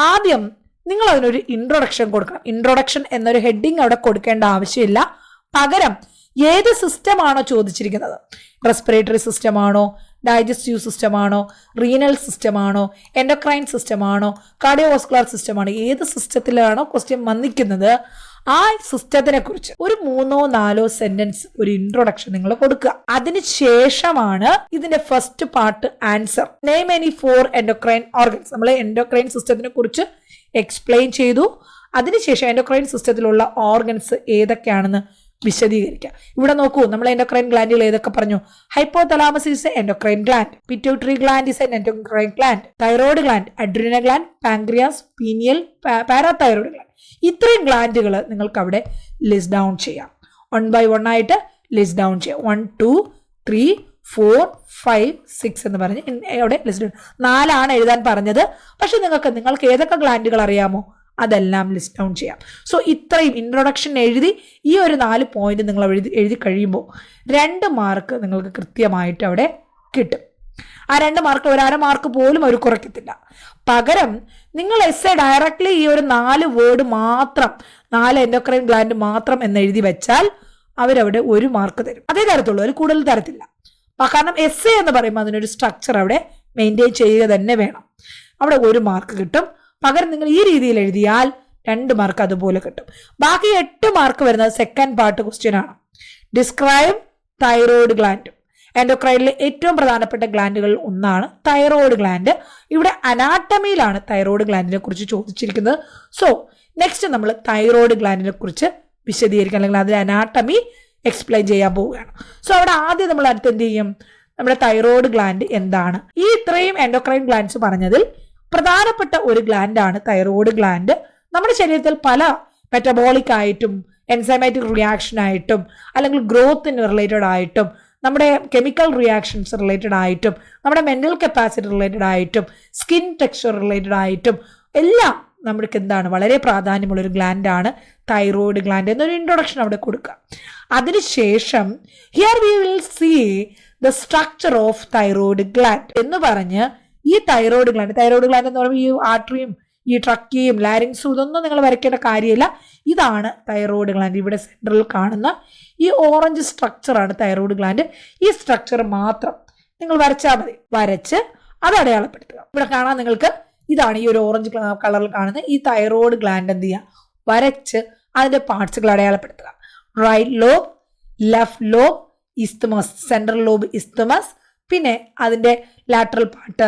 ആദ്യം നിങ്ങൾ അതിനൊരു ഇൻട്രൊഡക്ഷൻ കൊടുക്കണം. ഇൻട്രൊഡക്ഷൻ എന്നൊരു ഹെഡിങ് അവിടെ കൊടുക്കേണ്ട ആവശ്യമില്ല. പകരം ഏത് സിസ്റ്റമാണോ ചോദിച്ചിരിക്കുന്നത്, റെസ്പിറേറ്ററി സിസ്റ്റം ആണോ, ഡൈജസ്റ്റീവ് സിസ്റ്റം ആണോ, റീനൽ സിസ്റ്റം ആണോ, എൻഡോക്രൈൻ സിസ്റ്റം ആണോ, കാർഡിയോവാസ്കുലർ സിസ്റ്റം ആണോ, ഏത് സിസ്റ്റത്തിലാണോ ക്വസ്റ്റ്യൻ വന്നിരിക്കുന്നത് ആ സിസ്റ്റത്തിനെ കുറിച്ച് ഒരു 3 or 4 സെന്റൻസ് ഒരു ഇൻട്രൊഡക്ഷൻ നിങ്ങൾ കൊടുക്കുക. അതിനുശേഷമാണ് ഇതിന്റെ first part answer. Name any 4 endocrine organs. നമ്മൾ എൻഡോക്രൈൻ സിസ്റ്റത്തിനെ കുറിച്ച് എക്സ്പ്ലെയിൻ ചെയ്തു. അതിനുശേഷം എൻഡോക്രൈൻ സിസ്റ്റത്തിലുള്ള ഓർഗൻസ് ഏതൊക്കെയാണെന്ന് വിശദീകരിക്കുക. ഇവിടെ നോക്കൂ, നമ്മൾ എൻഡോക്രൈൻ ഗ്ലാൻഡുകൾ ഏതൊക്കെ പറഞ്ഞു. Hypothalamus is endocrine gland, pituitary gland is endocrine gland, thyroid gland, adrenal gland, pancreas, pineal, parathyroid gland. ഇത്രയും ഗ്ലാൻഡുകൾ നിങ്ങൾക്ക് അവിടെ ലിസ്റ്റ് ഡൗൺ ചെയ്യാം. 1 by 1 ആയിട്ട് ലിസ്റ്റ് ഡൗൺ ചെയ്യാം. 1, 2, 3, 4, 5, 6 എന്ന് പറഞ്ഞ് അവിടെ ലിസ്റ്റ് 4 ആണ് എഴുതാൻ പറഞ്ഞത്. പക്ഷെ നിങ്ങൾക്ക് ഏതൊക്കെ ഗ്ലാൻഡുകൾ അറിയാമോ അതെല്ലാം ലിസ്റ്റ് ഡൗൺ ചെയ്യാം. സോ ഇത്രയും ഇൻട്രൊഡക്ഷൻ എഴുതി ഈ ഒരു 4 പോയിന്റ് നിങ്ങൾ എഴുതി കഴിയുമ്പോൾ 2 മാർക്ക് നിങ്ങൾക്ക് കൃത്യമായിട്ട് അവിടെ കിട്ടും. ആ 2 മാർക്ക്, 1/2 മാർക്ക് പോലും അവർ കുറയ്ക്കത്തില്ല. പകരം നിങ്ങൾ എസ്സേ ഡയറക്ട്ലി ഈ ഒരു 4 വേർഡ് മാത്രം, 4 എൻഡോക്രൈൻ ഗ്ലാൻഡ് മാത്രം എന്ന് എഴുതി വെച്ചാൽ അവരവിടെ 1 മാർക്ക് തരും. അതേ തരത്തുള്ളൂ, അതിൽ കൂടുതൽ തരത്തില്ല. കാരണം എസ്സേ എന്ന് പറയുമ്പോൾ അതിനൊരു സ്ട്രക്ചർ അവിടെ മെയിൻറ്റെയിൻ ചെയ്യുക തന്നെ വേണം. അവിടെ 1 മാർക്ക് കിട്ടും. പകരം നിങ്ങൾ ഈ രീതിയിൽ എഴുതിയാൽ 2 മാർക്ക് അതുപോലെ കിട്ടും. ബാക്കി 8 മാർക്ക് വരുന്നത് സെക്കൻഡ് പാർട്ട് ക്വസ്റ്റ്യൻ ആണ്. Describe thyroid gland. എൻഡോക്രൈനിലെ ഏറ്റവും പ്രധാനപ്പെട്ട ഗ്ലാൻഡുകളിൽ ഒന്നാണ് തൈറോയ്ഡ് ഗ്ലാൻഡ്. ഇവിടെ അനാട്ടമിയിലാണ് തൈറോയ്ഡ് ഗ്ലാൻഡിനെ കുറിച്ച് ചോദിച്ചിരിക്കുന്നത്. സോ നെക്സ്റ്റ് നമ്മൾ തൈറോയ്ഡ് ഗ്ലാൻഡിനെ കുറിച്ച് വിശദീകരിക്കാൻ അല്ലെങ്കിൽ അതിന്റെ അനാട്ടമി എക്സ്പ്ലെയിൻ ചെയ്യാൻ പോവുകയാണ്. സോ അവിടെ ആദ്യം നമ്മൾ അടുത്ത് എന്ത് ചെയ്യും, നമ്മുടെ തൈറോയ്ഡ് ഗ്ലാൻഡ് എന്താണ്. ഈ ഇത്രയും എൻഡോക്രൈൻ ഗ്ലാൻഡ്സ് പറഞ്ഞതിൽ പ്രധാനപ്പെട്ട ഒരു ഗ്ലാൻഡാണ് തൈറോയ്ഡ് ഗ്ലാൻഡ്. നമ്മുടെ ശരീരത്തിൽ പല മെറ്റബോളിക് ആയിട്ടും എൻസൈമാറ്റിക് റിയാക്ഷൻ ആയിട്ടും അല്ലെങ്കിൽ ഗ്രോത്തിന് റിലേറ്റഡ് ആയിട്ടും നമ്മുടെ കെമിക്കൽ റിയാക്ഷൻസ് റിലേറ്റഡ് ആയിട്ടും നമ്മുടെ മെന്റൽ കപ്പാസിറ്റി റിലേറ്റഡ് ആയിട്ടും സ്കിൻ ടെക്സ്ചർ റിലേറ്റഡ് ആയിട്ടും എല്ലാം നമ്മൾക്ക് എന്താണ് വളരെ പ്രാധാന്യമുള്ളൊരു ഗ്ലാൻഡാണ് തൈറോയ്ഡ് ഗ്ലാൻഡ് എന്നൊരു ഇൻട്രൊഡക്ഷൻ അവിടെ കൊടുക്കുക. അതിനുശേഷം here we will see the structure of thyroid gland എന്ന് പറഞ്ഞ് ഈ തൈറോയ്ഡ് ഗ്ലാൻഡ് എന്ന് പറയുമ്പോൾ ഈ ആർട്ടറിയും ഈ ട്രക്കിയും ലാരിങ്സും ഇതൊന്നും നിങ്ങൾ വരയ്ക്കേണ്ട കാര്യമില്ല. ഇതാണ് തൈറോയ്ഡ് ഗ്ലാൻഡ്. ഇവിടെ സെൻട്രൽ കാണുന്ന ഈ ഓറഞ്ച് സ്ട്രക്ചറാണ് തൈറോയ്ഡ് ഗ്ലാൻഡ്. ഈ സ്ട്രക്ചർ മാത്രം നിങ്ങൾ വരച്ചാൽ മതി. വരച്ച് അത് അടയാളപ്പെടുത്തുക. ഇവിടെ കാണാൻ നിങ്ങൾക്ക് ഇതാണ് ഈ ഒരു ഓറഞ്ച് കളറിൽ കാണുന്ന ഈ തൈറോയ്ഡ് ഗ്ലാൻഡ് എന്ത് ചെയ്യുക, വരച്ച് അതിന്റെ പാർട്സുകൾ അടയാളപ്പെടുത്തുക. Right lobe, left lobe, isthmus, central lobe isthmus, പിന്നെ അതിന്റെ ലാറ്ററൽ പാർട്ട്,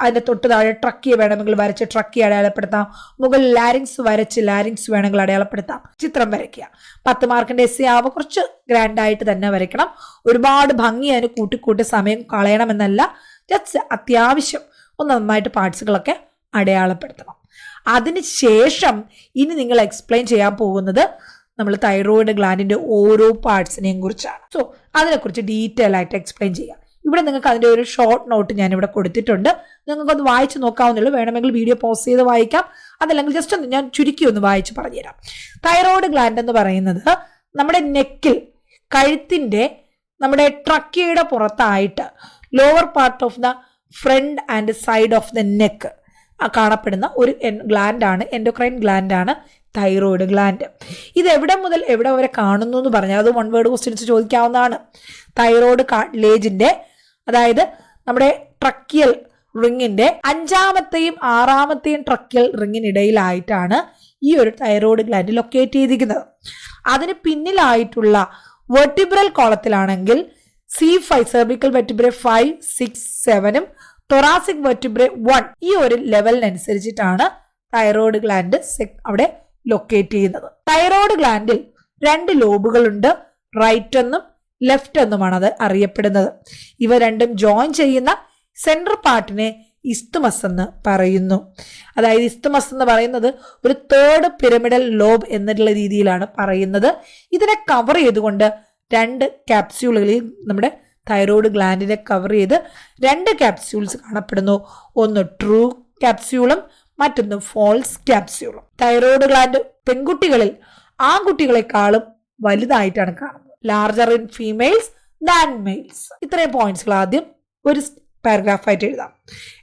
അതിന്റെ തൊട്ട് താഴെ ട്രക്കിയ വേണമെങ്കിൽ വരച്ച് ട്രക്കി അടയാളപ്പെടുത്താം. മുകളിൽ ലാരിങ്സ് വരച്ച് ലാരിങ്സ് വേണമെങ്കിൽ അടയാളപ്പെടുത്താം. ചിത്രം വരയ്ക്കുക. 10 മാർക്കിന്റെ എസ്സേ ആവുമ്പോൾ കുറച്ച് ഗ്രാൻഡ് ആയിട്ട് തന്നെ വരയ്ക്കണം. ഒരുപാട് ഭംഗി അതിന് കൂട്ടിക്കൂട്ടി സമയം കളയണമെന്നല്ല, ജസ്റ്റ് അത്യാവശ്യം ഒന്ന് നന്നായിട്ട് പാർട്സുകളൊക്കെ അടയാളപ്പെടുത്തണം. അതിനുശേഷം ഇനി നിങ്ങൾ എക്സ്പ്ലെയിൻ ചെയ്യാൻ പോകുന്നത് നമ്മൾ തൈറോയ്ഡ് ഗ്ലാൻഡിന്റെ ഓരോ പാർട്സിനെയും കുറിച്ചാണ്. സോ അതിനെക്കുറിച്ച് ഡീറ്റെയിൽ ആയിട്ട് എക്സ്പ്ലെയിൻ ചെയ്യാം. ഇവിടെ നിങ്ങൾക്ക് അതിന്റെ ഒരു ഷോർട്ട് നോട്ട് ഞാൻ ഇവിടെ കൊടുത്തിട്ടുണ്ട്. നിങ്ങൾക്കൊന്ന് വായിച്ച് നോക്കാവുന്നുള്ളൂ. വേണമെങ്കിൽ വീഡിയോ പോസ് ചെയ്ത് വായിക്കാം. അതല്ലെങ്കിൽ ജസ്റ്റ് ഒന്ന് ഞാൻ ചുരുക്കി ഒന്ന് വായിച്ച് പറഞ്ഞുതരാം. തൈറോയ്ഡ് ഗ്ലാൻഡ് എന്ന് പറയുന്നത് നമ്മുടെ നെക്കിൽ, കഴുത്തിന്റെ നമ്മുടെ ട്രക്കിയുടെ പുറത്തായിട്ട് lower part of the front and side of the neck കാണപ്പെടുന്ന ഒരു ഗ്ലാൻഡാണ്, എൻഡോക്രൈൻ ഗ്ലാൻഡാണ് തൈറോയ്ഡ് ഗ്ലാൻഡ്. ഇത് എവിടെ മുതൽ എവിടെ വരെ കാണുന്നു എന്ന് പറഞ്ഞാൽ അത് 1 വേർഡ് ക്വസ്റ്റ്യൻസ് ചോദിക്കാവുന്നതാണ്. തൈറോയ്ഡ് കാർട്ടിലേജിന്റെ, അതായത് നമ്മുടെ ട്രക്കിയൽ റിങ്ങിന്റെ 5ാമത്തെയും 6ാമത്തെയും ട്രക്കിയൽ റിങ്ങിനിടയിലായിട്ടാണ് ഈ ഒരു തൈറോയ്ഡ് ഗ്ലാൻഡ് ലൊക്കേറ്റ് ചെയ്തിരിക്കുന്നത്. അതിന് പിന്നിലായിട്ടുള്ള വെർട്ടിബ്രൽ കോളത്തിലാണെങ്കിൽ C5 സെർവിക്കൽ വെർട്ടിബ്രെ 5, 6, 7ഉം തൊറാസിക് വെർട്ടിബ്രെ 1 ഈ ഒരു ലെവലിനനുസരിച്ചിട്ടാണ് തൈറോയ്ഡ് ഗ്ലാൻഡ് അവിടെ ലൊക്കേറ്റ് ചെയ്യുന്നത്. തൈറോയ്ഡ് ഗ്ലാൻഡിൽ 2 ലോബുകളുണ്ട്. റൈറ്റ് എന്നും ലെഫ്റ്റ് എന്നുമാണ് അത് അറിയപ്പെടുന്നത്. ഇവ രണ്ടും ജോയിൻ ചെയ്യുന്ന സെൻട്രൽ പാർട്ടിനെ ഇസ്തമസ് എന്ന് പറയുന്നു. അതായത് ഇസ്തമസ് എന്ന് പറയുന്നത് ഒരു 3rd പിരമിഡൽ ലോബ് എന്നുള്ള രീതിയിലാണ് പറയുന്നത്. ഇതിനെ കവർ ചെയ്തുകൊണ്ട് 2 ക്യാപ്സ്യൂളുകളിൽ നമ്മുടെ തൈറോയ്ഡ് ഗ്ലാൻഡിനെ കവർ ചെയ്ത് 2 ക്യാപ്സ്യൂൾസ് കാണപ്പെടുന്നു. ഒന്ന് ട്രൂ ക്യാപ്സ്യൂളും മറ്റൊന്ന് ഫോൾസ് ക്യാപ്സ്യൂളും. തൈറോയ്ഡ് ഗ്ലാൻഡ് പെൺകുട്ടികളിൽ ആൺകുട്ടികളെക്കാളും വലുതായിട്ടാണ് കാണുന്നത്. Larger in females than males. ഇത്രയും പോയിന്റ്സുകൾ ആദ്യം ഒരു പാരഗ്രാഫായിട്ട് എഴുതാം.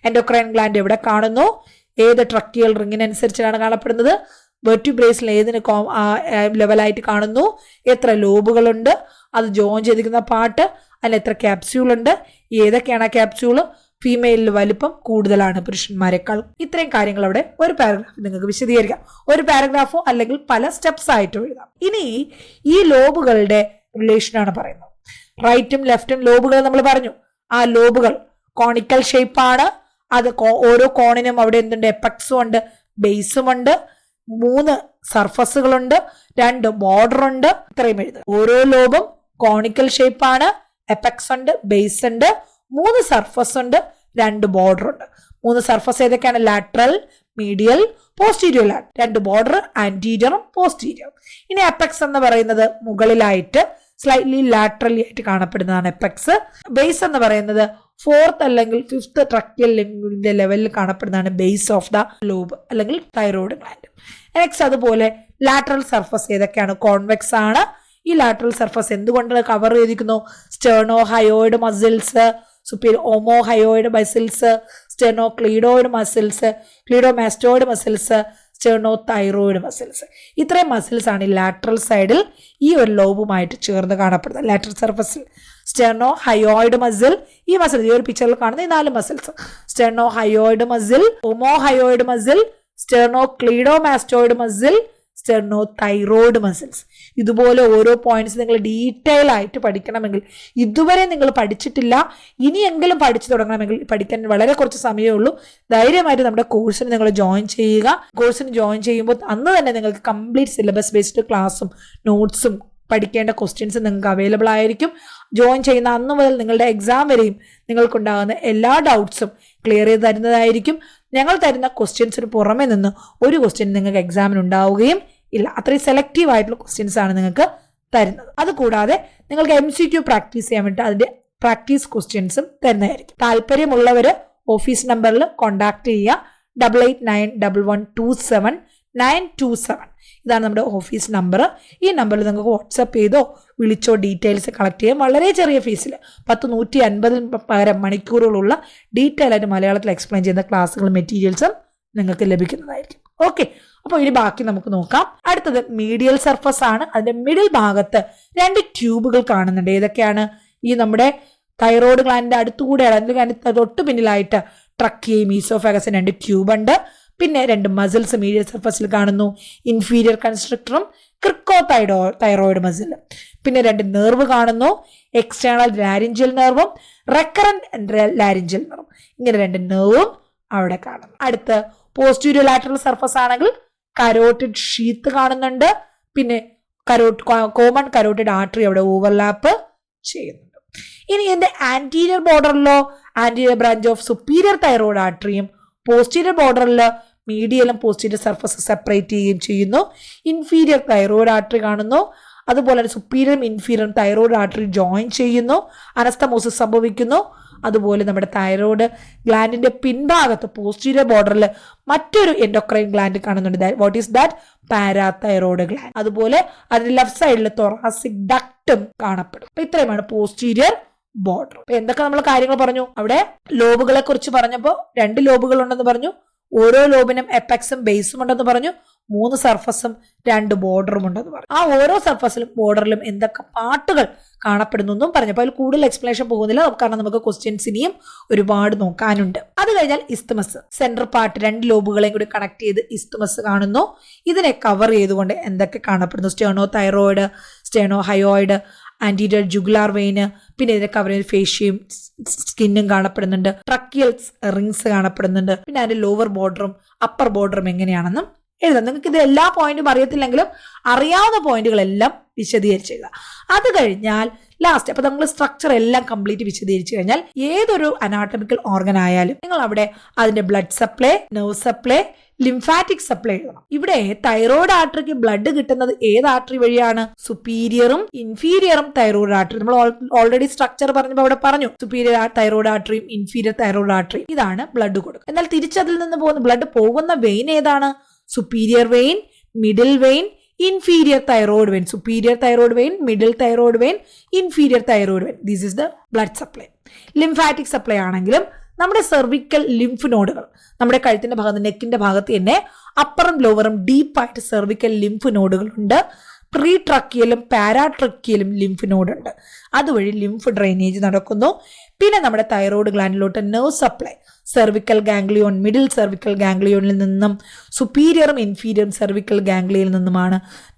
എൻഡോക്രൈൻ ഗ്ലാൻഡ് എവിടെ കാണുന്നു, ഏത് ട്രക്കിയൽ റിങ്ങിനനുസരിച്ചാണ് കാണപ്പെടുന്നത്, വെർട്ടിബ്രേസിൽ ഏതിന് ലെവലായിട്ട് കാണുന്നു, എത്ര ലോബുകളുണ്ട്, അത് ജോയിൻ ചെയ്തിരിക്കുന്ന പാർട്ട്, അതിൽ എത്ര ക്യാപ്സ്യൂൾ ഉണ്ട്, ഏതൊക്കെയാണ് ആ ക്യാപ്സ്യൂള്, ഫീമെയിലിൽ വലിപ്പം കൂടുതലാണ് പുരുഷന്മാരെക്കാൾ. ഇത്രയും കാര്യങ്ങൾ അവിടെ ഒരു പാരഗ്രാഫ് നിങ്ങൾക്ക് വിശദീകരിക്കാം. ഒരു പാരഗ്രാഫോ അല്ലെങ്കിൽ പല സ്റ്റെപ്സ് ആയിട്ടോ എഴുതാം. ഇനി ഈ ലോബുകളുടെ റിലേഷനാണ് പറയുന്നത്. റൈറ്റും ലെഫ്റ്റും ലോബുകൾ നമ്മൾ പറഞ്ഞു. ആ ലോബുകൾ കോണിക്കൽ ഷേപ്പാണ്. അത് ഓരോ കോണിനും അവിടെ എന്തുണ്ട്, എപ്പക്സും ഉണ്ട്, ബേസും ഉണ്ട്, 3 സർഫസുകളുണ്ട്, 2 ബോർഡർ ഉണ്ട്. ഇത്രയും എഴുതുക. ഓരോ ലോബും കോണിക്കൽ ഷേപ്പാണ്, എപ്പക്സ് ഉണ്ട്, ബേസ് ഉണ്ട്, 3 സർഫസ് ഉണ്ട്, 2 ബോർഡർ ഉണ്ട്. 3 സർഫസ് ഏതൊക്കെയാണ്? Lateral, medial, posterior. 2 ബോർഡർ ആന്റീരിയറും പോസ്റ്റീരിയറും. ഇനി എപ്പക്സ് എന്ന് പറയുന്നത് മുകളിലായിട്ട് സ്ലൈറ്റ്ലി ലാറ്ററലി ആയിട്ട് കാണപ്പെടുന്നതാണ് എപ്പക്സ്. ബേസ് എന്ന് പറയുന്നത് 4th അല്ലെങ്കിൽ 5th ട്രക്കിയൽ ലെവലിൽ കാണപ്പെടുന്നതാണ് ബേസ് ഓഫ് ദ ലോബ് അല്ലെങ്കിൽ തൈറോയ്ഡ് ഗ്ലാൻഡ്. നെക്സ്റ്റ് അതുപോലെ ലാറ്ററൽ സർഫസ് ഏതൊക്കെയാണ്? കോൺവെക്സ് ആണ്. ഈ ലാറ്ററൽ സർഫസ് എന്തുകൊണ്ട് കവർ ചെയ്തിരിക്കുന്നു? Sterno hyoid muscles, superior omo hyoid muscles, sterno cleidoid muscles, cleidomastoid muscles, sterno thyroid muscles. ഇത്രയും മസിൽസ് ആണ് ഈ ലാറ്ററൽ സൈഡിൽ ഈ ഒരു ലോബുമായിട്ട് ചേർന്ന് കാണപ്പെടുന്നത്. ലാറ്ററൽ സർഫസിൽ സ്റ്റെർണോ ഹയോയിഡ് മസിൽ, ഈ മസിൽ ഈ ഒരു പിക്ചറിൽ കാണുന്ന ഈ 4 muscles, sterno hyoid muscle, omo hyoid muscle, sterno cleidomastoid muscle, sterno thyroid muscles. ഇതുപോലെ ഓരോ പോയിന്റ്സ് നിങ്ങൾ ഡീറ്റെയിൽ ആയിട്ട് പഠിക്കണമെങ്കിൽ, ഇതുവരെ നിങ്ങൾ പഠിച്ചിട്ടില്ല, ഇനിയെങ്കിലും പഠിച്ചു തുടങ്ങണമെങ്കിൽ, പഠിക്കാൻ വളരെ കുറച്ച് സമയമേ ഉള്ളൂ. ധൈര്യമായിട്ട് നമ്മുടെ കോഴ്സിന് നിങ്ങൾ ജോയിൻ ചെയ്യുക. കോഴ്സിന് ജോയിൻ ചെയ്യുമ്പോൾ അന്ന് തന്നെ നിങ്ങൾക്ക് കംപ്ലീറ്റ് സിലബസ് ബേസ്ഡ് ക്ലാസ്സും നോട്ട്സും പഠിക്കേണ്ട ക്വസ്റ്റ്യൻസ് നിങ്ങൾക്ക് അവൈലബിൾ ആയിരിക്കും. ജോയിൻ ചെയ്യുന്ന അന്ന് മുതൽ നിങ്ങളുടെ എക്സാം വരെയും നിങ്ങൾക്കുണ്ടാകുന്ന എല്ലാ ഡൗട്ട്സും ക്ലിയർ ചെയ്ത് തരുന്നതായിരിക്കും. ഞങ്ങൾ തരുന്ന ക്വസ്റ്റ്യൻസിന് പുറമെ നിന്ന് ഒരു ക്വസ്റ്റ്യൻ നിങ്ങൾക്ക് എക്സാമിന് ഉണ്ടാവുകയും ഇല്ല. അത്രയും സെലക്റ്റീവ് ആയിട്ടുള്ള ക്വസ്റ്റ്യൻസ് ആണ് നിങ്ങൾക്ക് തരുന്നത്. അതുകൂടാതെ നിങ്ങൾക്ക് MCQ പ്രാക്ടീസ് ചെയ്യാൻ വേണ്ടി അതിന്റെ പ്രാക്ടീസ് ക്വസ്റ്റ്യൻസും തരുന്നതായിരിക്കും. താല്പര്യമുള്ളവർ ഓഫീസ് നമ്പറിൽ കോൺടാക്ട് ചെയ്യുക. 8891127927. ഇതാണ് നമ്മുടെ ഓഫീസ് നമ്പർ. ഈ നമ്പറിൽ നിങ്ങൾക്ക് വാട്സപ്പ് ചെയ്തോ വിളിച്ചോ ഡീറ്റെയിൽസ് കളക്ട് ചെയ്യാം. വളരെ ചെറിയ ഫീസിൽ 150 പകരം മണിക്കൂറുകളുള്ള ഡീറ്റെയിൽ ആയിട്ട് മലയാളത്തിൽ എക്സ്പ്ലെയിൻ ചെയ്യുന്ന ക്ലാസ്സുകളും മെറ്റീരിയൽസും നിങ്ങൾക്ക് ലഭിക്കുന്നതായിരിക്കും. ഓക്കെ, അപ്പോൾ ഇനി ബാക്കി നമുക്ക് നോക്കാം. അടുത്തത് മീഡിയൽ സർഫസ് ആണ്. അതിന്റെ മിഡിൽ ഭാഗത്ത് 2 ട്യൂബുകൾ കാണുന്നുണ്ട്. ഏതൊക്കെയാണ്? ഈ നമ്മുടെ തൈറോയ്ഡ് ഗ്ലാൻഡിന്റെ അടുത്തുകൂടെയാണ്, അതിന്റെ തൊട്ട് പിന്നിലായിട്ട് ട്രക്കിയയും ഈസോഫാഗസും 2 ട്യൂബ് ഉണ്ട്. പിന്നെ 2 മസിൽസ് മീഡിയൽ സർഫസിൽ കാണുന്നു, ഇൻഫീരിയർ കൺസ്ട്രക്ടറും ക്രിക്കോ തൈറോയിഡ് മസിലും. പിന്നെ 2 നെർവ് കാണുന്നു, എക്സ്റ്റേണൽ ലാരിഞ്ചൽ നെർവും റെക്കറന്റ് ലാരിഞ്ചൽ നെർവും. ഇങ്ങനെ 2 നെർവും അവിടെ കാണുന്നു. അടുത്ത് പോസ്റ്റീരിയർ ലാറ്ററൽ സർഫസ് ആണെങ്കിൽ കരോട്ടിഡ് ഷീത്ത് കാണുന്നുണ്ട്. പിന്നെ കോമൺ കരോട്ടിഡ് ആർട്ടറി അവിടെ ഓവർലാപ്പ് ചെയ്യുന്നുണ്ട്. ഇനി ഇതിന്റെ ആന്റീരിയർ ബോർഡറിലോ anterior branch of superior thyroid ആർട്ടറിയും പോസ്റ്റീരിയർ ബോർഡറിൽ മീഡിയലും പോസ്റ്റീരിയർ സർഫസ് സെപ്പറേറ്റ് ചെയ്യുകയും ചെയ്യുന്നു. ഇൻഫീരിയർ തൈറോയ്ഡ് ആർട്ടറി കാണുന്നു. അതുപോലെ തന്നെ സുപ്പീരിയറും ഇൻഫീരിയറും തൈറോയ്ഡ് ആർട്ടറി ജോയിൻ ചെയ്യുന്നു, അനസ്തമോസിസ് സംഭവിക്കുന്നു. അതുപോലെ നമ്മുടെ തൈറോയ്ഡ് ഗ്ലാൻഡിന്റെ പിൻഭാഗത്ത് പോസ്റ്റീരിയർ ബോർഡറിൽ മറ്റൊരു എൻഡോക്രൈൻ ഗ്ലാൻഡ് കാണുന്നുണ്ട്. What is that? Parathyroid gland. അതുപോലെ അതിന്റെ ലെഫ്റ്റ് സൈഡിൽ തൊറാസിക് ഡക്റ്റും കാണപ്പെടും. അപ്പൊ ഇത്രയുമാണ് പോസ്റ്റീരിയർ ബോർഡർ. അപ്പൊ എന്തൊക്കെ നമ്മൾ കാര്യങ്ങൾ പറഞ്ഞു? അവിടെ ലോബുകളെ കുറിച്ച് പറഞ്ഞപ്പോൾ 2 ലോബുകൾ ഉണ്ടെന്ന് പറഞ്ഞു. ഓരോ ലോബിനും എപ്പെക്സും ബേസും ഉണ്ടെന്ന് പറഞ്ഞു. 3 സർഫസും 2 ബോർഡറും ഉണ്ടെന്ന് പറഞ്ഞു. ആ ഓരോ സർഫസിലും ബോർഡറിലും എന്തൊക്കെ പാർട്ടുകൾ കാണപ്പെടുന്നു എന്നും പറഞ്ഞപ്പോൾ അതിൽ കൂടുതൽ എക്സ്പ്ലനേഷൻ പോകുന്നില്ല, കാരണം നമുക്ക് ക്വസ്റ്റ്യൻസ് ഇനിയും ഒരുപാട് നോക്കാനുണ്ട്. അത് കഴിഞ്ഞാൽ ഇസ്തമസ്, സെൻട്രൽ പാർട്ട് 2 ലോബുകളെയും കൂടി കണക്ട് ചെയ്ത് ഇസ്തമസ് കാണുന്നു. ഇതിനെ കവർ ചെയ്തുകൊണ്ട് എന്തൊക്കെ കാണപ്പെടുന്നു? സ്റ്റേണോ thyroid, സ്റ്റേണോ hyoid, anterior jugular Wayne, പിന്നെ ഇതിനെ കവർ ചെയ്ത് ഫേഷ്യയും സ്കിന്നും കാണപ്പെടുന്നുണ്ട്. ട്രക്കിയൽ റിങ്സ് കാണപ്പെടുന്നുണ്ട്. പിന്നെ അതിന്റെ ലോവർ ബോർഡറും അപ്പർ ബോർഡറും എങ്ങനെയാണെന്നും എഴുതാം. നിങ്ങൾക്ക് ഇത് എല്ലാ പോയിന്റും അറിയത്തില്ലെങ്കിലും അറിയാവുന്ന പോയിന്റുകളെല്ലാം വിശദീകരിച്ച് എഴുതാം. അത് കഴിഞ്ഞാൽ ലാസ്റ്റ് അപ്പൊ നമ്മൾ സ്ട്രക്ചർ എല്ലാം കംപ്ലീറ്റ് വിശദീകരിച്ചു കഴിഞ്ഞാൽ ഏതൊരു അനാട്ടമിക്കൽ ഓർഗൻ ആയാലും നിങ്ങൾ അവിടെ അതിന്റെ blood supply, nerve supply, lymphatic supply എഴുതണം. ഇവിടെ തൈറോയ്ഡ് ആർട്ടറിക്ക് ബ്ലഡ് കിട്ടുന്നത് ഏത് ആർട്ടറി വഴിയാണ്? സുപ്പീരിയറും ഇൻഫീരിയറും തൈറോയ്ഡ് ആർട്ടറി. നമ്മൾ ഓൾറെഡി സ്ട്രക്ചർ പറഞ്ഞപ്പോൾ അവിടെ പറഞ്ഞു സുപ്പീരിയർ തൈറോയ്ഡ് ആർട്ടറിയും ഇൻഫീരിയർ തൈറോയ്ഡ് ആർട്ടറിയും ഇതാണ് ബ്ലഡ് കൊടുക്കുക. എന്നാൽ തിരിച്ചതിൽ നിന്ന് പോകുന്ന ബ്ലഡ് പോകുന്ന വെയിൻ ഏതാണ്? Superior vein, middle vein, inferior thyroid vein. Superior thyroid vein, middle thyroid vein, inferior thyroid vein. This is the blood supply. Lymphatic supply ആണെങ്കിലും നമ്മുടെ സെർവിക്കൽ ലിംഫ് നോഡുകൾ, നമ്മുടെ കഴുത്തിന്റെ ഭാഗത്ത് നെക്കിന്റെ ഭാഗത്ത് തന്നെ അപ്പറും ലോവറും ഡീപ്പായിട്ട് സെർവിക്കൽ ലിംഫ് നോഡുകൾ ഉണ്ട്. പ്രീ ട്രക്കിയലും പാരാട്രക്കിയലും ലിംഫ് നോഡ് ഉണ്ട്. അതുവഴി ലിംഫ് ഡ്രെയിനേജ് നടക്കുന്നു. പിന്നെ നമ്മുടെ തൈറോയ്ഡ് ഗ്ലാൻഡിലോട്ട് nerve supply cervical ganglion, middle cervical ഗാംഗ്ലിയോണിൽ നിന്നും സുപ്പീരിയറും ഇൻഫീരിയറും സെർവിക്കൽ ഗാംഗ്ലിയയിൽ നിന്നുമാണ്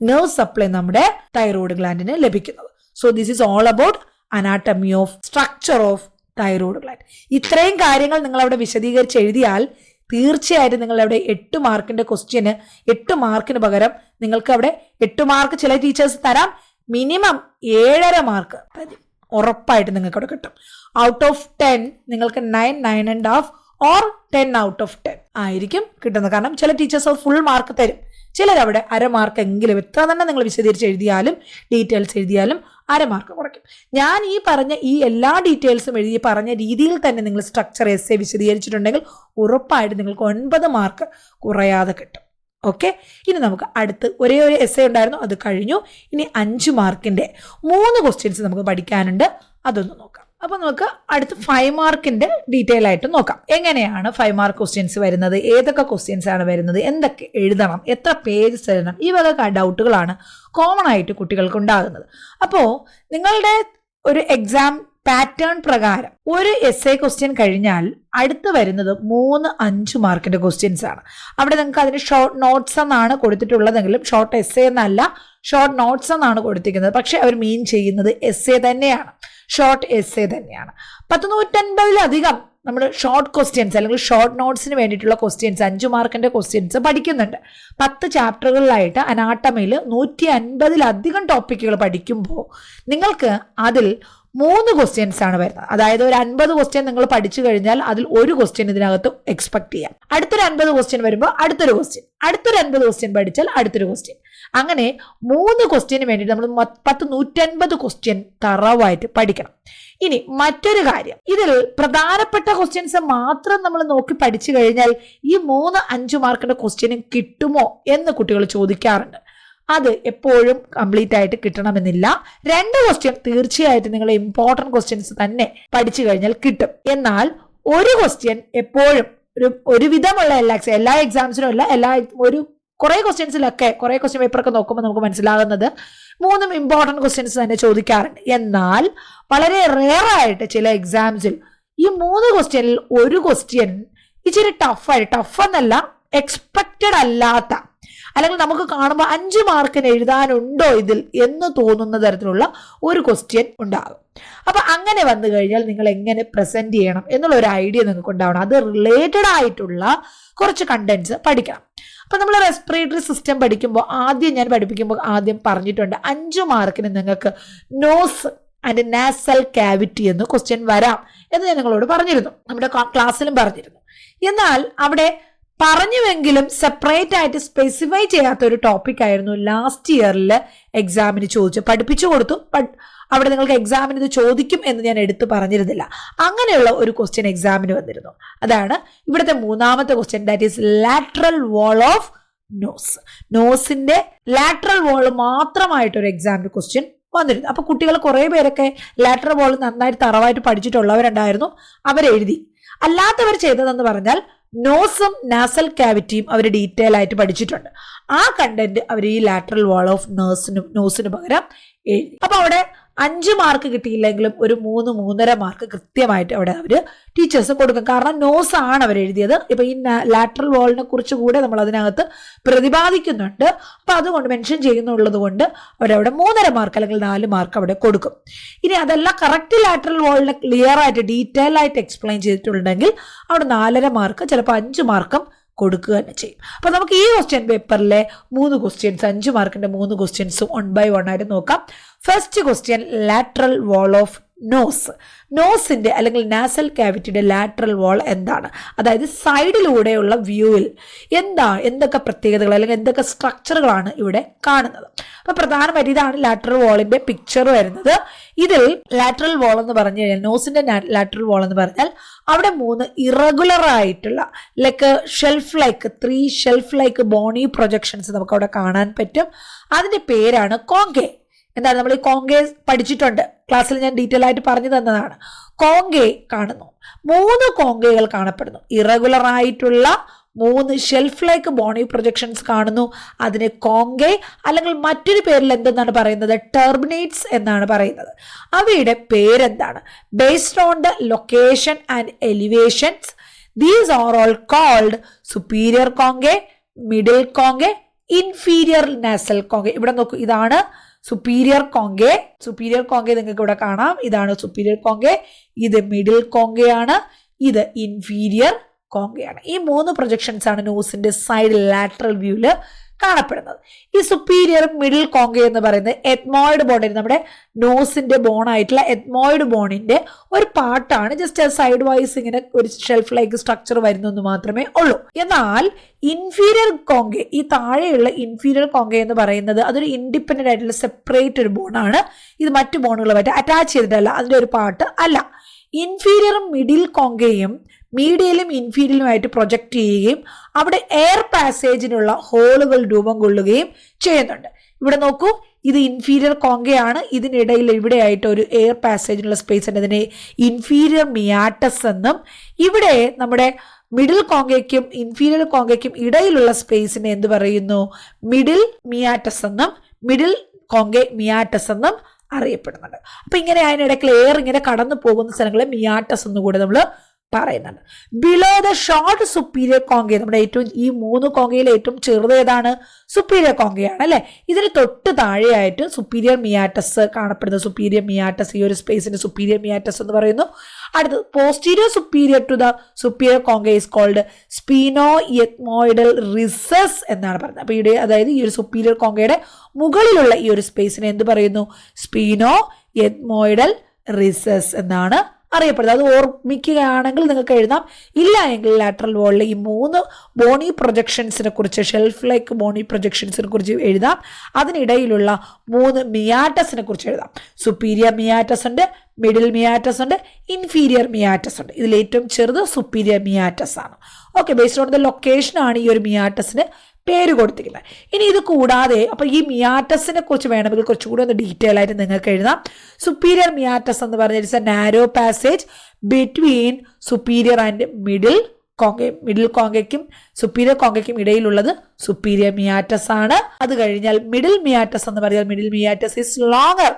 നെർവ് സപ്ലൈ നമ്മുടെ തൈറോയ്ഡ് ഗ്ലാൻഡിന് ലഭിക്കുന്നത്. So this is all about anatomy of structure of thyroid gland. ഇത്രയും കാര്യങ്ങൾ നിങ്ങൾ അവിടെ വിശദീകരിച്ച് എഴുതിയാൽ തീർച്ചയായിട്ടും നിങ്ങൾ അവിടെ 8 മാർക്കിന്റെ ക്വസ്റ്റ്യന് 8 മാർക്കിന് പകരം നിങ്ങൾക്ക് അവിടെ 8 മാർക്ക് ചില ടീച്ചേഴ്സ് തരാം, മിനിമം 7.5 മാർക്ക് ഉറപ്പായിട്ട് നിങ്ങൾക്ക് അവിടെ കിട്ടും. ഔട്ട് ഓഫ് 10 നിങ്ങൾക്ക് 9, 9.5 ഓർ 10 ഔട്ട് ഓഫ് 10 ആയിരിക്കും കിട്ടുന്നത്. കാരണം ചില ടീച്ചേഴ്സ് ഫുൾ മാർക്ക് തരും, ചിലരവിടെ 1/2 മാർക്ക് എങ്കിലും എത്ര തന്നെ നിങ്ങൾ വിശദീകരിച്ച് എഴുതിയാലും ഡീറ്റെയിൽസ് എഴുതിയാലും 1/2 മാർക്ക് കുറയ്ക്കും. ഞാൻ ഈ പറഞ്ഞ ഈ എല്ലാ ഡീറ്റെയിൽസും എഴുതി പറഞ്ഞ രീതിയിൽ തന്നെ നിങ്ങൾ സ്ട്രക്ചർ എസ്സേ വിശദീകരിച്ചിട്ടുണ്ടെങ്കിൽ ഉറപ്പായിട്ട് നിങ്ങൾക്ക് 9 മാർക്ക് കുറയാതെ കിട്ടും. ഓക്കെ, ഇനി നമുക്ക് അടുത്ത് ഒരേ ഒരു എസ്സേ ഉണ്ടായിരുന്നു, അത് കഴിഞ്ഞു. ഇനി 5 മാർക്കിന്റെ 3 ക്വസ്റ്റ്യൻസ് നമുക്ക് പഠിക്കാനുണ്ട്, അതൊന്ന് നോക്കാം. അപ്പൊ നമുക്ക് അടുത്ത് 5 മാർക്കിന്റെ ഡീറ്റെയിൽ ആയിട്ട് നോക്കാം. എങ്ങനെയാണ് 5 മാർക്ക് ക്വസ്റ്റ്യൻസ് വരുന്നത്, ഏതൊക്കെ ക്വസ്റ്റ്യൻസ് ആണ് വരുന്നത്, എന്തൊക്കെ എഴുതണം, എത്ര പേജസ് എഴുതണം, ഈ വക ഡൗട്ടുകളാണ് കോമൺ ആയിട്ട് കുട്ടികൾക്ക് ഉണ്ടാകുന്നത്. അപ്പോൾ നിങ്ങളുടെ ഒരു എക്സാം പാറ്റേൺ പ്രകാരം ഒരു എസ്സേ ക്വസ്റ്റ്യൻ കഴിഞ്ഞാൽ അടുത്ത് വരുന്നത് 3, 5 മാർക്കിന്റെ ക്വസ്റ്റ്യൻസ് ആണ്. അവിടെ നിങ്ങൾക്ക് അതിന് ഷോർട്ട് നോട്ട്സ് എന്നാണ് കൊടുത്തിട്ടുള്ളതെങ്കിലും ഷോർട്ട് എസ്സേ എന്നല്ല, ഷോർട്ട് നോട്ട്സ് എന്നാണ് കൊടുത്തിരിക്കുന്നത്. പക്ഷെ അവർ മീൻ ചെയ്യുന്നത് എസ്സേ തന്നെയാണ്, ഷോർട്ട് എസ്സേ തന്നെയാണ്. 150-ലധികം നമ്മൾ ഷോർട്ട് ക്വസ്റ്റ്യൻസ് അല്ലെങ്കിൽ ഷോർട്ട് നോട്ട്സിന് വേണ്ടിയിട്ടുള്ള ക്വസ്റ്റ്യൻസ് 5 മാർക്കിന്റെ ക്വസ്റ്റ്യൻസ് പഠിക്കുന്നുണ്ട്. 10 ചാപ്റ്ററുകളിലായിട്ട് അനാട്ടമിയിൽ 150-ലധികം ടോപ്പിക്കുകൾ പഠിക്കുമ്പോൾ നിങ്ങൾക്ക് അതിൽ 3 ക്വസ്റ്റ്യൻസ് ആണ് വരുന്നത്. അതായത് ഒരു 50 ക്വസ്റ്റ്യൻ നിങ്ങൾ പഠിച്ചു കഴിഞ്ഞാൽ അതിൽ ഒരു ക്വസ്റ്റ്യൻ ഇതിനകത്ത് എക്സ്പെക്ട് ചെയ്യാം. അടുത്തൊരു 50 ക്വസ്റ്റ്യൻ വരുമ്പോൾ അടുത്തൊരു ക്വസ്റ്റ്യൻ, അടുത്തൊരു 50 ക്വസ്റ്റ്യൻ പഠിച്ചാൽ അടുത്തൊരു ക്വസ്റ്റ്യൻ, അങ്ങനെ 3 ക്വസ്റ്റ്യന് വേണ്ടിയിട്ട് നമ്മൾ 150 ക്വസ്റ്റ്യൻ തറവായിട്ട് പഠിക്കണം. ഇനി മറ്റൊരു കാര്യം, ഇതിൽ പ്രധാനപ്പെട്ട ക്വസ്റ്റ്യൻസ് മാത്രം നമ്മൾ നോക്കി പഠിച്ചു കഴിഞ്ഞാൽ ഈ 3-5 മാർക്കിന്റെ ക്വസ്റ്റ്യനും കിട്ടുമോ എന്ന് കുട്ടികൾ ചോദിക്കാറുണ്ട്. അത് എപ്പോഴും കംപ്ലീറ്റ് ആയിട്ട് കിട്ടണമെന്നില്ല. 2 ക്വസ്റ്റ്യൻ തീർച്ചയായിട്ടും നിങ്ങൾ ഇമ്പോർട്ടൻറ്റ് ക്വസ്റ്റ്യൻസ് തന്നെ പഠിച്ചു കഴിഞ്ഞാൽ കിട്ടും. എന്നാൽ ഒരു ക്വസ്റ്റ്യൻ എപ്പോഴും ഒരുവിധമുള്ള എല്ലാ എക്സാംസിനും അല്ല, കുറെ ക്വസ്റ്റ്യൻസിലൊക്കെ കുറെ ക്വസ്റ്റ്യൻ പേപ്പറൊക്കെ നോക്കുമ്പോൾ നമുക്ക് മനസ്സിലാകുന്നത് 3 ഇമ്പോർട്ടൻറ്റ് ക്വസ്റ്റ്യൻസ് തന്നെ ചോദിക്കാറുണ്ട്. എന്നാൽ വളരെ റെയർ ആയിട്ട് ചില എക്സാംസിൽ ഈ 3 ക്വസ്റ്റ്യനിൽ ഒരു ക്വസ്റ്റ്യൻ ഇച്ചിരി ടഫ് എന്നല്ല, എക്സ്പെക്റ്റഡ് അല്ലാത്ത, അല്ലെങ്കിൽ നമുക്ക് കാണുമ്പോൾ 5 മാർക്കിന് എഴുതാനുണ്ടോ ഇതിൽ എന്ന് തോന്നുന്ന തരത്തിലുള്ള ഒരു ക്വസ്റ്റ്യൻ ഉണ്ടാകും. അപ്പൊ അങ്ങനെ വന്നു കഴിഞ്ഞാൽ നിങ്ങൾ എങ്ങനെ പ്രസന്റ് ചെയ്യണം എന്നുള്ള ഒരു ഐഡിയ നിങ്ങൾക്ക് ഉണ്ടാവണം. അത് റിലേറ്റഡ് ആയിട്ടുള്ള കുറച്ച് കണ്ടന്റ്സ് പഠിക്കണം. അപ്പൊ നമ്മൾ റെസ്പിറേറ്ററി സിസ്റ്റം പഠിക്കുമ്പോൾ ഞാൻ പഠിപ്പിക്കുമ്പോൾ ആദ്യം പറഞ്ഞിട്ടുണ്ട് 5 മാർക്കിന് നിങ്ങൾക്ക് നോസ് ആൻഡ് നാസൽ കാവിറ്റി എന്ന് ക്വസ്റ്റ്യൻ വരാം എന്ന് ഞാൻ നിങ്ങളോട് പറഞ്ഞിരുന്നു, നമ്മുടെ ക്ലാസ്സിലും പറഞ്ഞിരുന്നു. എന്നാൽ അവിടെ പറഞ്ഞുവെങ്കിലും സെപ്പറേറ്റ് ആയിട്ട് സ്പെസിഫൈ ചെയ്യാത്ത ഒരു ടോപ്പിക് ആയിരുന്നു ലാസ്റ്റ് ഇയറിൽ എക്സാമിന് ചോദിച്ചു, പഠിപ്പിച്ചു കൊടുത്തു. അവിടെ നിങ്ങൾക്ക് എക്സാമിന് ഇത് ചോദിക്കും എന്ന് ഞാൻ എടുത്തു പറഞ്ഞിരുന്നില്ല. അങ്ങനെയുള്ള ഒരു ക്വസ്റ്റ്യൻ എക്സാമിന് വന്നിരുന്നു. അതാണ് ഇവിടുത്തെ 3ാമത്തെ question, that is lateral wall of nose. നോസിന്റെ lateral വാൾ മാത്രമായിട്ടൊരു എക്സാമിന് ക്വസ്റ്റ്യൻ വന്നിരുന്നു. അപ്പൊ കുട്ടികൾ കുറെ പേരൊക്കെ ലാറ്ററൽ വാൾ നന്നായിട്ട് തറവായിട്ട് പഠിച്ചിട്ടുള്ളവരുണ്ടായിരുന്നു, അവരെഴുതി. അല്ലാത്തവർ ചെയ്തതെന്ന് പറഞ്ഞാൽ നോസും നാസൽ കാവിറ്റിയും അവർ ഡീറ്റെയിൽ ആയിട്ട് പഠിച്ചിട്ടുണ്ട്. ആ കണ്ടന്റ് അവർ ഈ ലാറ്ററൽ വാൾ ഓഫ് നോസിന് പകരം എഴുതി. അപ്പൊ അവിടെ 5 മാർക്ക് കിട്ടിയില്ലെങ്കിലും ഒരു 3-3.5 മാർക്ക് കൃത്യമായിട്ട് അവിടെ അവര് ടീച്ചേഴ്സ് കൊടുക്കും. കാരണം നോസ് ആണ് അവർ എഴുതിയത്. ഇപ്പൊ ഈ ലാറ്ററൽ വാളിനെ കുറിച്ച് കൂടെ നമ്മൾ അതിനകത്ത് പ്രതിപാദിക്കുന്നുണ്ട്. അപ്പൊ അതുകൊണ്ട് മെൻഷൻ ചെയ്യുന്നുള്ളത് കൊണ്ട് അവരവിടെ 3.5 മാർക്ക് അല്ലെങ്കിൽ 4 മാർക്ക് അവിടെ കൊടുക്കും. ഇനി അതല്ല, കറക്റ്റ് ലാറ്ററൽ വാളിനെ ക്ലിയർ ആയിട്ട് ഡീറ്റെയിൽ ആയിട്ട് എക്സ്പ്ലെയിൻ ചെയ്തിട്ടുണ്ടെങ്കിൽ അവിടെ 4.5 മാർക്ക്, ചിലപ്പോൾ 5 മാർക്കും കൊടുക്കുക തന്നെ ചെയ്യും. അപ്പൊ നമുക്ക് ഈ ക്വസ്റ്റ്യൻ പേപ്പറിലെ 3 ക്വസ്റ്റ്യൻസ്, 5 മാർക്കിന്റെ 3 ക്വസ്റ്റ്യൻസും 1 by 1 ആയിട്ട് നോക്കാം. First question, lateral wall of nose. നോസിന്റെ അല്ലെങ്കിൽ നാസൽ കാവിറ്റിയുടെ ലാറ്ററൽ വാൾ എന്താണ്? അതായത് സൈഡിലൂടെയുള്ള വ്യൂവിൽ എന്തൊക്കെ പ്രത്യേകതകൾ അല്ലെങ്കിൽ എന്തൊക്കെ സ്ട്രക്ചറുകളാണ് ഇവിടെ കാണുന്നത്? അപ്പൊ പ്രധാനമായിട്ട് ഇതാണ് ലാറ്ററൽ വാളിന്റെ പിക്ചർ വരുന്നത്. ഇതിൽ ലാറ്ററൽ വാൾ എന്ന് പറഞ്ഞു കഴിഞ്ഞാൽ, നോസിന്റെ ലാറ്ററൽ വാൾ എന്ന് പറഞ്ഞാൽ അവിടെ 3 ഇറഗുലർ ആയിട്ടുള്ള three shelf like bony projections നമുക്ക് അവിടെ കാണാൻ പറ്റും. അതിന്റെ പേരാണ് കോങ്കേ. എന്താണ്, നമ്മൾ ഈ കോങ്കേ പഠിച്ചിട്ടുണ്ട്, ക്ലാസ്സിൽ ഞാൻ ഡീറ്റെയിൽ ആയിട്ട് പറഞ്ഞു തന്നതാണ്. കോങ്കേ കാണുന്നു, 3 കോങ്കേകൾ കാണപ്പെടുന്നു. ഇറഗുലർ ആയിട്ടുള്ള 3 ഷെൽഫ് ലൈക്ക് ബോണി പ്രൊജക്ഷൻസ് കാണുന്നു. അതിന് കോങ്കേ അല്ലെങ്കിൽ മറ്റൊരു പേരിൽ എന്തെന്നാണ് പറയുന്നത്? ടെർമിനേറ്റ്സ് എന്നാണ് പറയുന്നത്. അവയുടെ പേരെന്താണ്? Based on the location and elevations, these are all called superior conchae, middle conchae, inferior nasal conchae. ഇവിടെ നോക്കൂ, ഇതാണ് സുപ്പീരിയർ കോങ്കേ. സുപ്പീരിയർ കോങ്കേ നിങ്ങൾക്ക് ഇവിടെ കാണാം. ഇതാണ് സുപ്പീരിയർ കോങ്കേ, ഇത് മിഡിൽ കോങ്കേ ആണ്, ഇത് ഇൻഫീരിയർ കോങ്കയാണ്. ഈ 3 പ്രൊജക്ഷൻസ് ആണ് നോസിന്റെ സൈഡ് ലാറ്ററൽ വ്യൂവില് കാണപ്പെടുന്നത്. ഈ സുപ്പീരിയർ മിഡിൽ കോങ്കേ എന്ന് പറയുന്നത് എത്മോയിഡ് ബോണിന്, നമ്മുടെ നോസിന്റെ ബോണായിട്ടുള്ള എത്മോയിഡ് ബോണിന്റെ ഒരു പാർട്ടാണ്. ജസ്റ്റ് സൈഡ് വൈസ് ഇങ്ങനെ ഒരു ഷെൽഫ് ലൈക്ക് സ്ട്രക്ചർ വരുന്നു മാത്രമേ ഉള്ളൂ. എന്നാൽ ഇൻഫീരിയർ കോങ്കേ, ഈ താഴെയുള്ള ഇൻഫീരിയർ കോങ്കേ എന്ന് പറയുന്നത് അതൊരു ഇൻഡിപെൻഡന്റ് ആയിട്ടുള്ള സെപ്പറേറ്റ് ഒരു ബോണാണ്. ഇത് മറ്റു ബോണുകളുമായിട്ട് അറ്റാച്ച് ചെയ്തിട്ടല്ല, അതിന്റെ ഒരു പാർട്ട് അല്ല. ഇൻഫീരിയറും മിഡിൽ കോങ്കയും മീഡിയയിലും ഇൻഫീരിയലുമായിട്ട് പ്രൊജക്ട് ചെയ്യുകയും അവിടെ എയർ പാസേജിനുള്ള ഹോളുകൾ രൂപം കൊള്ളുകയും ചെയ്യുന്നുണ്ട്. ഇവിടെ നോക്കൂ, ഇത് ഇൻഫീരിയർ കോങ്കയാണ്. ഇതിനിടയിൽ ഇവിടെയായിട്ട് ഒരു എയർ പാസേജിനുള്ള സ്പേസ് ഉണ്ട്, ഇതിനെ ഇൻഫീരിയർ മിയാറ്റസ് എന്നും. ഇവിടെ നമ്മുടെ മിഡിൽ കോങ്കയ്ക്കും ഇൻഫീരിയർ കോങ്കയ്ക്കും ഇടയിലുള്ള സ്പേസിനെ എന്ത് പറയുന്നു? മിഡിൽ മിയാറ്റസ് എന്നും മിഡിൽ കോങ്കെ മിയാറ്റസ് എന്നും അറിയപ്പെടുന്നുണ്ട്. അപ്പൊ ഇങ്ങനെ അതിനിടയ്ക്ക് എയർ ഇങ്ങനെ കടന്നു പോകുന്ന സ്ഥലങ്ങളെ മിയാറ്റസ് എന്നുകൂടെ നമ്മൾ പറയുന്നുണ്ട്. ബിലോ ദ ഷോർട്ട് സുപ്പീരിയർ കോങ്കേ, നമ്മുടെ ഈ 3 കോങ്കയിൽ ഏറ്റവും ചെറുത് ഏതാണ്? സുപ്പീരിയർ കോങ്കയാണ് അല്ലെ. ഇതിന് തൊട്ട് താഴെയായിട്ട് സുപ്പീരിയർ മിയാറ്റസ് കാണപ്പെടുന്നത്. സുപ്പീരിയർ മിയാറ്റസ്, ഈ ഒരു സ്പേസിന് സുപ്പീരിയർ മിയാറ്റസ് എന്ന് പറയുന്നു. അടുത്തത് posterior superior to the superior conchae is called spheno ethmoidal recess എന്നാണ് പറയുന്നത്. അപ്പൊ ഇവിടെ അതായത് ഈ ഒരു സുപ്പീരിയർ കോങ്കയുടെ മുകളിലുള്ള ഈ ഒരു സ്പേസിനെ എന്ത് പറയുന്നു? സ്പീനോ എത്മോയിഡൽ റിസസ് എന്നാണ് അറിയപ്പെടുന്നത്. അത് ഓർമ്മിക്കുകയാണെങ്കിൽ നിങ്ങൾക്ക് എഴുതാം. ഇല്ല എങ്കിൽ ലാറ്ററൽ വാളിലെ ഈ 3 ബോണി പ്രൊജക്ഷൻസിനെ കുറിച്ച്, ഷെൽഫ് ലൈക്ക് ബോണി പ്രൊജക്ഷൻസിനെ കുറിച്ച് എഴുതാം. അതിനിടയിലുള്ള 3 മിയാറ്റസിനെ കുറിച്ച് എഴുതാം. സുപ്പീരിയർ മിയാറ്റസ് ഉണ്ട്, മിഡിൽ മിയാറ്റസ് ഉണ്ട്, ഇൻഫീരിയർ മിയാറ്റസ് ഉണ്ട്. ഇതിൽ ഏറ്റവും ചെറുത് സുപ്പീരിയർ മിയാറ്റസ് ആണ്. Okay, based on the location ആണ് ഈ ഒരു മിയാറ്റസിന് പേര് കൊടുത്തിരിക്കുന്നത്. ഇനി ഇത് കൂടാതെ അപ്പോൾ ഈ മിയാറ്റസിനെ കുറിച്ച് വേണമെങ്കിൽ കുറച്ചുകൂടി ഒന്ന് ഡീറ്റെയിൽ ആയിട്ട് നിങ്ങൾക്ക് എഴുതാം. സുപ്പീരിയർ മിയാറ്റസ് എന്ന് പറഞ്ഞാൽ it's a narrow passage between superior and middle കോങ്കയം. മിഡിൽ കോങ്കയ്ക്കും സുപ്പീരിയർ കോങ്കയ്ക്കും ഇടയിലുള്ളത് സുപ്പീരിയർ മിയാറ്റസ് ആണ്. അത് കഴിഞ്ഞാൽ മിഡിൽ മിയാറ്റസ് എന്ന് പറഞ്ഞാൽ middle meatus is longer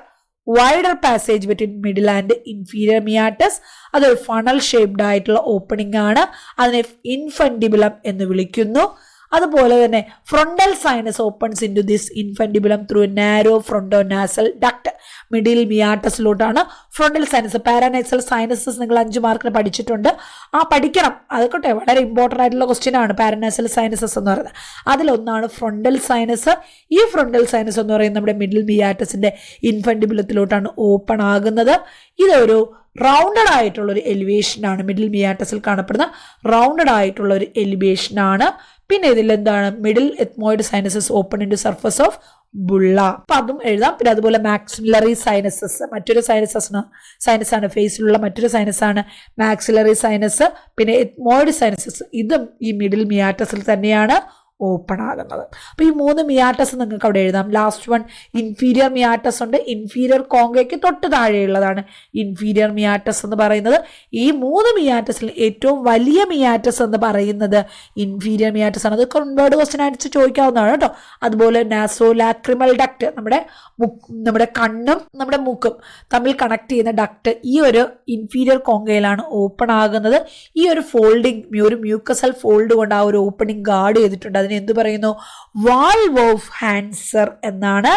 wider passage between middle and inferior meatus. അതൊരു ഫണൽ ഷേപ്ഡ് ആയിട്ടുള്ള ഓപ്പണിംഗ് ആണ്. അതിനെ ഇൻഫൻഡിബുലം എന്ന് വിളിക്കുന്നു. അതുപോലെ തന്നെ frontal sinus opens into this infundibulum through narrow frontonasal duct. Middle മിയാറ്റസിലോട്ടാണ് ഫ്രണ്ടൽ സൈനസ്. പാരാനൈസൽ സൈനസസ് നിങ്ങൾ 5 മാർക്കിന് പഠിച്ചിട്ടുണ്ട്. പഠിക്കണം, അതൊക്കെ വളരെ ഇമ്പോർട്ടൻ്റ് ആയിട്ടുള്ള ക്വസ്റ്റ്യൻ ആണ് പാരാനൈസൽ സൈനസസ് എന്ന് പറയുന്നത്. അതിലൊന്നാണ് ഫ്രണ്ടൽ സൈനസ്. ഈ ഫ്രണ്ടൽ സൈനസ് എന്ന് പറയുന്നത് നമ്മുടെ മിഡിൽ മിയാറ്റസിന്റെ ഇൻഫൻഡിബുലത്തിലോട്ടാണ് ഓപ്പൺ ആകുന്നത്. ഇതൊരു റൗണ്ടഡ് ആയിട്ടുള്ള ഒരു എലിവേഷൻ ആണ്. മിഡിൽ മിയാറ്റസിൽ കാണപ്പെടുന്ന റൗണ്ടഡ് ആയിട്ടുള്ള ഒരു എലിവേഷൻ ആണ്. പിന്നെ ഇതിൽ എന്താണ്, middle ethmoid sinuses open into surface of bulla. അപ്പൊ അതും എഴുതാം. പിന്നെ അതുപോലെ മാക്സിലറി സൈനസസ് മറ്റൊരു സൈനസ് ആണ്. ഫേസിലുള്ള മറ്റൊരു സൈനസ് ആണ് മാക്സിലറി സൈനസ്. പിന്നെ എത്മോയിഡ് സൈനസസ്, ഇതും ഈ മിഡിൽ മിയാറ്റസിൽ തന്നെയാണ് ഓപ്പൺ ആകുന്നത്. അപ്പോൾ ഈ 3 മിയാറ്റസ് നിങ്ങൾക്ക് അവിടെ എഴുതാം. ലാസ്റ്റ് വൺ ഇൻഫീരിയർ മിയാറ്റസ് ഉണ്ട്. ഇൻഫീരിയർ കോങ്കയ്ക്ക് തൊട്ട് താഴെയുള്ളതാണ് ഇൻഫീരിയർ മിയാറ്റസ് എന്ന് പറയുന്നത്. ഈ 3 മിയാറ്റസിൽ ഏറ്റവും വലിയ മിയാറ്റസ് എന്ന് പറയുന്നത് ഇൻഫീരിയർ മിയാറ്റസ് ആണ്. അത് കൺവേർഡ് ക്വസ്റ്റ്യൻ ആയിട്ട് ചോദിക്കാവുന്നതാണ് കേട്ടോ. അതുപോലെ നാസോ ലാക്രിമൽ ഡക്ട്, നമ്മുടെ കണ്ണും നമ്മുടെ മൂക്കും തമ്മിൽ കണക്ട് ചെയ്യുന്ന ഡക്ട് ഈ ഒരു ഇൻഫീരിയർ കോങ്കയിലാണ് ഓപ്പൺ ആകുന്നത്. ഈ ഒരു ഫോൾഡിങ്, ഒരു മ്യൂക്കസൽ ഫോൾഡ് കൊണ്ട് ആ ഒരു ഓപ്പണിംഗ് ഗാർഡ് ചെയ്തിട്ടുണ്ട്. എന്ത് പറയുന്നു, വാൾവ് ഓഫ് ഹാൻസർ എന്നാണ്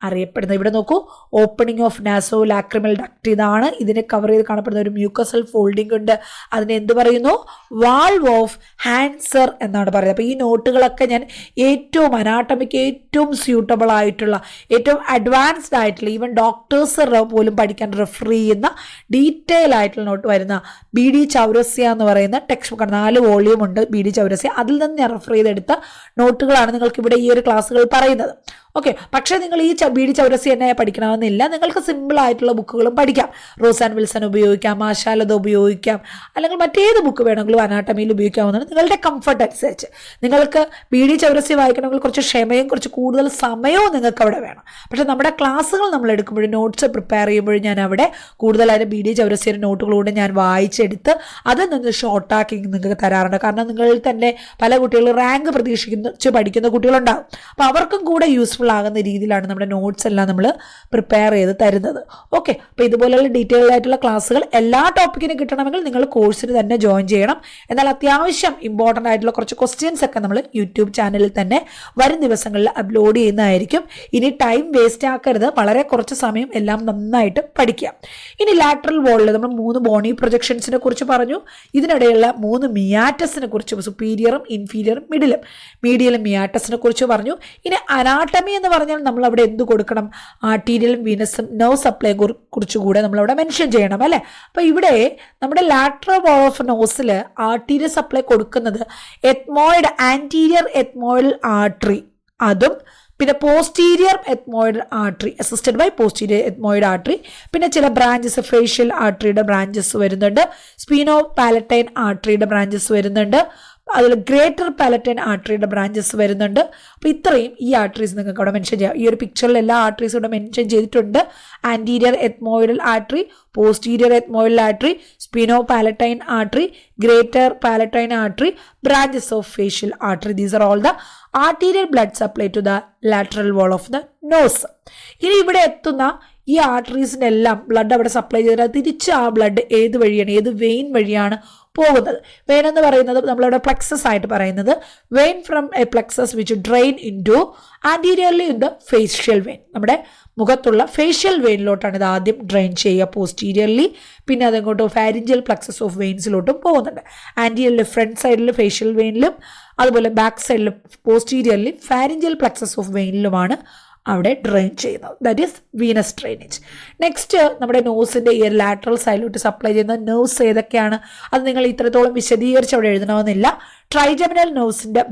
അറിയപ്പെടുന്നത്. ഇവിടെ നോക്കൂ, ഓപ്പണിംഗ് ഓഫ് നാസോ ലാക്രിമൽ ഡക്ട് ഇതാണ്. ഇതിനെ കവർ ചെയ്ത് കാണപ്പെടുന്ന ഒരു മ്യൂക്കസൽ ഫോൾഡിംഗ് ഉണ്ട്. അതിനെ എന്ത് പറയുന്നു, വാൾവ് ഓഫ് ഹാൻസർ എന്നാണ് പറയുന്നത്. അപ്പോൾ ഈ നോട്ടുകളൊക്കെ ഞാൻ ഏറ്റവും അനാട്ടമിക്ക് ഏറ്റവും സ്യൂട്ടബിൾ ആയിട്ടുള്ള, ഏറ്റവും അഡ്വാൻസ്ഡ് ആയിട്ടുള്ള, ഈവൻ ഡോക്ടേഴ്സ് പോലും പഠിക്കാൻ റെഫർ ചെയ്യുന്ന ഡീറ്റെയിൽ ആയിട്ടുള്ള നോട്ട് വരുന്ന BD ചൗരസ്യ എന്ന് പറയുന്ന ടെക്സ്റ്റ് ബുക്കാണ്. 4 വോള്യൂം ഉണ്ട് BD ചൗരസ്യ. അതിൽ നിന്ന് ഞാൻ റെഫർ ചെയ്തെടുത്ത നോട്ടുകളാണ് നിങ്ങൾക്ക് ഇവിടെ ഈ ഒരു ക്ലാസ്സുകൾ പറയുന്നത്. ഓക്കെ, പക്ഷേ നിങ്ങൾ ഈ BD ചൗരസ്യ തന്നെ പഠിക്കണമെന്നില്ല. നിങ്ങൾക്ക് സിമ്പിൾ ആയിട്ടുള്ള ബുക്കുകളും പഠിക്കാം. റോസ് ആൻഡ് വിൽസൺ ഉപയോഗിക്കാം, ആശാലത ഉപയോഗിക്കാം, അല്ലെങ്കിൽ മറ്റേത് ബുക്ക് വേണമെങ്കിലും അനാട്ടമിയിൽ ഉപയോഗിക്കാവുന്നതാണ്. നിങ്ങളുടെ കംഫർട്ട് അനുസരിച്ച്. നിങ്ങൾക്ക് BD ചൗരസ്യ വായിക്കണമെങ്കിൽ കുറച്ച് ക്ഷമയും കുറച്ച് കൂടുതൽ സമയവും നിങ്ങൾക്ക് അവിടെ വേണം. പക്ഷേ നമ്മുടെ ക്ലാസ്സുകൾ നമ്മൾ എടുക്കുമ്പോഴും നോട്ട്സ് പ്രിപ്പയർ ചെയ്യുമ്പോഴും ഞാൻ അവിടെ കൂടുതലായിട്ട് BD ചൗരസ്യയുടെ നോട്ടുകളൂടെ ഞാൻ വായിച്ചെടുത്ത് അതിൽ നിന്ന് ഷോർട്ടാക്കി നിങ്ങൾക്ക് തരാറുണ്ട്. കാരണം നിങ്ങളിൽ തന്നെ പല കുട്ടികളും റാങ്ക് പ്രതീക്ഷിച്ച് പഠിക്കുന്ന കുട്ടികളുണ്ടാകും. അപ്പോൾ അവർക്കും കൂടെ യൂസ്ഫുൾ ആകുന്ന രീതിയിലാണ് നമ്മുടെ നോട്ട്സ് എല്ലാം നമ്മൾ പ്രിപ്പയർ ചെയ്ത് തരുന്നത്. ഓക്കെ, അപ്പോൾ ഇതുപോലെയുള്ള ഡീറ്റെയിൽഡ് ആയിട്ടുള്ള ക്ലാസ്സുകൾ എല്ലാ ടോപ്പിക്കിനും കിട്ടണമെങ്കിൽ നിങ്ങൾ കോഴ്സിന് തന്നെ ജോയിൻ ചെയ്യണം. എന്നാൽ അത്യാവശ്യം ഇമ്പോർട്ടൻ്റ് ആയിട്ടുള്ള കുറച്ച് ക്വസ്റ്റ്യൻസ് ഒക്കെ നമ്മൾ യൂട്യൂബ് ചാനലിൽ തന്നെ വരും ദിവസങ്ങളിൽ അപ്ലോഡ് ചെയ്യുന്നതായിരിക്കും. ഇനി ടൈം വേസ്റ്റ് ആക്കരുത്, വളരെ കുറച്ച് സമയം എല്ലാം നന്നായിട്ട് പഠിക്കുക. ഇനി ലാറ്ററൽ വാളിൽ നമ്മൾ 3 ബോണി പ്രൊജക്ഷൻസിനെ കുറിച്ച് പറഞ്ഞു. ഇതിനിടെയുള്ള 3 മിയാറ്റസിനെ കുറിച്ച്, സുപ്പീരിയറും ഇൻഫീരിയറും മീഡിയലും മിയാറ്റസിനെ കുറിച്ച് പറഞ്ഞു. ഇനി അനാട്ടമി എന്ന് പറഞ്ഞാൽ നമ്മൾ അവിടെ എന്ത് കൊടുക്കണം, ആർട്ടീരിയലും വീനസും നെർവ് സപ്ലൈ കുറിച്ചുകൂടെ നമ്മളവിടെ മെൻഷൻ ചെയ്യണം അല്ലേ. അപ്പോൾ ഇവിടെ നമ്മുടെ ലാറ്ററൽ വാൾ ഓഫ് നോസിൽ ആർട്ടീരിയൽ സപ്ലൈ കൊടുക്കുന്നത് എത്മോയിഡ്, ആൻറ്റീരിയർ എത്മോയിഡൽ ആർട്ടറി, അതും പിന്നെ posterior ethmoid artery assisted by posterior ethmoid artery. പിന്നെ ചില ബ്രാഞ്ചസ്, ഫേഷ്യൽ ആർട്ടറിയുടെ ബ്രാഞ്ചസ് വരുന്നുണ്ട്, സ്പീനോ പാലറ്റൈൻ ആർട്ടറിയുടെ ബ്രാഞ്ചസ് വരുന്നുണ്ട്, അതിൽ ഗ്രേറ്റർ പാലറ്റൈൻ ആർട്ടറിയുടെ ബ്രാഞ്ചസ് വരുന്നുണ്ട്. അപ്പോൾ ഇത്രയും ഈ ആർട്ടറീസ് നിങ്ങൾക്ക് അവിടെ മെൻഷൻ ചെയ്യാം. ഈ ഒരു പിക്ചറിൽ എല്ലാ ആർട്ടറീസും ഇവിടെ മെൻഷൻ ചെയ്തിട്ടുണ്ട്. Anterior ethmoidal artery, posterior ethmoidal artery, spheno palatine artery, greater palatine artery, branches of facial artery. These are all the arterial blood supply to the lateral wall of the nose. ഇനി ഇവിടെ എത്തുന്ന ഈ ആർട്ടറീസിനെല്ലാം ബ്ലഡ് അവിടെ സപ്ലൈ ചെയ്തിട്ട് തിരിച്ച് ആ ബ്ലഡ് ഏത് വഴിയാണ്, ഏത് വെയിൻ വഴിയാണ് പോകുന്നത്. വെയിൻ എന്ന് പറയുന്നത് നമ്മളവിടെ പ്ലക്സസ് ആയിട്ട് പറയുന്നത്, vein from a plexus which drain into anteriorly in the facial vein. നമ്മുടെ മുഖത്തുള്ള ഫേഷ്യൽ വെയിനിലോട്ടാണ് ഇത് ആദ്യം ഡ്രെയിൻ ചെയ്യുക പോസ്റ്റീരിയർലി. പിന്നെ അതങ്ങോട്ട് ഫാരിഞ്ചൽ പ്ലക്സസ് ഓഫ് വെയിൻസിലോട്ടും പോകുന്നുണ്ട്. ആൻറ്റീരിയറിൽ ഫ്രണ്ട് സൈഡിൽ ഫേഷ്യൽ വെയിനിലും അതുപോലെ ബാക്ക് സൈഡിൽ പോസ്റ്റീരിയർലി ഫാരിഞ്ചൽ പ്ലക്സസ് ഓഫ് വെയിനിലുമാണ് അവിടെ ഡ്രെയിൻ ചെയ്യുന്നത്. That is venous drainage. Next നമ്മുടെ നോസിൻ്റെ ഈ ലാറ്ററൽ സൈഡിലോട്ട് സപ്ലൈ ചെയ്യുന്ന നെർവ്സ് ഏതൊക്കെയാണ്? അത് നിങ്ങൾ ഇത്രത്തോളം വിശദീകരിച്ച് അവിടെ എഴുതണമെന്നില്ല. ട്രൈജെമിനൽ നെർവ്സിൻ്റെ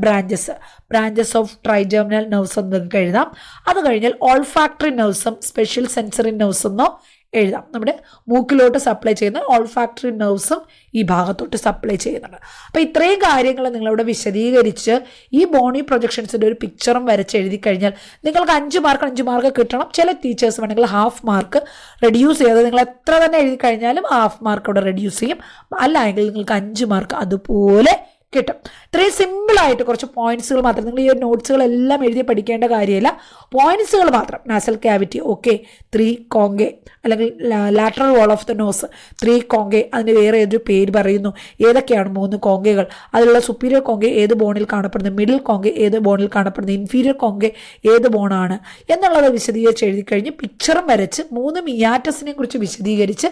ബ്രാഞ്ചസ് ഓഫ് ട്രൈജെമിനൽ നെർവ്സ് എന്ന് നിങ്ങൾക്ക് എഴുതാം. അത് കഴിഞ്ഞാൽ ഓൾഫാക്ടറി നെർവ്സും സ്പെഷ്യൽ സെൻസറി നെർവ്സ് എന്നോ എഴുതാം. നമ്മുടെ മൂക്കിലോട്ട് സപ്ലൈ ചെയ്യുന്ന ഓൾഫാക്ടറി നെർവ്സും ഈ ഭാഗത്തോട്ട് സപ്ലൈ ചെയ്യുന്നുണ്ട്. അപ്പോൾ ഇത്രയും കാര്യങ്ങൾ നിങ്ങളിവിടെ വിശദീകരിച്ച് ഈ ബോണി പ്രൊജക്ഷൻസിൻ്റെ ഒരു പിക്ചറും വരച്ച് എഴുതി കഴിഞ്ഞാൽ നിങ്ങൾക്ക് 5 മാർക്ക് കിട്ടണം. ചില ടീച്ചേഴ്സ് വേണമെങ്കിൽ ഹാഫ് മാർക്ക് റെഡ്യൂസ് ചെയ്ത് നിങ്ങൾ എത്ര തന്നെ എഴുതി കഴിഞ്ഞാലും ഹാഫ് മാർക്ക് അവിടെ റെഡ്യൂസ് ചെയ്യും. അല്ലെങ്കിൽ നിങ്ങൾക്ക് 5 മാർക്ക് അതുപോലെ കിട്ടും. ഇത്രയും സിമ്പിളായിട്ട് കുറച്ച് പോയിന്റ്സുകൾ മാത്രം. നിങ്ങൾ ഈ നോട്ട്സുകളെല്ലാം എഴുതി പഠിക്കേണ്ട കാര്യമില്ല, പോയിന്റ്സുകൾ മാത്രം. നാസൽ ക്യാവിറ്റി ഓക്കെ, 3 കോങ്കെ അല്ലെങ്കിൽ lateral wall of the nose 3 conchae. അതിന് വേറെ ഏതൊരു പേര് പറയുന്നു. ഏതൊക്കെയാണ് 3 കോങ്കകൾ? അതിലുള്ള സുപ്പീരിയർ കോങ്കെ ഏത് ബോണിൽ കാണപ്പെടുന്നു, മിഡിൽ കോങ്കെ ഏത് ബോണിൽ കാണപ്പെടുന്നു, ഇൻഫീരിയർ കോങ്കെ ഏത് ബോണാണ് എന്നുള്ളത് വിശദീകരിച്ച് എഴുതി കഴിഞ്ഞ് പിക്ചറും വരച്ച് 3 മിയാറ്റസിനെ കുറിച്ച് വിശദീകരിച്ച്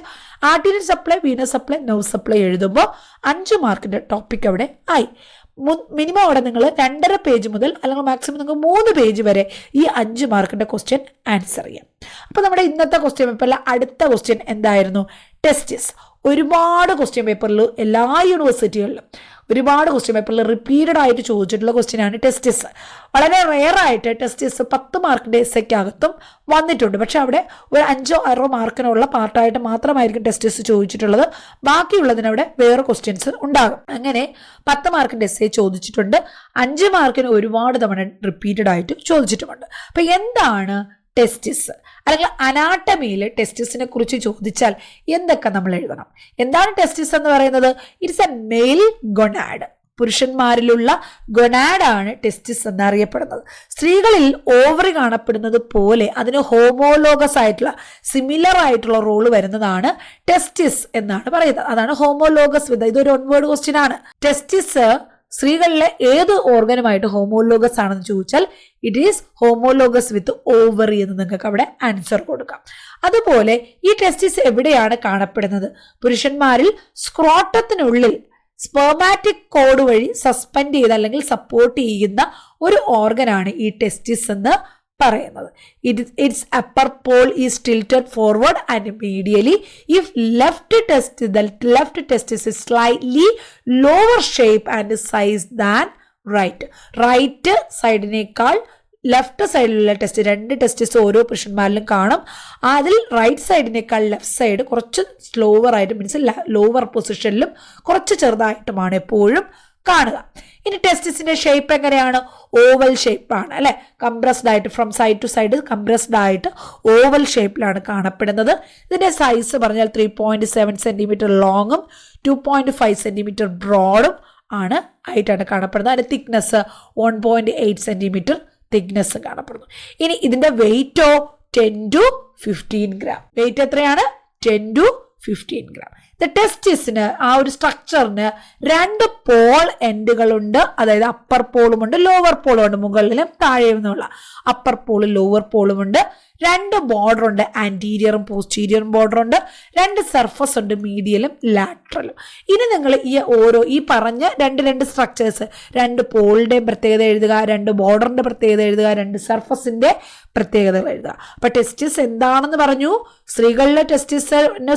arterial supply, venous supply, nerve supply എഴുതുമ്പോൾ 5 മാർക്കിൻ്റെ ടോപ്പിക് അവിടെ ആയി. മിനിമം അവിടെ നിങ്ങൾ 2.5 പേജ് മുതൽ അല്ലെങ്കിൽ മാക്സിമം നിങ്ങൾക്ക് 3 പേജ് വരെ ഈ 5 മാർക്കിൻ്റെ ക്വസ്റ്റ്യൻ ആൻസർ ചെയ്യാം. അപ്പോൾ നമ്മുടെ ഇന്നത്തെ ക്വസ്റ്റ്യൻ പേപ്പറിലെ അടുത്ത ക്വസ്റ്റ്യൻ എന്തായിരുന്നു? ടെസ്റ്റിസ്. ഒരുപാട് ക്വസ്റ്റ്യൻ പേപ്പറിൽ എല്ലാ യൂണിവേഴ്സിറ്റികളിലും ഒരുപാട് ക്വസ്റ്റ്യൻ പേപ്പറിൽ റിപ്പീറ്റഡ് ആയിട്ട് ചോദിച്ചിട്ടുള്ള ക്വസ്റ്റ്യനാണ് ടെസ്റ്റിസ്. വളരെ റെയറായിട്ട് ടെസ്റ്റിസ് 10 മാർക്കിൻ്റെ എസ്സയ്ക്കകത്തും വന്നിട്ടുണ്ട്. പക്ഷെ അവിടെ ഒരു 5-6 മാർക്കിനുള്ള പാർട്ടായിട്ട് മാത്രമായിരിക്കും ടെസ്റ്റിസ് ചോദിച്ചിട്ടുള്ളത്. ബാക്കിയുള്ളതിനവിടെ വേറെ ക്വസ്റ്റ്യൻസ് ഉണ്ടാകും. അങ്ങനെ 10 മാർക്കിൻ്റെ എസ്സേ ചോദിച്ചിട്ടുണ്ട്. 5 മാർക്കിന് ഒരുപാട് തവണ റിപ്പീറ്റഡ് ആയിട്ട് ചോദിച്ചിട്ടുമുണ്ട്. അപ്പം എന്താണ് ടെസ്റ്റിസ്? അല്ലെങ്കിൽ അനാട്ടമിയിൽ ടെസ്റ്റിസിനെ കുറിച്ച് ചോദിച്ചാൽ എന്തൊക്കെ നമ്മൾ എഴുതണം? എന്താണ് ടെസ്റ്റിസ് എന്ന് പറയുന്നത്? It's a male gonad. പുരുഷന്മാരിലുള്ള ഗൊനാഡാണ് ടെസ്റ്റിസ് എന്നറിയപ്പെടുന്നത്. സ്ത്രീകളിൽ ഓവറി കാണപ്പെടുന്നത് പോലെ അതിന് ഹോമോലോഗസ് ആയിട്ടുള്ള സിമിലർ ആയിട്ടുള്ള റോള് വരുന്നതാണ് ടെസ്റ്റിസ് എന്നാണ് പറയുന്നത്. അതാണ് ഹോമോലോഗസ് വിത്ത്. ഇതൊരു 1 വേർഡ് ക്വസ്റ്റ്യൻ ആണ്. ടെസ്റ്റിസ് സ്ത്രീകളിലെ ഏത് ഓർഗനുമായിട്ട് ഹോമോലോഗസ് ആണെന്ന് ചോദിച്ചാൽ it is homologous with ovary എന്ന് നിങ്ങൾക്ക് അവിടെ ആൻസർ കൊടുക്കാം. അതുപോലെ ഈ ടെസ്റ്റിസ് എവിടെയാണ് കാണപ്പെടുന്നത്? പുരുഷന്മാരിൽ സ്ക്രോട്ടത്തിനുള്ളിൽ സ്പെർമാറ്റിക് കോഡ് വഴി സസ്പെൻഡ് ചെയ്ത് അല്ലെങ്കിൽ സപ്പോർട്ട് ചെയ്യുന്ന ഒരു ഓർഗനാണ് ഈ ടെസ്റ്റിസ് എന്ന് പറയുന്നത്. Its upper pole is tilted forward and medially. If the left testis is slightly lower shape and size than right സൈഡിനേക്കാൾ ലെഫ്റ്റ് സൈഡിലുള്ള ടെസ്റ്റ്, 2 ടെസ്റ്റിസ് ഓരോ പുരുഷന്മാരിലും കാണും. അതിൽ റൈറ്റ് സൈഡിനേക്കാൾ ലെഫ്റ്റ് സൈഡ് കുറച്ച് സ്ലോവർ ആയിട്ട്, മീൻസ് ലോവർ പൊസിഷനിലും കുറച്ച് ചെറുതായിട്ടുമാണ് എപ്പോഴും കാണുക. ഇനി ടെസ്റ്റിസിന്റെ ഷേപ്പ് എങ്ങനെയാണ്? ഓവൽ ഷേപ്പാണ് അല്ലെ. കംപ്രസ്ഡ് ആയിട്ട് from side to side compressed ആയിട്ട് ഓവൽ ഷേപ്പിലാണ് കാണപ്പെടുന്നത്. ഇതിന്റെ സൈസ് പറഞ്ഞാൽ 3.7 സെന്റിമീറ്റർ ലോങ്ങും 2.5 സെന്റിമീറ്റർ ബ്രോഡും ആയിട്ടാണ് കാണപ്പെടുന്നത്. അതിന്റെ തിക്നെസ് 1.8 സെന്റിമീറ്റർ തിക്നെസ് കാണപ്പെടുന്നു. ഇനി ഇതിന്റെ വെയിറ്റോ 10 to 15 ഗ്രാം. വെയിറ്റ് എത്രയാണ്? 10 to 15 ഗ്രാം. ടെസ്റ്റിസിന് ആ ഒരു സ്ട്രക്ചറിന് 2 പോൾ എൻഡുകളുണ്ട്. അതായത് അപ്പർ പോളുമുണ്ട്, ലോവർ പോളുമുണ്ട്. മുകളിലും താഴെയും നിന്നുള്ള അപ്പർ പോളും ലോവർ പോളുമുണ്ട്. 2 ബോർഡർ ഉണ്ട്, ആന്റീരിയറും പോസ്റ്റീരിയറും ബോർഡർ ഉണ്ട്. 2 സർഫസ് ഉണ്ട്, മീഡിയലും ലാറ്ററലും. ഇനി നിങ്ങൾ ഈ പറഞ്ഞ 2 സ്ട്രക്ചേഴ്സ്, 2 പോളിന്റെയും പ്രത്യേകത എഴുതുക, 2 ബോർഡറിന്റെ പ്രത്യേകത എഴുതുക, 2 സർഫസിന്റെ പ്രത്യേകതകൾ എഴുതുക. അപ്പൊ ടെസ്റ്റിസ് എന്താണെന്ന് പറഞ്ഞു, സ്ത്രീകളിലെ ടെസ്റ്റിസിന്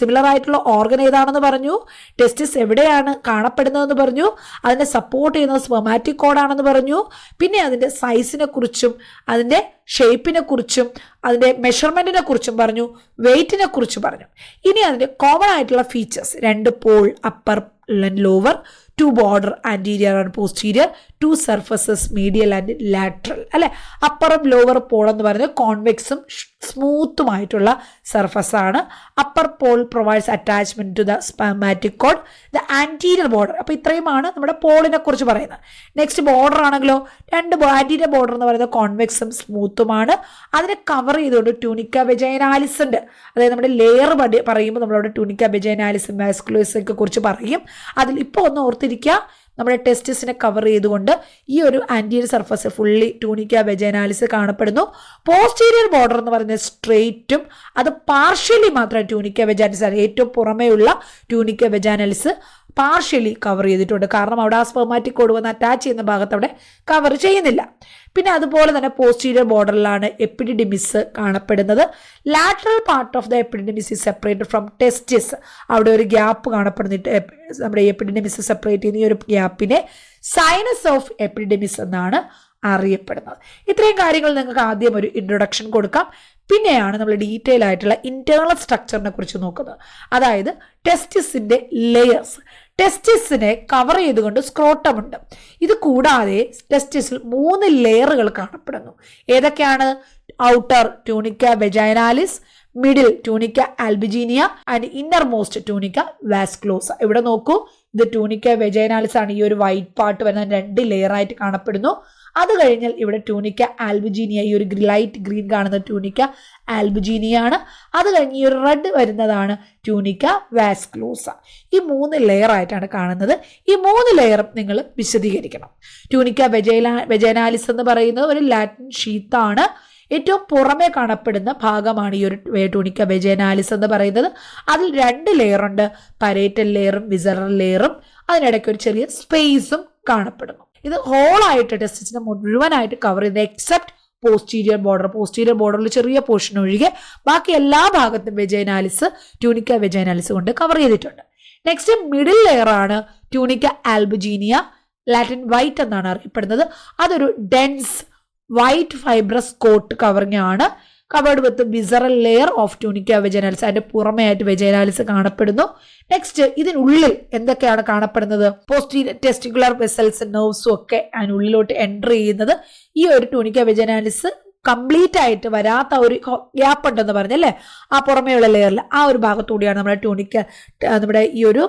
സിമിലർ ആയിട്ടുള്ള ഓർഗൻ ഏതാണെന്ന് പറഞ്ഞു, ടെസ്റ്റിസ് എവിടെയാണ് കാണപ്പെടുന്നതെന്ന് പറഞ്ഞു, അതിനെ സപ്പോർട്ട് ചെയ്യുന്നത് സ്പെർമാറ്റിക് കോഡാണെന്ന് പറഞ്ഞു, പിന്നെ അതിന്റെ സൈസിനെ കുറിച്ചും അതിന്റെ ഷേപ്പിനെ കുറിച്ചും അതിന്റെ മെഷർമെന്റിനെ കുറിച്ചും പറഞ്ഞു, വെയിറ്റിനെ കുറിച്ചും പറഞ്ഞു. ഇനി അതിന്റെ കോമൺ ആയിട്ടുള്ള features: 2 pole upper and lower, 2 border anterior and posterior, 2 surfaces medial and lateral അല്ലെ. അപ്പറും ലോവർ പോൾ എന്ന് പറയുന്നത് കോൺവെക്സും സ്മൂത്തുമായിട്ടുള്ള സർഫസ് ആണ്. Upper pole provides attachment to the spermatic cord, the anterior border. അപ്പോൾ ഇത്രയുമാണ് നമ്മുടെ പോളിനെ കുറിച്ച് പറയുന്നത്. നെക്സ്റ്റ് ബോർഡർ ആണെങ്കിലോ 2 ആന്റീരിയർ ബോർഡർ എന്ന് പറയുന്നത് കോൺവെക്സും സ്മൂത്തുമാണ്. അതിനെ കവർ ചെയ്തുകൊണ്ട് ട്യൂണിക്ക വെജൈനാലിസ് ഉണ്ട്. അതായത് നമ്മുടെ ലെയർ പറയുമ്പോൾ നമ്മളവിടെ ട്യൂണിക്ക വെജൈനാലിസും വാസ്കുലേഴ്സും ഒക്കെ കുറിച്ച് പറയും. അതിൽ ഇപ്പോൾ ഒന്ന് ഓർത്തിരിക്കുക, നമ്മുടെ ടെസ്റ്റിസിനെ കവർ ചെയ്തുകൊണ്ട് ഈ ഒരു ആന്റീരിയർ സർഫസ് ഫുള്ളി ട്യൂണിക്ക വെജൈനാലിസ് കാണപ്പെടുന്നു. പോസ്റ്റീരിയർ ബോർഡർ എന്ന് പറയുന്നത് സ്ട്രെയിറ്റും അത് പാർഷ്യലി മാത്രം ട്യൂണിക്ക വെജൈനാലിസ് ആണ്. ഏറ്റവും പുറമേയുള്ള ട്യൂണിക്ക വെജൈനാലിസ് പാർഷ്യലി കവർ ചെയ്തിട്ടുണ്ട്. കാരണം അവിടെ ആ സ്പെർമാറ്റിക് കോഡ് വന്ന് അറ്റാച്ച് ചെയ്യുന്ന ഭാഗത്ത് അവിടെ കവർ ചെയ്യുന്നില്ല. പിന്നെ അതുപോലെ തന്നെ പോസ്റ്റീരിയർ ബോർഡറിലാണ് എപ്പിഡിഡിമിസ് കാണപ്പെടുന്നത്. Lateral part of the epididymis is separated from testis. അവിടെ ഒരു ഗ്യാപ്പ് കാണപ്പെടുന്നിട്ട് നമ്മുടെ എപ്പിഡിഡിമിസ് സെപ്പറേറ്റ് ചെയ്യുന്ന ഈ ഒരു ഗ്യാപ്പിനെ സൈനസ് ഓഫ് എപ്പിഡിഡിമിസ് എന്നാണ് അറിയപ്പെടുന്നത്. ഇത്രയും കാര്യങ്ങൾ നിങ്ങൾക്ക് ആദ്യം ഒരു ഇൻട്രൊഡക്ഷൻ കൊടുക്കാം. പിന്നെയാണ് നമ്മൾ ഡീറ്റെയിൽ ആയിട്ടുള്ള ഇന്റേണൽ സ്ട്രക്ചറിനെ കുറിച്ച് നോക്കുന്നത്. അതായത് ടെസ്റ്റിസിന്റെ ലെയേഴ്സ്. ടെസ്റ്റിസിനെ കവർ ചെയ്തുകൊണ്ട് സ്ക്രോട്ടം ഉണ്ട്. ഇത് കൂടാതെ ടെസ്റ്റിസിൽ 3 ലെയറുകൾ കാണപ്പെടുന്നു. ഏതൊക്കെയാണ്? Outer tunica vaginalis, middle tunica albuginea and inner most tunica vasculosa. ഇവിടെ നോക്കൂ, ഇത് ട്യൂണിക്ക വെജൈനാലിസ് ആണ്. ഈ ഒരു വൈറ്റ് പാർട്ട് വരുന്ന 2 ലെയർ ആയിട്ട് കാണപ്പെടുന്നു. അത് കഴിഞ്ഞാൽ ഇവിടെ ട്യൂണിക്ക ആൽബിജീനിയ, ഈ ഒരു ലൈറ്റ് ഗ്രീൻ കാണുന്ന ട്യൂണിക്ക ആൽബിജീനിയ ആണ്. അത് കഴിഞ്ഞ് ഈ ഒരു റെഡ് വരുന്നതാണ് ട്യൂണിക്ക വാസ്കുലോസ. ഈ 3 ലെയർ ആയിട്ടാണ് കാണുന്നത്. ഈ 3 ലെയറും നിങ്ങൾ വിശദീകരിക്കണം. ട്യൂണിക്ക വെജൈനാലിസ് എന്ന് പറയുന്നത് ഒരു ലാറ്റിൻ ഷീത്താണ്. ഏറ്റവും പുറമെ കാണപ്പെടുന്ന ഭാഗമാണ് ഈ ഒരു ട്യൂണിക്ക വെജൈനാലിസ് എന്ന് പറയുന്നത്. അതിൽ 2 ലെയർ ഉണ്ട്, പരേറ്റൽ ലെയറും വിസറൽ ലെയറും. അതിനിടയ്ക്ക് ഒരു ചെറിയ സ്പേസും കാണപ്പെടുന്നു. ഇത് ഹോളായിട്ട് ടെസ്റ്റിസിനെ മുഴുവനായിട്ട് കവർ ചെയ്ത് എക്സെപ്റ്റ് പോസ്റ്റീരിയർ ബോർഡർ. പോസ്റ്റീരിയർ ബോർഡറിൽ ചെറിയ പോർഷൻ ഒഴികെ ബാക്കി എല്ലാ ഭാഗത്തും വെജൈനാലിസ്, ട്യൂണിക്ക വെജൈനാലിസ് കൊണ്ട് കവർ ചെയ്തിട്ടുണ്ട്. നെക്സ്റ്റ് മിഡിൽ ലെയർ ആണ് ട്യൂണിക്ക ആൽബിജീനിയ, ലാറ്റിൻ വൈറ്റ് എന്നാണ് അറിയപ്പെടുന്നത്. അതൊരു dense white fibrous coat covering ആണ്. Covered with visceral layer of tunica vaginalis. അതിന്റെ പുറമെയായിട്ട് വെജൈനാലിസ് കാണപ്പെടുന്നു. നെക്സ്റ്റ് ഇതിനുള്ളിൽ എന്തൊക്കെയാണ് കാണപ്പെടുന്നത്? പോസ്റ്റീരിയർ ടെസ്റ്റിക്കുലർ വെസൽസ്, നെർവ്സും ഒക്കെ അതിനുള്ളിലോട്ട് എൻ്റർ ചെയ്യുന്നത്. ഈ ഒരു ട്യൂണിക്ക വെജൈനാലിസ് കംപ്ലീറ്റ് ആയിട്ട് വരാത്ത ഒരു ഗ്യാപ്പ് ഉണ്ടെന്ന് പറഞ്ഞല്ലേ, ആ പുറമേയുള്ള ലെയറിൽ ആ ഒരു ഭാഗത്തുകൂടിയാണ് നമ്മുടെ ഈ ഒരു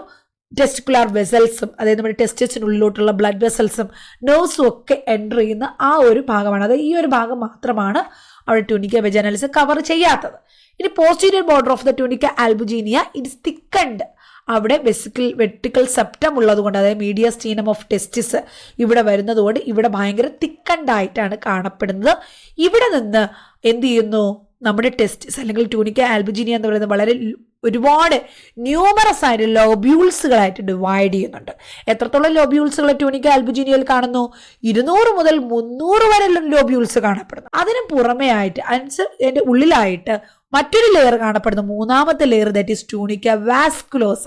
ടെസ്റ്റിക്കുലർ വെസൽസും, അതായത് നമ്മുടെ ടെസ്റ്റിസിനുള്ളിലോട്ടുള്ള ബ്ലഡ് വെസൽസും നെർവ്സും ഒക്കെ എൻ്റർ ചെയ്യുന്ന ആ ഒരു ഭാഗമാണ്. അതായത് ഈ ഒരു ഭാഗം മാത്രമാണ് അവിടെ ട്യൂണിക്ക വെജൈനാലിസ് കവർ ചെയ്യാത്തത്. ഇനി posterior border of the tunica albuginea it's thickened. അവിടെ വെർട്ടിക്കൽ സെപ്റ്റം ഉള്ളതുകൊണ്ട്, അതായത് മീഡിയസ്റ്റീനം ഓഫ് ടെസ്റ്റിസ് ഇവിടെ വരുന്നതുകൊണ്ട് ഇവിടെ ഭയങ്കര തിക്കൻഡായിട്ടാണ് കാണപ്പെടുന്നത്. ഇവിടെ നിന്ന് എന്ത് ചെയ്യുന്നു? നമ്മുടെ ടെസ്റ്റിസ് അല്ലെങ്കിൽ ട്യൂണിക്ക ആൽബിജീനിയ എന്ന് പറയുന്നത് വളരെ ഒരുപാട് ന്യൂമറസ് ആയിട്ട് ലോബ്യൂൾസുകളായിട്ട് ഡിവൈഡ് ചെയ്യുന്നുണ്ട്. എത്രത്തോളം ലോബ്യൂൾസുകൾ ട്യൂണിക്ക ആൽബിജീനിയയിൽ കാണുന്നു? 200 മുതൽ 300 വരെ ലോബ്യൂൾസ് കാണപ്പെടുന്നു. അതിന് പുറമെ ആയിട്ട് അതിൻ്റെ ഉള്ളിലായിട്ട് മറ്റൊരു ലെയർ കാണപ്പെടുന്നു. 3ാമത്തെ layer that is tunica vasculosa.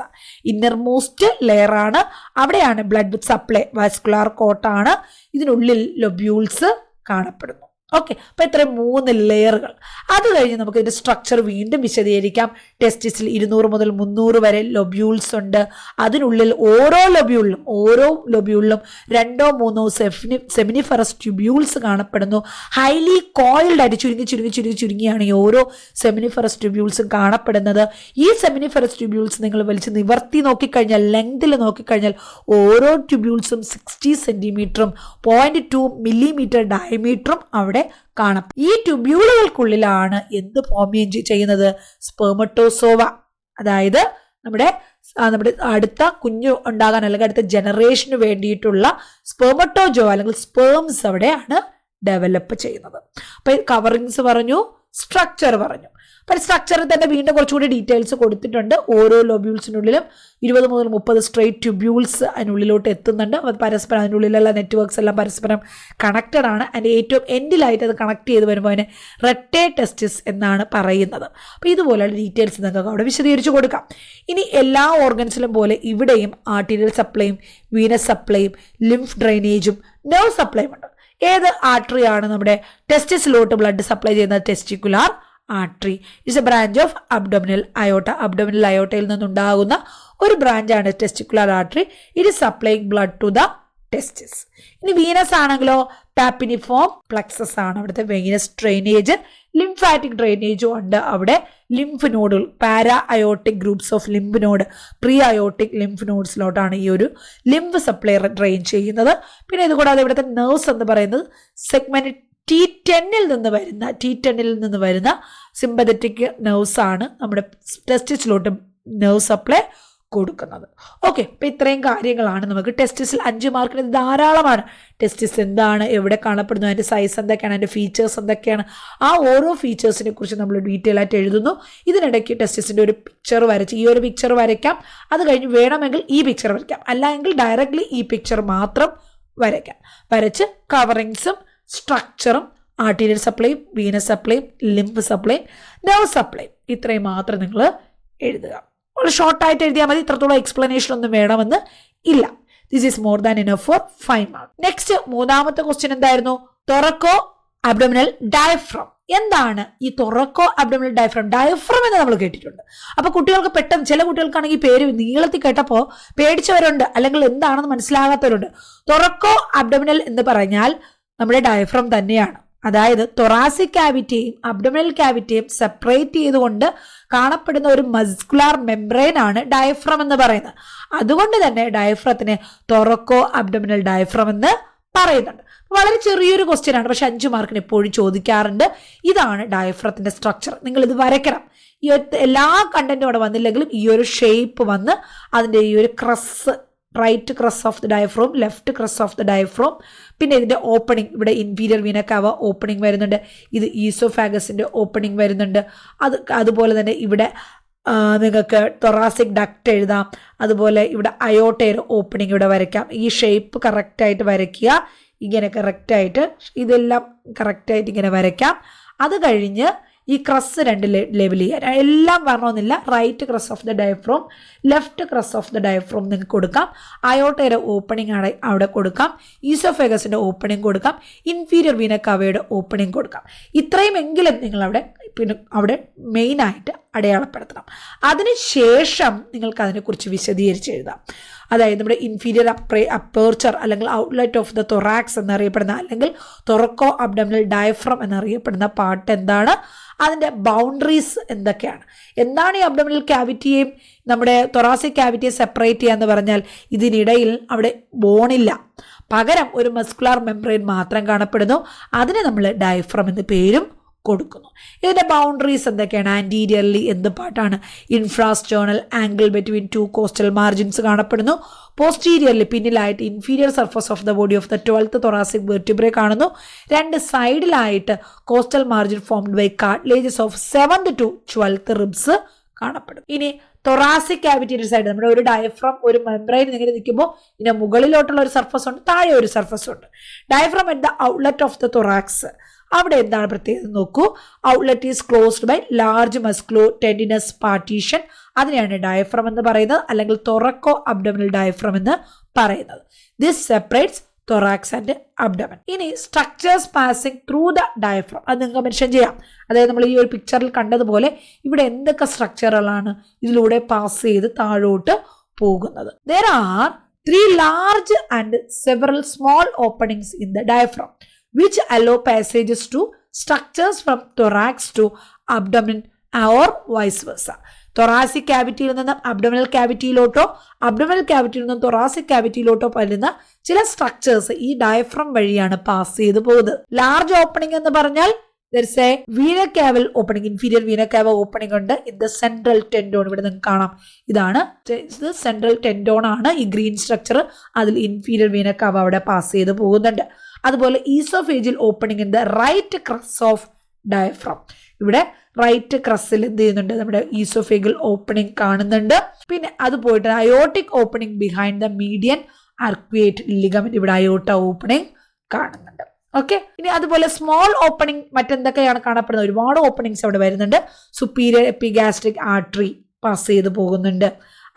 Innermost layer ആണ്. അവിടെയാണ് ബ്ലഡ് സപ്ലൈ, വാസ്കുലാർ കോട്ടാണ്. ഇതിനുള്ളിൽ ലൊബ്യൂൾസ് കാണപ്പെടുന്നു. ഓക്കെ, അപ്പൊ ഇത്രയും 3 ലെയറുകൾ. അത് കഴിഞ്ഞ് നമുക്ക് ഇതിന്റെ സ്ട്രക്ചർ വീണ്ടും വിശദീകരിക്കാം. ടെസ്റ്റിസിൽ 200 മുതൽ 300 വരെ ലൊബ്യൂൾസ് ഉണ്ട്. അതിനുള്ളിൽ ഓരോ ലൊബ്യൂളിലും 2 3 സെമിനിഫറസ് ട്യൂബ്യൂൾസ് കാണപ്പെടുന്നു. ഹൈലി കോയിൽഡ് ആയിട്ട് ചുരുങ്ങിയാണ് ഈ ഓരോ സെമിനിഫറസ് ട്യൂബ്യൂൾസും കാണപ്പെടുന്നത്. ഈ സെമിനിഫറസ് ട്യൂബ്യൂൾസ് നിങ്ങൾ വലിച്ച് നിവർത്തി നോക്കിക്കഴിഞ്ഞാൽ, ലെങ്തിൽ നോക്കിക്കഴിഞ്ഞാൽ ഓരോ ട്യൂബ്യൂൾസും 60 സെന്റിമീറ്ററും 0.2 മില്ലിമീറ്റർ ഡയമീറ്ററും അവിടെ കാണാം. ഈ ട്യൂബ്യൂളുകൾക്കുള്ളിലാണ് എന്ത് ഫോം ചെയ്യുന്നത്? സ്പെർമറ്റോസോവ. അതായത് നമ്മുടെ അടുത്ത കുഞ്ഞു ഉണ്ടാകാൻ അല്ലെങ്കിൽ അടുത്ത ജനറേഷന് വേണ്ടിയിട്ടുള്ള സ്പെർമറ്റോജോ അല്ലെങ്കിൽ സ്പേംസ് അവിടെയാണ് ഡെവലപ്പ് ചെയ്യുന്നത്. അപ്പൊ കവറിങ്സ് പറഞ്ഞു, സ്ട്രക്ചർ പറഞ്ഞു. അപ്പം സ്ട്രക്ചറിൽ തന്നെ വീണ്ടും കുറച്ചുകൂടി ഡീറ്റെയിൽസ് കൊടുത്തിട്ടുണ്ട്. ഓരോ ലോബ്യൂൾസിനുള്ളിലും 20 മുതൽ 30 സ്ട്രെയിറ്റ് ട്യൂബ്യൂൾസ് അതിനുള്ളിലോട്ട് എത്തുന്നുണ്ട്. അത് പരസ്പരം അതിനുള്ളിലുള്ള നെറ്റ്വർക്ക്സ് എല്ലാം പരസ്പരം കണക്റ്റഡ് ആണ്. അതിൻ്റെ ഏറ്റവും എൻഡിലായിട്ട് അത് കണക്ട് ചെയ്ത് വരുമ്പോൾ അതിനെ റെട്ടെ ടെസ്റ്റിസ് എന്നാണ് പറയുന്നത്. അപ്പോൾ ഇതുപോലെയുള്ള ഡീറ്റെയിൽസ് നിങ്ങൾക്ക് അവിടെ വിശദീകരിച്ച് കൊടുക്കാം. ഇനി എല്ലാ ഓർഗൻസിലും പോലെ ഇവിടെയും ആർട്ടീരിയൽ സപ്ലൈയും വീനസ് സപ്ലൈയും ലിംഫ് ഡ്രെയിനേജും നെർവ് സപ്ലൈയും ഉണ്ട്. ഏത് ആർട്ടറിയാണ് നമ്മുടെ ടെസ്റ്റിസിലോട്ട് ബ്ലഡ് സപ്ലൈ ചെയ്യുന്നത്? Testicular artery is a branch of abdominal aorta. Abdominal അയോട്ടയിൽ നിന്നുണ്ടാകുന്ന ഒരു ബ്രാഞ്ചാണ് testicular artery. It is supplying blood to the testis. ഇനി വീനസ് ആണെങ്കിലോ പാപ്പിനിഫോം പ്ലക്സസ് ആണ് അവിടുത്തെ വീനസ് ഡ്രെയിനേജ്. ലിംഫാറ്റിക് ഡ്രെയിനേജും ഉണ്ട് അവിടെ. ലിംഫ് നോഡുകൾ, para aortic groups of lymph node, pre aortic lymph നോഡ്സിലോട്ടാണ് ഈ ഒരു ലിംഫ് സപ്ലൈ ഡ്രെയിൻ ചെയ്യുന്നത്. പിന്നെ ഇതുകൂടാതെ ഇവിടുത്തെ നെർവ്സ് എന്ന് പറയുന്നത് സെഗ്മെന്റ് T10 നിന്ന് വരുന്ന സിമ്പതറ്റിക് നെർവ്സ് ആണ് നമ്മുടെ ടെസ്റ്റിസിലോട്ട് നെർവ് സപ്ലൈ കൊടുക്കുന്നത്. ഓക്കെ, അപ്പം ഇത്രയും കാര്യങ്ങളാണ് നമുക്ക് ടെസ്റ്റിസിൽ 5 മാർക്കിന് ധാരാളമാണ്. ടെസ്റ്റിസ് എന്താണ്, എവിടെ കാണപ്പെടുന്നു, അതിൻ്റെ സൈസ് എന്തൊക്കെയാണ്, അതിൻ്റെ ഫീച്ചേഴ്സ് എന്തൊക്കെയാണ്, ആ ഓരോ ഫീച്ചേഴ്സിനെ കുറിച്ച് നമ്മൾ ഡീറ്റെയിൽ ആയിട്ട് എഴുതുന്നു. ഇതിനിടയ്ക്ക് ടെസ്റ്റിസിൻ്റെ ഒരു പിക്ചർ വരച്ച് ഈ ഒരു പിക്ചർ വരയ്ക്കാം, അത് കഴിഞ്ഞ് വേണമെങ്കിൽ ഈ പിക്ചർ വരയ്ക്കാം, അല്ലെങ്കിൽ ഡയറക്റ്റ്ലി ഈ പിക്ചർ മാത്രം വരയ്ക്കാം. വരച്ച് കവറിങ്സും സ്ട്രക്ചറും ആർട്ടീരിയൽ സപ്ലൈയും വീനസ് സപ്ലൈയും ലിംഫ് സപ്ലൈയും നെർവ് സപ്ലൈയും ഇത്രയും മാത്രം നിങ്ങൾ എഴുതുക. വളരെ ഷോർട്ടായിട്ട് എഴുതിയാൽ മതി, ഇത്രത്തോളം എക്സ്പ്ലനേഷൻ ഒന്നും വേണമെന്ന് ഇല്ല. This is more than enough for 5 mark. Next മൂന്നാമത്തെ ക്വസ്റ്റ്യൻ എന്തായിരുന്നു? തൊറക്കോ അബ്ഡോമിനൽ ഡയഫ്രം. എന്താണ് ഈ തൊറക്കോ അബ്ഡോമിനൽ ഡയഫ്രം? ഡയഫ്രം എന്ന് നമ്മൾ കേട്ടിട്ടുണ്ട്. അപ്പൊ കുട്ടികൾക്ക് പെട്ടെന്ന്, ചില കുട്ടികൾക്കാണെങ്കിൽ പേര് നീളത്തിൽ കേട്ടപ്പോൾ പേടിച്ചവരുണ്ട്, അല്ലെങ്കിൽ എന്താണെന്ന് മനസ്സിലാകാത്തവരുണ്ട്. തൊറക്കോ അബ്ഡോമിനൽ എന്ന് പറഞ്ഞാൽ നമ്മുടെ ഡയഫ്രം തന്നെയാണ്. അതായത് തൊറാസിക് ക്യാവിറ്റിയും അബ്ഡോമിനൽ ക്യാവിറ്റിയും സെപ്പറേറ്റ് ചെയ്തുകൊണ്ട് കാണപ്പെടുന്ന ഒരു മസ്കുലാർ മെംബ്രെയിൻ ആണ് ഡയഫ്രം എന്ന് പറയുന്നത്. അതുകൊണ്ട് തന്നെ ഡയഫ്രത്തിന് തൊറക്കോ അബ്ഡോമിനൽ ഡയഫ്രം എന്ന് പറയുന്നുണ്ട്. വളരെ ചെറിയൊരു ക്വസ്റ്റ്യൻ ആണ്, പക്ഷെ 5 മാർക്കിന് എപ്പോഴും ചോദിക്കാറുണ്ട്. ഇതാണ് ഡയഫ്രത്തിന്റെ സ്ട്രക്ചർ. നിങ്ങൾ ഇത് വരയ്ക്കണം. ഈ എല്ലാ കണ്ടന്റും അവിടെ വന്നില്ലെങ്കിലും ഈ ഒരു ഷേപ്പ് വന്ന് അതിൻ്റെ ഈ ഒരു crus, right crus of the diaphragm, left crus of the diaphragm, പിന്നെ ഇതിൻ്റെ ഓപ്പണിംഗ്, ഇവിടെ ഇൻഫീരിയർ വീന കവ ഓപ്പണിംഗ് വരുന്നുണ്ട്, ഇത് ഈസോഫാഗസിൻ്റെ ഓപ്പണിംഗ് വരുന്നുണ്ട്. അതുപോലെ തന്നെ ഇവിടെ നിങ്ങൾക്ക് തൊറാസിക് ഡക്റ്റ് എഴുതാം. അതുപോലെ ഇവിടെ അയോട്ടയുടെ ഓപ്പണിംഗ് ഇവിടെ വരയ്ക്കാം. ഈ ഷേപ്പ് കറക്റ്റായിട്ട് വരയ്ക്കുക, ഇങ്ങനെ കറക്റ്റായിട്ട് ഇതെല്ലാം കറക്റ്റായിട്ട് ഇങ്ങനെ വരയ്ക്കാം. അത് കഴിഞ്ഞ് ഈ ക്രസ് 2 ലെവൽ ചെയ്യാൻ, എല്ലാം വരണമെന്നില്ല. Right crus of the diaphragm, left crus of the diaphragm നിങ്ങൾക്ക് കൊടുക്കാം. അയോട്ടയുടെ ഓപ്പണിംഗ് ആണ് അവിടെ കൊടുക്കാം. ഈസോഫേഗസിൻ്റെ ഓപ്പണിംഗ് കൊടുക്കാം. ഇൻഫീരിയർ വീന കവയുടെ ഓപ്പണിംഗ് കൊടുക്കാം. ഇത്രയുമെങ്കിലും നിങ്ങൾ അവിടെ മെയിനായിട്ട് അടയാളപ്പെടുത്തണം. അതിനുശേഷം നിങ്ങൾക്ക് അതിനെക്കുറിച്ച് വിശദീകരിച്ച് എഴുതാം. അതായത് നമ്മുടെ ഇൻഫീരിയർ അപ്പേർച്ചർ അല്ലെങ്കിൽ ഔട്ട്ലെറ്റ് ഓഫ് ദ തൊറാക്സ് എന്നറിയപ്പെടുന്ന, അല്ലെങ്കിൽ തൊറക്കോ അബ്ഡോമിനൽ ഡയഫ്രം എന്നറിയപ്പെടുന്ന പാർട്ട് എന്താണ്, അതിൻ്റെ ബൗണ്ടറീസ് എന്തൊക്കെയാണ്, എന്താണ് ഈ അബ്ഡോമിനൽ ക്യാവിറ്റിയെയും നമ്മുടെ തൊറാസിക് ക്യാവിറ്റിയെ സെപ്പറേറ്റ് ചെയ്യുക എന്ന് പറഞ്ഞാൽ ഇതിനിടയിൽ അവിടെ ബോണില്ല, പകരം ഒരു മസ്കുലാർ മെംബ്രെയിൻ മാത്രം കാണപ്പെടുന്നു. അതിന് നമ്മൾ ഡയഫ്രം എന്ന് പേരും കൊടുക്കുന്നു. ഇതിൻ്റെ ബൗണ്ടറീസ് എന്തൊക്കെയാണ്? ആൻറ്റീരിയർലി എന്ത് പാർട്ടാണ്? Infrasternal angle between 2 costal margins കാണപ്പെടുന്നു. പോസ്റ്റീരിയർലി പിന്നിലായിട്ട് inferior surface of the body of the 12th thoracic vertebrae കാണുന്നു. 2 സൈഡിലായിട്ട് costal margin formed by cartilages of 7th to 12th ribs കാണപ്പെടും. ഇനി തൊറാസിക് ക്യാവിറ്റിയുടെ സൈഡ്, നമ്മുടെ ഒരു ഡയഫ്രം, ഒരു മെംബ്രെയിൻ ഇങ്ങനെ നിൽക്കുമ്പോൾ ഇതിന്റെ മുകളിലോട്ടുള്ള ഒരു സർഫസ് ഉണ്ട്, താഴെ ഒരു സർഫസ് ഉണ്ട്. Diaphragm at the outlet of the thorax, അവിടെ എന്താണ് പ്രത്യേകത നോക്കൂ. Outlet is closed by large musculotendinous partition, അതിനെയാണ് ഡയഫ്രം എന്ന് പറയുന്നത്, അല്ലെങ്കിൽ തൊറക്കോ അബ്ഡോമിനൽ ഡയഫ്രം എന്ന് പറയുന്നത്. This separates thorax and abdomen. ഇനി structures passing through the diaphragm, അത് നിങ്ങൾക്ക് മെൻഷൻ ചെയ്യാം. അതായത് നമ്മൾ ഈ ഒരു പിക്ചറിൽ കണ്ടതുപോലെ ഇവിടെ എന്തൊക്കെ സ്ട്രക്ചറുകളാണ് ഇതിലൂടെ പാസ് ചെയ്ത് താഴോട്ട് പോകുന്നത്. There are 3 large and several small openings in the diaphragm which allow passages to structures from thorax to abdomen or vice versa. Thoracic ക്യാവിറ്റിയിൽ നിന്നും അബ്ഡോമിനൽ ക്യാവിറ്റിയിലോട്ടോ, അബ്ഡോമിനൽ ക്യാവിറ്റിയിൽ നിന്നും തൊറാസിക് ക്യാവിറ്റിയിലോട്ടോ വരുന്ന ചില സ്ട്രക്ചേഴ്സ് ഈ ഡയഫ്രം വഴിയാണ് പാസ് ചെയ്ത് പോകുന്നത്. ലാർജ് ഓപ്പണിംഗ് എന്ന് പറഞ്ഞാൽ there is a vena cava opening, inferior vena cava opening ഉണ്ട് in the central tendon. ഇവിടെ നിങ്ങൾക്ക് കാണാം, ഇതാണ് സെൻട്രൽ ടെൻഡോൺ ആണ് ഈ ഗ്രീൻ സ്ട്രക്ചർ. അതിൽ ഇൻഫീരിയർ വീന കവ അവിടെ പാസ് ചെയ്ത് പോകുന്നുണ്ട്. അതുപോലെ oesophageal opening in the right crus of diaphragm, ഇവിടെ റൈറ്റ് ക്രസ്സിൽ എന്ത് ചെയ്യുന്നുണ്ട്, നമ്മുടെ ഈസോഫേഗൽ ഓപ്പണിംഗ് കാണുന്നുണ്ട്. പിന്നെ അത് പോയിട്ട് aortic opening behind the median arcuate ligament, ഇവിടെ അയോട്ട ഓപ്പണിംഗ് കാണുന്നുണ്ട്. ഓക്കെ, ഇനി അതുപോലെ സ്മോൾ ഓപ്പണിംഗ് മറ്റെന്തൊക്കെയാണ് കാണപ്പെടുന്നത്? ഒരുപാട് ഓപ്പണിങ്സ് അവിടെ വരുന്നുണ്ട്. സുപ്പീരിയർ എപ്പിഗാസ്ട്രിക് ആർട്ടറി പാസ് ചെയ്ത് പോകുന്നുണ്ട്.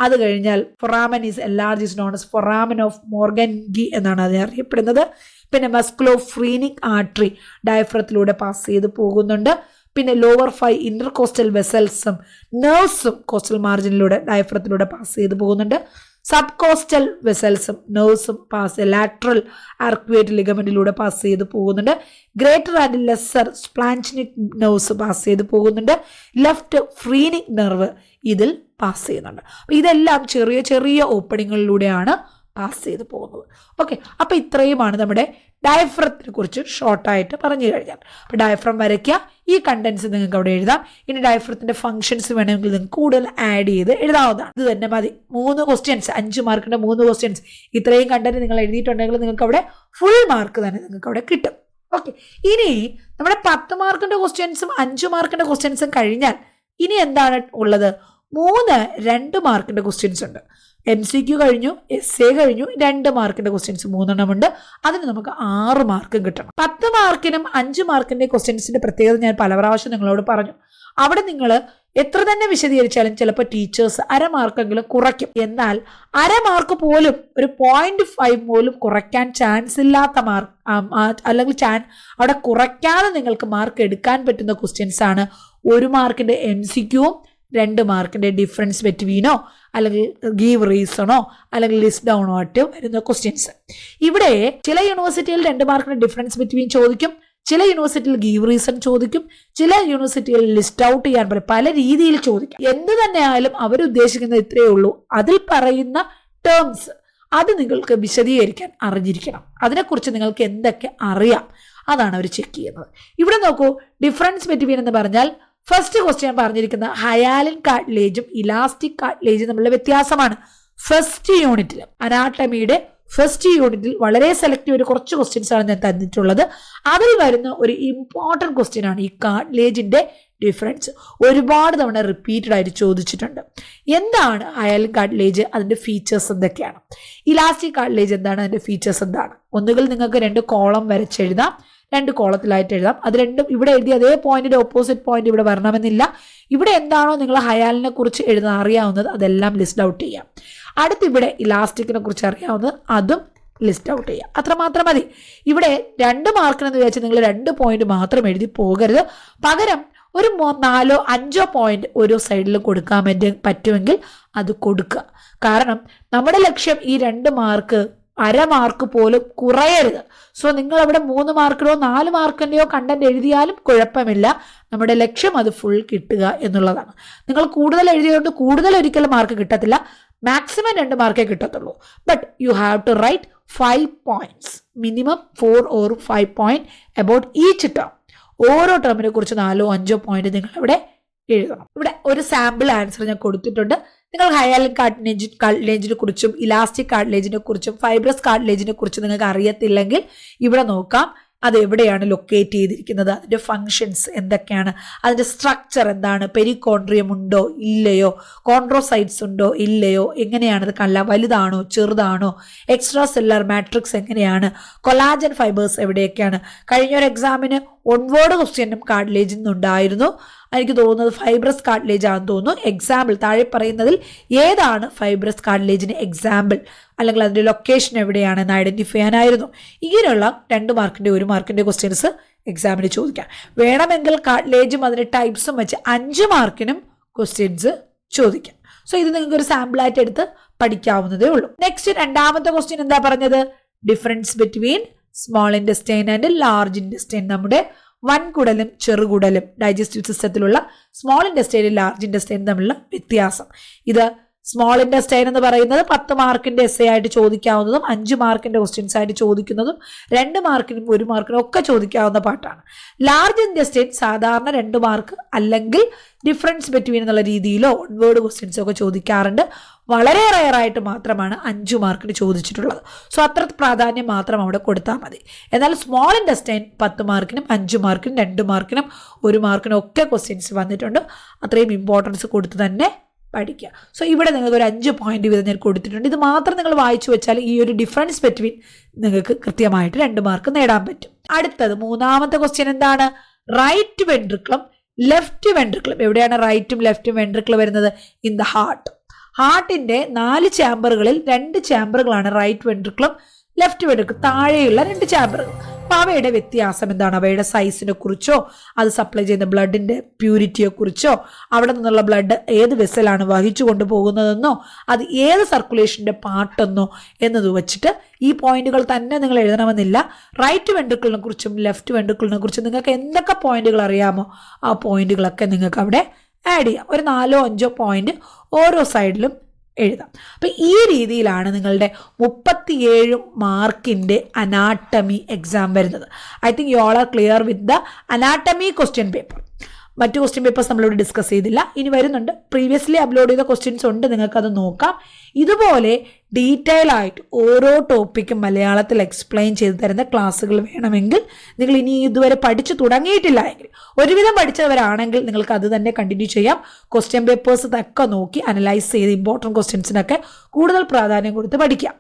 അത് കഴിഞ്ഞാൽ foramen is enlarge is known as foramen of Morgagni എന്നാണ് അതിനെ അറിയപ്പെടുന്നത്. പിന്നെ മസ്കുലോഫ്രീനിക് ആർട്ടറി ഡയഫ്രത്തിലൂടെ പാസ് ചെയ്ത് പോകുന്നുണ്ട്. പിന്നെ ലോവർ 5 ഇന്റർകോസ്റ്റൽ വെസൽസും നെർവ്സും കോസ്റ്റൽ മാർജിനിലൂടെ ഡയഫ്രത്തിലൂടെ പാസ് ചെയ്ത് പോകുന്നുണ്ട്. സബ് കോസ്റ്റൽ വെസൽസും നെർവ്സും പാസ് ലാറ്ററൽ ആർക്വേറ്റ് ലിഗമെന്റിലൂടെ പാസ് ചെയ്ത് പോകുന്നുണ്ട്. Greater and lesser splanchnic nerves pass ചെയ്ത് പോകുന്നുണ്ട്. ലെഫ്റ്റ് ഫ്രീനിക് നെർവ് ഇതിൽ പാസ് ചെയ്യുന്നുണ്ട്. അപ്പോൾ ഇതെല്ലാം ചെറിയ ചെറിയ ഓപ്പണിങ്ങുകളിലൂടെയാണ് പാസ് ചെയ്ത് പോകുന്നത്. ഓക്കെ, അപ്പോൾ ഇത്രയുമാണ് നമ്മുടെ ഡയഫ്രത്തിനെ കുറിച്ച് ഷോർട്ടായിട്ട് പറഞ്ഞു കഴിഞ്ഞാൽ. അപ്പോൾ ഡയഫ്രം വരയ്ക്കുക, ഈ കണ്ടൻസ് നിങ്ങൾക്ക് അവിടെ എഴുതാം. ഇനി ഡയഫ്രത്തിൻ്റെ ഫംഗ്ഷൻസ് വേണമെങ്കിൽ നിങ്ങൾക്ക് കൂടുതൽ ആഡ് ചെയ്ത് എഴുതാവുന്നതാണ്. ഇത് തന്നെ മതി. 3 ക്വസ്റ്റ്യൻസ്, 5 മാർക്കിൻ്റെ 3 ക്വസ്റ്റ്യൻസ്, ഇത്രയും കണ്ടന്റ് നിങ്ങൾ എഴുതിയിട്ടുണ്ടെങ്കിൽ നിങ്ങൾക്ക് അവിടെ ഫുൾ മാർക്ക് തന്നെ നിങ്ങൾക്ക് അവിടെ കിട്ടും. ഓക്കെ, ഇനി നമ്മുടെ 10 മാർക്കിൻ്റെ ക്വസ്റ്റ്യൻസും 5 മാർക്കിൻ്റെ ക്വസ്റ്റ്യൻസും കഴിഞ്ഞാൽ ഇനി എന്താണ് ഉള്ളത്? 2 മാർക്കിൻ്റെ ക്വസ്റ്റ്യൻസ് ഉണ്ട്. MCQ കഴിഞ്ഞു, SA കഴിഞ്ഞു, 2 മാർക്കിൻ്റെ ക്വസ്റ്റ്യൻസ് 3 ഉണ്ട്. അതിന് നമുക്ക് 6 മാർക്കും കിട്ടണം. 10 മാർക്കിനും 5 മാർക്കിൻ്റെ ക്വസ്റ്റ്യൻസിൻ്റെ പ്രത്യേകത ഞാൻ പല പ്രാവശ്യം നിങ്ങളോട് പറഞ്ഞു. അവിടെ നിങ്ങൾ എത്ര തന്നെ വിശദീകരിച്ചാലും ചിലപ്പോൾ ടീച്ചേഴ്സ് 1/2 മാർക്കെങ്കിലും കുറയ്ക്കും. എന്നാൽ 1/2 മാർക്ക് പോലും, ഒരു 0.5 പോലും കുറയ്ക്കാൻ ചാൻസ് ഇല്ലാത്ത മാർക്ക്, അല്ലെങ്കിൽ അവിടെ കുറയ്ക്കാതെ നിങ്ങൾക്ക് മാർക്ക് എടുക്കാൻ പറ്റുന്ന ക്വസ്റ്റ്യൻസ് ആണ് 1 മാർക്കിൻ്റെ MCQവും 2 മാർക്കിൻ്റെ ഡിഫറൻസ് ബിറ്റ്വീനോ അല്ലെങ്കിൽ ഗീവ് റീസണോ അല്ലെങ്കിൽ ലിസ്റ്റ് ഡൗണോ ആയിട്ട് വരുന്ന ക്വസ്റ്റ്യൻസ്. ഇവിടെ ചില യൂണിവേഴ്സിറ്റിയിൽ 2 മാർക്കിൻ്റെ ഡിഫറൻസ് ബിറ്റ്വീൻ ചോദിക്കും, ചില യൂണിവേഴ്സിറ്റിയിൽ ഗീവ് റീസൺ ചോദിക്കും, ചില യൂണിവേഴ്സിറ്റിയിൽ ലിസ്റ്റ് ഔട്ട് ചെയ്യാൻ പറയും, പല രീതിയിൽ ചോദിക്കും. എന്ത് തന്നെ ആയാലും അവരുദ്ദേശിക്കുന്നത് ഇത്രയേ ഉള്ളൂ. അതിൽ പറയുന്ന ടേംസ് അത് നിങ്ങൾക്ക് വിശദീകരിക്കാൻ അറിഞ്ഞിരിക്കണം. അതിനെക്കുറിച്ച് നിങ്ങൾക്ക് എന്തൊക്കെ അറിയാം അതാണ് അവർ ചെക്ക് ചെയ്യുന്നത്. ഇവിടെ നോക്കൂ, ഡിഫറൻസ് ബിറ്റ്വീൻ എന്ന് പറഞ്ഞാൽ ഫസ്റ്റ് ക്വസ്റ്റ്യൻ പറഞ്ഞിരിക്കുന്ന ഹയാലിൻ കാർട്ടിലേജും ഇലാസ്റ്റിക് കാർട്ടിലേജും തമ്മിലുള്ള വ്യത്യാസമാണ്. ഫസ്റ്റ് യൂണിറ്റിൽ, അനാട്ടമിയുടെ ഫസ്റ്റ് യൂണിറ്റിൽ വളരെ സെലക്റ്റീവ് ഒരു കുറച്ച് ക്വസ്റ്റ്യൻസ് ആണ് ഞാൻ തന്നിട്ടുള്ളത്. അതിൽ വരുന്ന ഒരു ഇമ്പോർട്ടൻറ്റ് ക്വസ്റ്റ്യൻ ആണ് ഈ കാർട്ടിലേജിന്റെ ഡിഫറൻസ്. ഒരുപാട് തവണ റിപ്പീറ്റഡ് ആയിട്ട് ചോദിച്ചിട്ടുണ്ട്. എന്താണ് ഹയാലിൻ കാർട്ടിലേജ്, അതിന്റെ ഫീച്ചേഴ്സ് എന്തൊക്കെയാണ്? ഇലാസ്റ്റിക് കാർട്ടിലേജ് എന്താണ്, അതിന്റെ ഫീച്ചേഴ്സ് എന്താണ്? ഒന്നുകിൽ നിങ്ങൾക്ക് 2 കോളം വരച്ചെഴുതാം, 2 കോളത്തിലായിട്ട് എഴുതാം. അത് രണ്ടും ഇവിടെ എഴുതി അതേ പോയിന്റിന്റെ ഓപ്പോസിറ്റ് പോയിന്റ് ഇവിടെ വരണമെന്നില്ല. ഇവിടെ എന്താണോ നിങ്ങൾ ഹയാലിനെ കുറിച്ച് എഴുതാൻ അറിയാവുന്നത് അതെല്ലാം ലിസ്റ്റ് ഔട്ട് ചെയ്യാം. അടുത്ത് ഇവിടെ ഇലാസ്റ്റിക്കിനെ കുറിച്ച് അറിയാവുന്നത് അതും ലിസ്റ്റ് ഔട്ട് ചെയ്യാം. അത്രമാത്രം മതി. ഇവിടെ 2 മാർക്കിനെന്ന് വിചാരിച്ചാൽ നിങ്ങൾ 2 പോയിന്റ് മാത്രം എഴുതി പോകരുത്. പകരം ഒരു 4 5 പോയിന്റ് ഓരോ സൈഡിൽ കൊടുക്കാൻ പറ്റുമെങ്കിൽ അത് കൊടുക്കുക. കാരണം നമ്മുടെ ലക്ഷ്യം ഈ 2 മാർക്ക് 1/2 മാർക്ക് പോലും കുറയരുത്. സോ നിങ്ങൾ അവിടെ 3 മാർക്കിനോ 4 മാർക്കിൻ്റെയോ കണ്ടന്റ് എഴുതിയാലും കുഴപ്പമില്ല. നമ്മുടെ ലക്ഷ്യം അത് ഫുൾ കിട്ടുക എന്നുള്ളതാണ്. നിങ്ങൾ കൂടുതൽ എഴുതിയതുകൊണ്ട് കൂടുതൽ ഒരിക്കലും മാർക്ക് കിട്ടത്തില്ല. മാക്സിമം 2 മാർക്കേ കിട്ടത്തുള്ളൂ. But you have to write 5 points, minimum 4 or 5 point about each term. ഓരോ ടേമിനെ കുറിച്ച് 4 or 5 പോയിന്റ് നിങ്ങൾ ഇവിടെ എഴുതണം. ഇവിടെ ഒരു സാമ്പിൾ ആൻസർ ഞാൻ കൊടുത്തിട്ടുണ്ട്. നിങ്ങൾ ഹയാലിൻ കാർട്ടിലേജിനെ കുറിച്ചും ഇലാസ്റ്റിക് കാർട്ടിലേജിനെ കുറിച്ചും ഫൈബ്രസ് കാർട്ടിലേജിനെ കുറിച്ചും നിങ്ങൾക്ക് അറിയത്തില്ലെങ്കിൽ ഇവിടെ നോക്കാം. അത് എവിടെയാണ് ലൊക്കേറ്റ് ചെയ്തിരിക്കുന്നത്, അതിൻ്റെ ഫങ്ഷൻസ് എന്തൊക്കെയാണ്, അതിൻ്റെ സ്ട്രക്ചർ എന്താണ്, പെരികോൺഡ്രിയം ഉണ്ടോ ഇല്ലയോ, കോൺട്രോസൈറ്റ്സ് ഉണ്ടോ ഇല്ലയോ, എങ്ങനെയാണത് വലുതാണോ ചെറുതാണോ, എക്സ്ട്രാ സെല്ലുലാർ മാട്രിക്സ് എങ്ങനെയാണ്, കൊളാജൻ ഫൈബേഴ്സ് എവിടെയൊക്കെയാണ്. കഴിഞ്ഞൊരു എക്സാമിന് ഒൺവേർഡ് ക്വസ്റ്റ്യനും കാർട്ടിലേജിൽ നിന്നുണ്ടായിരുന്നു. എനിക്ക് തോന്നുന്നത് ഫൈബ്രസ് കാർട്ടിലേജ് ആണെന്ന് തോന്നുന്നു. എക്സാമ്പിൾ താഴെ പറയുന്നതിൽ ഏതാണ് ഫൈബ്രസ് കാർട്ടിലേജിന് എക്സാമ്പിൾ, അല്ലെങ്കിൽ അതിൻ്റെ ലൊക്കേഷൻ എവിടെയാണെന്ന് ഐഡന്റിഫൈ ചെയ്യാനായിരുന്നു. ഇങ്ങനെയുള്ള 2 മാർക്കിൻ്റെ 1 മാർക്കിൻ്റെ ക്വസ്റ്റ്യൻസ് എക്സാമിന് ചോദിക്കാം. വേണമെങ്കിൽ കാർട്ടിലേജും അതിൻ്റെ ടൈപ്സും വെച്ച് 5 മാർക്കിനും ക്വസ്റ്റ്യൻസ് ചോദിക്കാം. സോ ഇത് നിങ്ങൾക്ക് ഒരു സാമ്പിളായിട്ട് എടുത്ത് പഠിക്കാവുന്നതേ ഉള്ളൂ. നെക്സ്റ്റ് 2ാമത്തെ ക്വസ്റ്റ്യൻ എന്താ പറഞ്ഞത്? Difference between small intestine and large intestine. നമ്മുടെ വൻകുടലും ചെറുകുടലും ഡൈജസ്റ്റീവ് സിസ്റ്റത്തിലുള്ള സ്മോൾ ഇൻറ്റസ്റ്റൈനും ലാർജ് ഇൻറ്റസ്റ്റൈനും തമ്മിലുള്ള വ്യത്യാസം. ഇത് സ്മോൾ ഇൻറ്റസ്റ്റൈൻ എന്ന് പറയുന്നത് 10 മാർക്കിൻ്റെ എസ്സേ ആയിട്ട് ചോദിക്കാവുന്നതും 5 മാർക്കിൻ്റെ ക്വസ്റ്റ്യൻസ് ആയിട്ട് ചോദിക്കുന്നതും 2 മാർക്കിനും 1 മാർക്കിനും ഒക്കെ ചോദിക്കാവുന്ന പാർട്ടാണ്. ലാർജ് ഇൻറ്റസ്റ്റൈൻ സാധാരണ 2 മാർക്ക് അല്ലെങ്കിൽ ഡിഫറൻസ് ബിറ്റ്വീൻ എന്നുള്ള രീതിയിലോ വേർഡ് ക്വസ്റ്റ്യൻസോ ഒക്കെ ചോദിക്കാറുണ്ട്. വളരെ റയറായിട്ട് മാത്രമാണ് 5 മാർക്കിന് ചോദിച്ചിട്ടുള്ളത്. സോ അത്ര പ്രാധാന്യം മാത്രം അവിടെ കൊടുത്താൽ മതി. എന്നാൽ സ്മോൾ ഇൻറ്റസ്റ്റൈൻ 10 മാർക്കിനും 5 മാർക്കിനും 2 മാർക്കിനും 1 മാർക്കിനും ഒക്കെ ക്വസ്റ്റ്യൻസ് വന്നിട്ടുണ്ട്. അത്രയും ഇമ്പോർട്ടൻസ് കൊടുത്ത് തന്നെ പഠിക്കുക. സോ ഇവിടെ നിങ്ങൾക്ക് ഒരു 5 പോയിന്റ് വീതം ഞാൻ കൊടുത്തിട്ടുണ്ട്. ഇത് മാത്രം നിങ്ങൾ വായിച്ചു വെച്ചാൽ ഈ ഒരു ഡിഫറൻസ് ബിറ്റ്വീൻ നിങ്ങൾക്ക് കൃത്യമായിട്ട് 2 മാർക്ക് നേടാൻ പറ്റും. അടുത്തത് 3ാമത്തെ ക്വസ്റ്റ്യൻ എന്താണ്? റൈറ്റ് വെൻട്രിക്കിളും ലെഫ്റ്റ് വെൻട്രിക്കിളും. എവിടെയാണ് റൈറ്റും ലെഫ്റ്റും വെൻട്രിക്കിൾ വരുന്നത്? In the heart. ഹാർട്ടിന്റെ 4 ചാമ്പറുകളിൽ 2 ചാമ്പറുകളാണ് റൈറ്റ് വെൻട്രിക്കിളും ലെഫ്റ്റ് വെൻട്രിക്കിൾ, താഴെയുള്ള 2 ചാമ്പറുകൾ. അപ്പോൾ അവയുടെ വ്യത്യാസം എന്താണ്? അവയുടെ സൈസിനെ കുറിച്ചോ അത് സപ്ലൈ ചെയ്യുന്ന ബ്ലഡിന്റെ പ്യൂരിറ്റിയെ കുറിച്ചോ അവിടെ നിന്നുള്ള ബ്ലഡ് ഏത് വെസലാണ് വഹിച്ചു കൊണ്ടുപോകുന്നതെന്നോ അത് ഏത് സർക്കുലേഷന്റെ പാർട്ടെന്നോ എന്നത് വെച്ചിട്ട് ഈ പോയിന്റുകൾ തന്നെ നിങ്ങൾ എഴുതണമെന്നില്ല. റൈറ്റ് വെൻട്രിക്കിളിനെ കുറിച്ചും ലെഫ്റ്റ് വെൻട്രിക്കിളിനെ കുറിച്ചും നിങ്ങൾക്ക് എന്തൊക്കെ പോയിന്റുകൾ അറിയാമോ ആ പോയിന്റുകളൊക്കെ നിങ്ങൾക്ക് അവിടെ ആഡ് ചെയ്യാം. ഒരു 4 or 5 പോയിന്റ് ഓരോ സൈഡിലും എഴുതാം. അപ്പം ഈ രീതിയിലാണ് നിങ്ങളുടെ 37 മാർക്കിൻ്റെ അനാട്ടമി എക്സാം വരുന്നത്. I think you all are clear with the anatomy question paper. മറ്റു ക്വസ്റ്റ്യൻ പേപ്പേഴ്സ് നമ്മളിവിടെ ഡിസ്കസ് ചെയ്തില്ല, ഇനി വരുന്നുണ്ട്. പ്രീവിയസ്ലി അപ്ലോഡ് ചെയ്ത ക്വസ്റ്റ്യൻസ് ഉണ്ട്, നിങ്ങൾക്കത് നോക്കാം. ഇതുപോലെ ഡീറ്റെയിൽ ആയിട്ട് ഓരോ ടോപ്പിക്കും മലയാളത്തിൽ എക്സ്പ്ലെയിൻ ചെയ്ത് തരുന്ന ക്ലാസ്സുകൾ വേണമെങ്കിൽ നിങ്ങൾ ഇനി ഇതുവരെ പഠിച്ചു തുടങ്ങിയിട്ടില്ല എങ്കിൽ, ഒരുവിധം പഠിച്ചവരാണെങ്കിൽ നിങ്ങൾക്ക് അത് തന്നെ കണ്ടിന്യൂ ചെയ്യാം. ക്വസ്റ്റ്യൻ പേപ്പേഴ്സ് ഒക്കെ നോക്കി അനലൈസ് ചെയ്ത് ഇമ്പോർട്ടൻറ്റ് ക്വസ്റ്റ്യൻസിനൊക്കെ കൂടുതൽ പ്രാധാന്യം കൊടുത്ത് പഠിക്കാം.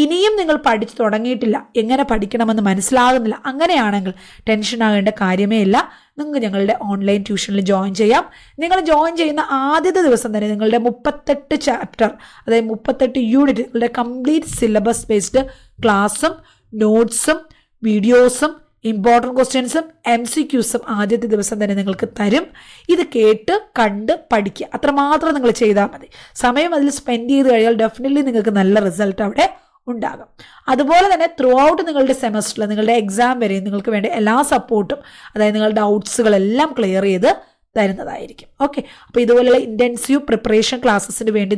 ഇനിയും നിങ്ങൾ പഠിച്ചു തുടങ്ങിയിട്ടില്ല, എങ്ങനെ പഠിക്കണമെന്ന് മനസ്സിലാകുന്നില്ല, അങ്ങനെയാണെങ്കിൽ ടെൻഷൻ ആകേണ്ട കാര്യമേ ഇല്ല. നിങ്ങൾക്ക് ഞങ്ങളുടെ ഓൺലൈൻ ട്യൂഷനിൽ ജോയിൻ ചെയ്യാം. നിങ്ങൾ ജോയിൻ ചെയ്യുന്ന ആദ്യത്തെ ദിവസം തന്നെ നിങ്ങളുടെ 38 ചാപ്റ്റർ, അതായത് 38 യൂണിറ്റ്, നിങ്ങളുടെ കംപ്ലീറ്റ് സിലബസ് ബേസ്ഡ് ക്ലാസ്സും നോട്ട്സും വീഡിയോസും ഇമ്പോർട്ടൻറ്റ് ക്വസ്റ്റ്യൻസും MCQസും ആദ്യത്തെ ദിവസം തന്നെ നിങ്ങൾക്ക് തരും. ഇത് കേട്ട് കണ്ട് പഠിക്കുക, അത്രമാത്രം നിങ്ങൾ ചെയ്താൽ മതി. സമയം അതിൽ സ്പെൻഡ് ചെയ്ത് കഴിഞ്ഞാൽ ഡെഫിനറ്റ്ലി നിങ്ങൾക്ക് നല്ല റിസൾട്ട് അവിടെ ഉണ്ടാകും. അതുപോലെ തന്നെ ത്രൂ ഔട്ട് നിങ്ങളുടെ സെമസ്റ്ററിൽ നിങ്ങളുടെ എക്സാം വരെ നിങ്ങൾക്ക് വേണ്ട എല്ലാ സപ്പോർട്ടും, അതായത് നിങ്ങളുടെ ഡൗട്ട്സുകളെല്ലാം ക്ലിയർ ചെയ്ത് തരുന്നതായിരിക്കും. ഓക്കെ, അപ്പോൾ ഇതുപോലെയുള്ള ഇൻറ്റൻസീവ് പ്രിപ്പറേഷൻ ക്ലാസ്സസിന് വേണ്ടി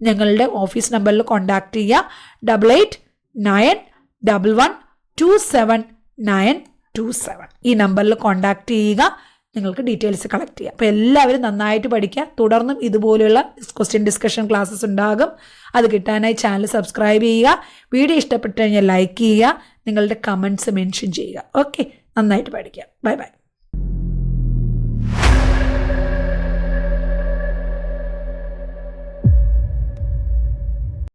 ഞങ്ങളുടെ ഓഫീസ് നമ്പറിൽ കോൺടാക്ട് ചെയ്യുക. 8891127927 ഈ നമ്പറിൽ കോൺടാക്ട് ചെയ്യുക. നിങ്ങൾക്ക് ഡീറ്റെയിൽസ് കളക്ട് ചെയ്യാം. അപ്പോൾ എല്ലാവരും നന്നായിട്ട് പഠിക്കുക. തുടർന്നും ഇതുപോലെയുള്ള ക്വസ്റ്റ്യൻ ഡിസ്കഷൻ ക്ലാസ്സസ് ഉണ്ടാകും. അത് കിട്ടാനായി ചാനൽ സബ്സ്ക്രൈബ് ചെയ്യുക. വീഡിയോ ഇഷ്ടപ്പെട്ടു കഴിഞ്ഞാൽ ലൈക്ക് ചെയ്യുക. നിങ്ങളുടെ കമൻറ്റ്സ് മെൻഷൻ ചെയ്യുക. ഓക്കെ, നന്നായിട്ട് പഠിക്കുക. Bye bye.